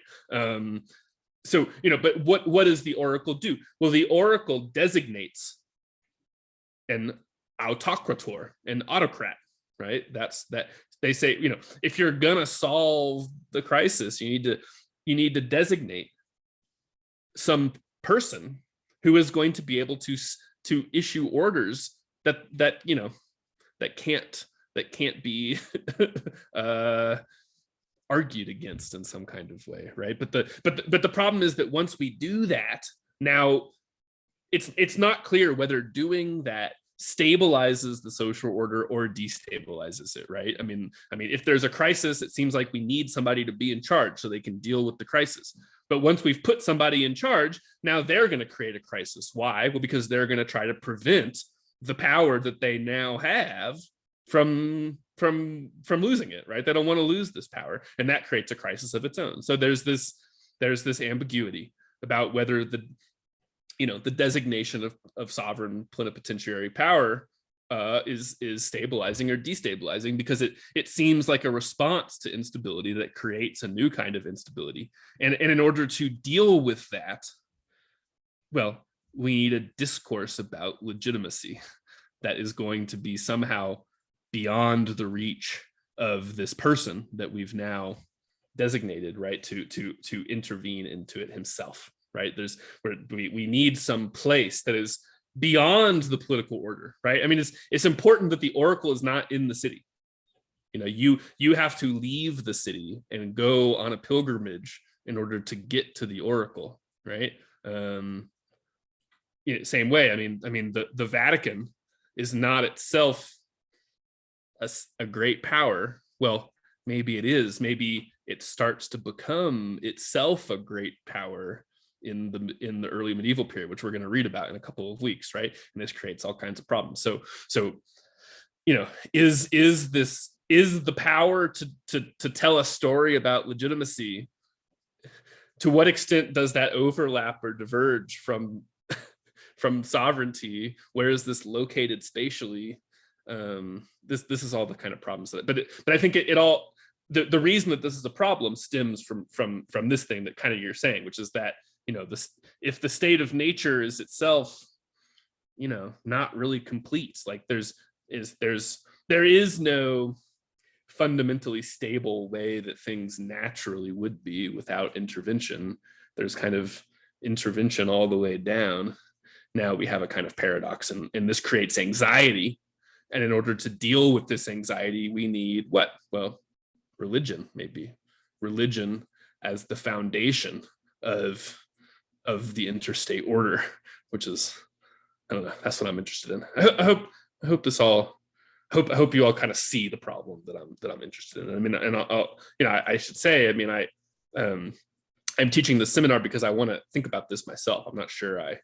So, but what does the oracle do? Well, the oracle designates an autocrator, an autocrat, right? That they say, if you're gonna solve the crisis, you need to designate some person who is going to be able to issue orders that can't be argued against in some kind of way, right? But the problem is that once we do that, now it's not clear whether doing that stabilizes the social order or destabilizes it, right? I mean, if there's a crisis, it seems like we need somebody to be in charge so they can deal with the crisis. But once we've put somebody in charge, now they're going to create a crisis. Why? Well, because they're going to try to prevent the power that they now have from losing it, right? They don't want to lose this power, and that creates a crisis of its own. So there's this ambiguity about whether the designation of sovereign plenipotentiary power is stabilizing or destabilizing, because it seems like a response to instability that creates a new kind of instability. And in order to deal with that, well, we need a discourse about legitimacy that is going to be somehow beyond the reach of this person that we've now designated, right, to intervene into it himself, right? We need some place that is beyond the political order, right? I mean, it's important that the oracle is not in the city. You have to leave the city and go on a pilgrimage in order to get to the oracle, right? Same way. I mean, the Vatican is not itself a great power. Well, maybe it is. Maybe it starts to become itself a great power in the early medieval period, which we're going to read about in a couple of weeks, right? And this creates all kinds of problems. So is the power to tell a story about legitimacy, to what extent does that overlap or diverge from sovereignty? Where is this located spatially? This is all the kind of problems but I think it all, the reason that this is a problem stems from this thing that kind of you're saying, which is that if the state of nature is itself not really complete, like there is no fundamentally stable way that things naturally would be without intervention. There's kind of intervention all the way down. Now we have a kind of paradox, and this creates anxiety. And in order to deal with this anxiety, we need what? Well, religion, maybe. Religion as the foundation of the interstate order, which is, I don't know, that's what I'm interested in. I hope this all, I hope you all kind of see the problem that I'm interested in. I mean, and I should say, I mean, I'm teaching the seminar because I want to think about this myself. I'm not sure I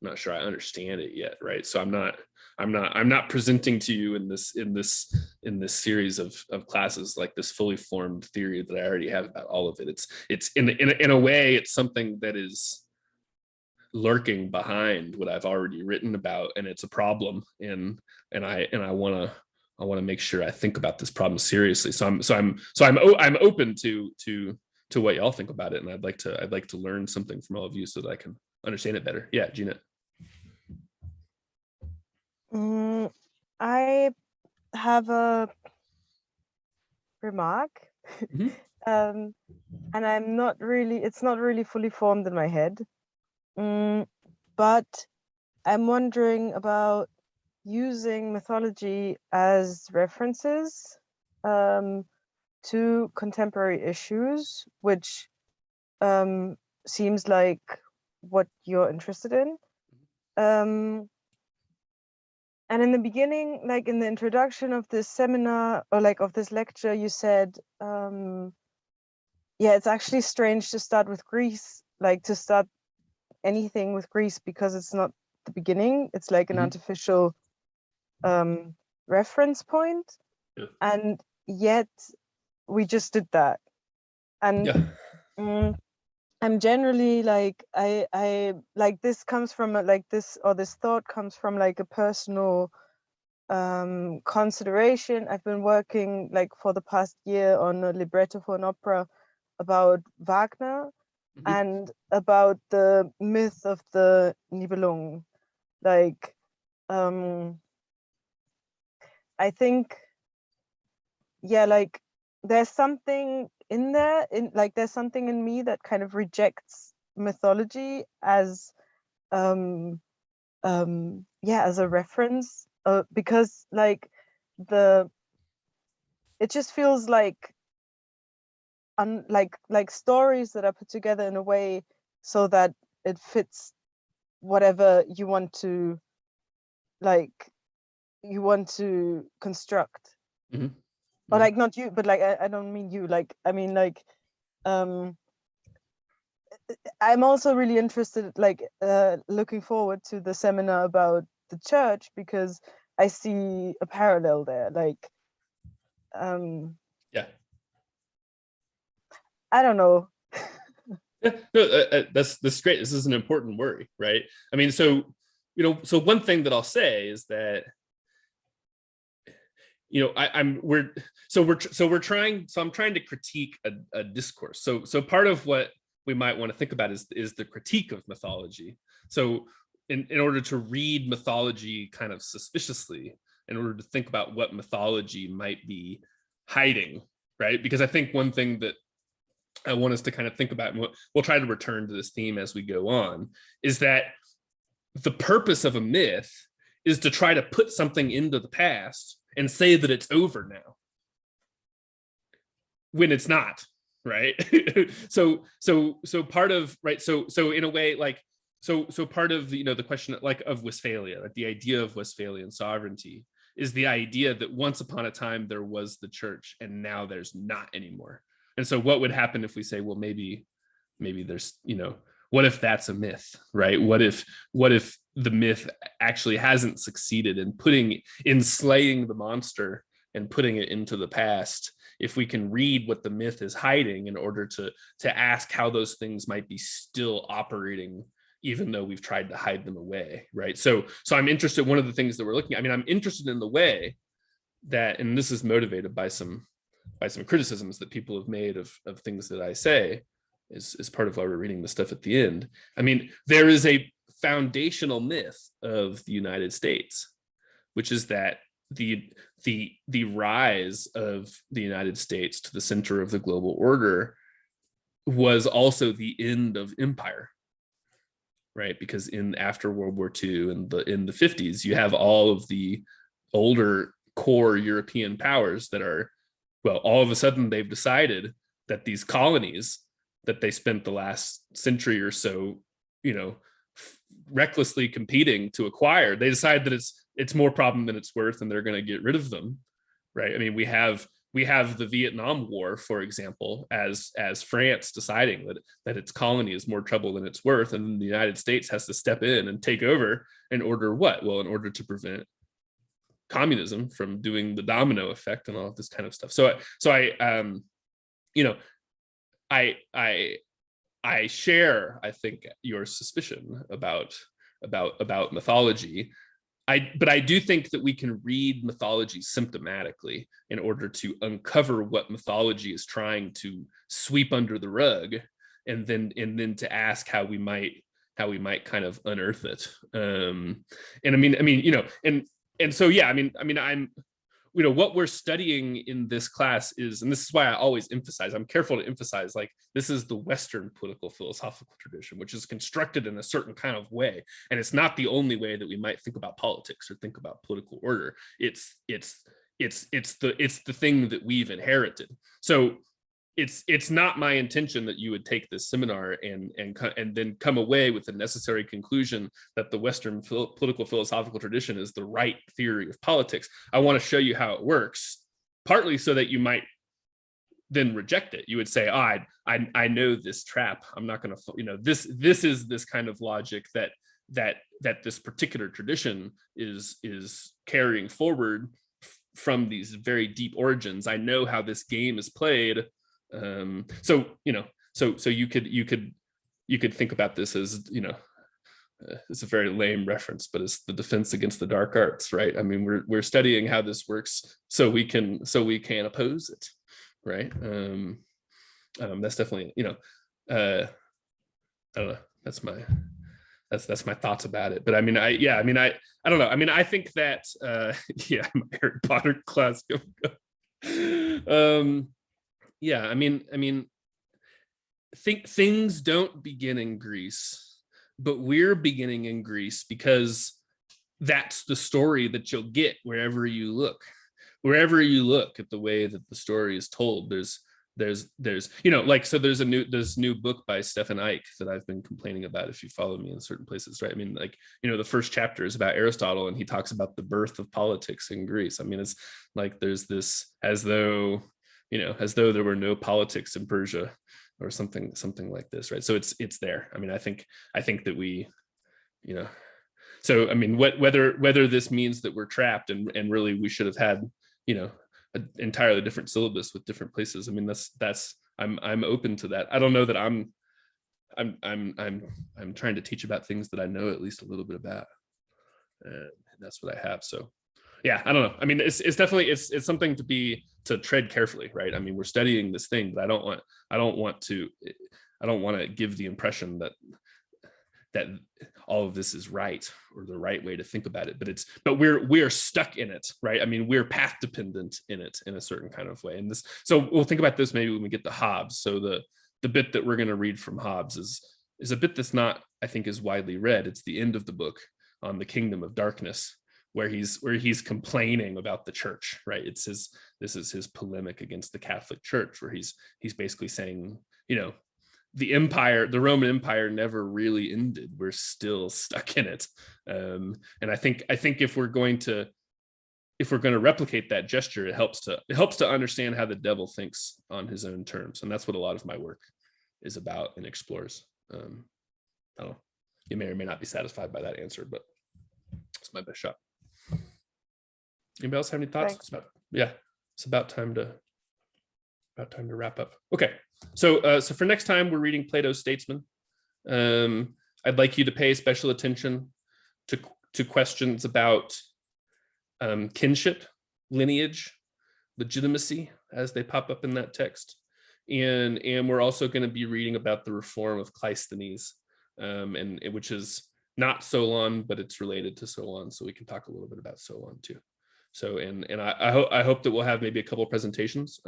understand it yet, right? So I'm not presenting to you in this series of classes like this fully formed theory that I already have about all of it. It's in a way, it's something that is lurking behind what I've already written about, and it's a problem, and I want to make sure I think about this problem seriously. So I'm open to what y'all think about it, and I'd like to learn something from all of you so that I can understand it better. Yeah, Gina. I have a remark, and it's not really fully formed in my head, but I'm wondering about using mythology as references to contemporary issues, which seems like what you're interested in. And in the beginning, like in the introduction of this seminar or like of this lecture, you said, it's actually strange to start with Greece, like to start anything with Greece, because it's not the beginning. It's like an artificial reference point, and yet we just did that. And I'm generally like, I like, this comes from like this thought comes from like a personal consideration. I've been working like for the past year on a libretto for an opera about Wagner and about the myth of the Nibelungen. Like, I think, yeah, like there's something in there, there's something in me that kind of rejects mythology as as a reference, because like it just feels like like stories that are put together in a way so that it fits whatever you want to construct. Or like, not you, but like I don't mean you, like I mean like I'm also really interested, like looking forward to the seminar about the church, because I see a parallel there. Like I don't know. That's great. This is an important worry, right? I mean, so one thing that I'll say is that I'm trying to critique a discourse. So part of what we might want to think about is the critique of mythology. So in order to read mythology kind of suspiciously, in order to think about what mythology might be hiding, right? Because I think one thing that I want us to kind of think about, and we'll try to return to this theme as we go on, is that the purpose of a myth is to try to put something into the past and say that it's over now, when it's not, right? so part of, right, so in a way, like, so part of the question like of Westphalia, like the idea of Westphalian sovereignty, is the idea that once upon a time there was the church and now there's not anymore. And so what would happen if we say, well, maybe there's, what if that's a myth, right? What if the myth actually hasn't succeeded in slaying the monster and putting it into the past? If we can read what the myth is hiding in order to ask how those things might be still operating, even though we've tried to hide them away, right? So I'm interested, one of the things that we're looking at, I'm interested in the way that, and this is motivated by some criticisms that people have made of things that I say, is part of why we're reading the stuff at the end. I mean, there is a foundational myth of the United States, which is that the rise of the United States to the center of the global order was also the end of empire, right? Because after World War II and in the 50s, you have all of the older core European powers that are, well, all of a sudden they've decided that these colonies that they spent the last century or so, recklessly competing to acquire, they decide that it's more problem than it's worth, and they're going to get rid of them, right? I mean, we have the Vietnam War, for example, as France deciding that its colony is more trouble than it's worth, and then the United States has to step in and take over in order what? Well, in order to prevent communism from doing the domino effect and all of this kind of stuff. So I share, I think, your suspicion about mythology. But I do think that we can read mythology symptomatically in order to uncover what mythology is trying to sweep under the rug, and then to ask how we might kind of unearth it. And so yeah, I'm what we're studying in this class is, and this is why I always emphasize, I'm careful to emphasize, like, this is the Western political philosophical tradition, which is constructed in a certain kind of way. And it's not the only way that we might think about politics or think about political order. It's the thing that we've inherited. So it's not my intention that you would take this seminar and then come away with the necessary conclusion that the Western political philosophical tradition is the right theory of politics. I want to show you how it works, partly so that you might then reject it. You would say, oh, I know this trap. I'm not going to, this is this kind of logic that that this particular tradition is carrying forward from these very deep origins. I know how this game is played. So you could think about this as, it's a very lame reference, but it's the defense against the dark arts, right? I mean, we're studying how this works so we can oppose it, right? That's definitely, I don't know. That's my thoughts about it. But I mean, I don't know. I mean, I think that my Harry Potter class. Yeah, I mean, think things don't begin in Greece, but we're beginning in Greece because that's the story that you'll get wherever you look. Wherever you look at the way that the story is told, there's so there's this new book by Stefan Eich that I've been complaining about, if you follow me in certain places, right? I mean, the first chapter is about Aristotle, and he talks about the birth of politics in Greece. I mean, it's like there's this as though there were no politics in Persia or something like this, right? So it's there. I mean, I think that we, so I mean, whether this means that we're trapped and really we should have had, an entirely different syllabus with different places. I mean, that's I'm open to that. I don't know that I'm trying to teach about things that I know at least a little bit about, and that's what I have. So yeah, I don't know. I mean, it's definitely it's something to tread carefully, right? I mean, we're studying this thing, but I don't want to give the impression that all of this is right or the right way to think about it, but we're stuck in it, right? I mean, we're path dependent in it in a certain kind of way. And so we'll think about this maybe when we get to Hobbes. So the bit that we're going to read from Hobbes is a bit that's not, I think, is widely read. It's the end of the book on the kingdom of darkness, where he's complaining about the church, right? This is his polemic against the Catholic Church, where he's basically saying, the Roman Empire never really ended. We're still stuck in it. And I think if we're going to replicate that gesture, it helps to understand how the devil thinks on his own terms. And that's what a lot of my work is about and explores. I don't know. You may or may not be satisfied by that answer, but it's my best shot. Anybody else have any thoughts? It's about time to wrap up. Okay. So for next time, we're reading Plato's Statesman. I'd like you to pay special attention to questions about kinship, lineage, legitimacy, as they pop up in that text. And we're also going to be reading about the reform of Cleisthenes, and which is not Solon, but it's related to Solon. So we can talk a little bit about Solon too. So and I hope that we'll have maybe a couple of presentations.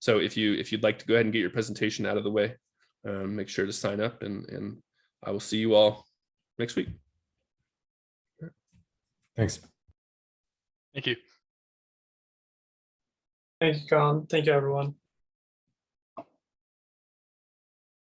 So if you'd like to go ahead and get your presentation out of the way, make sure to sign up, and I will see you all next week. Thanks. Thank you. Thank you, Colin. Thank you, everyone.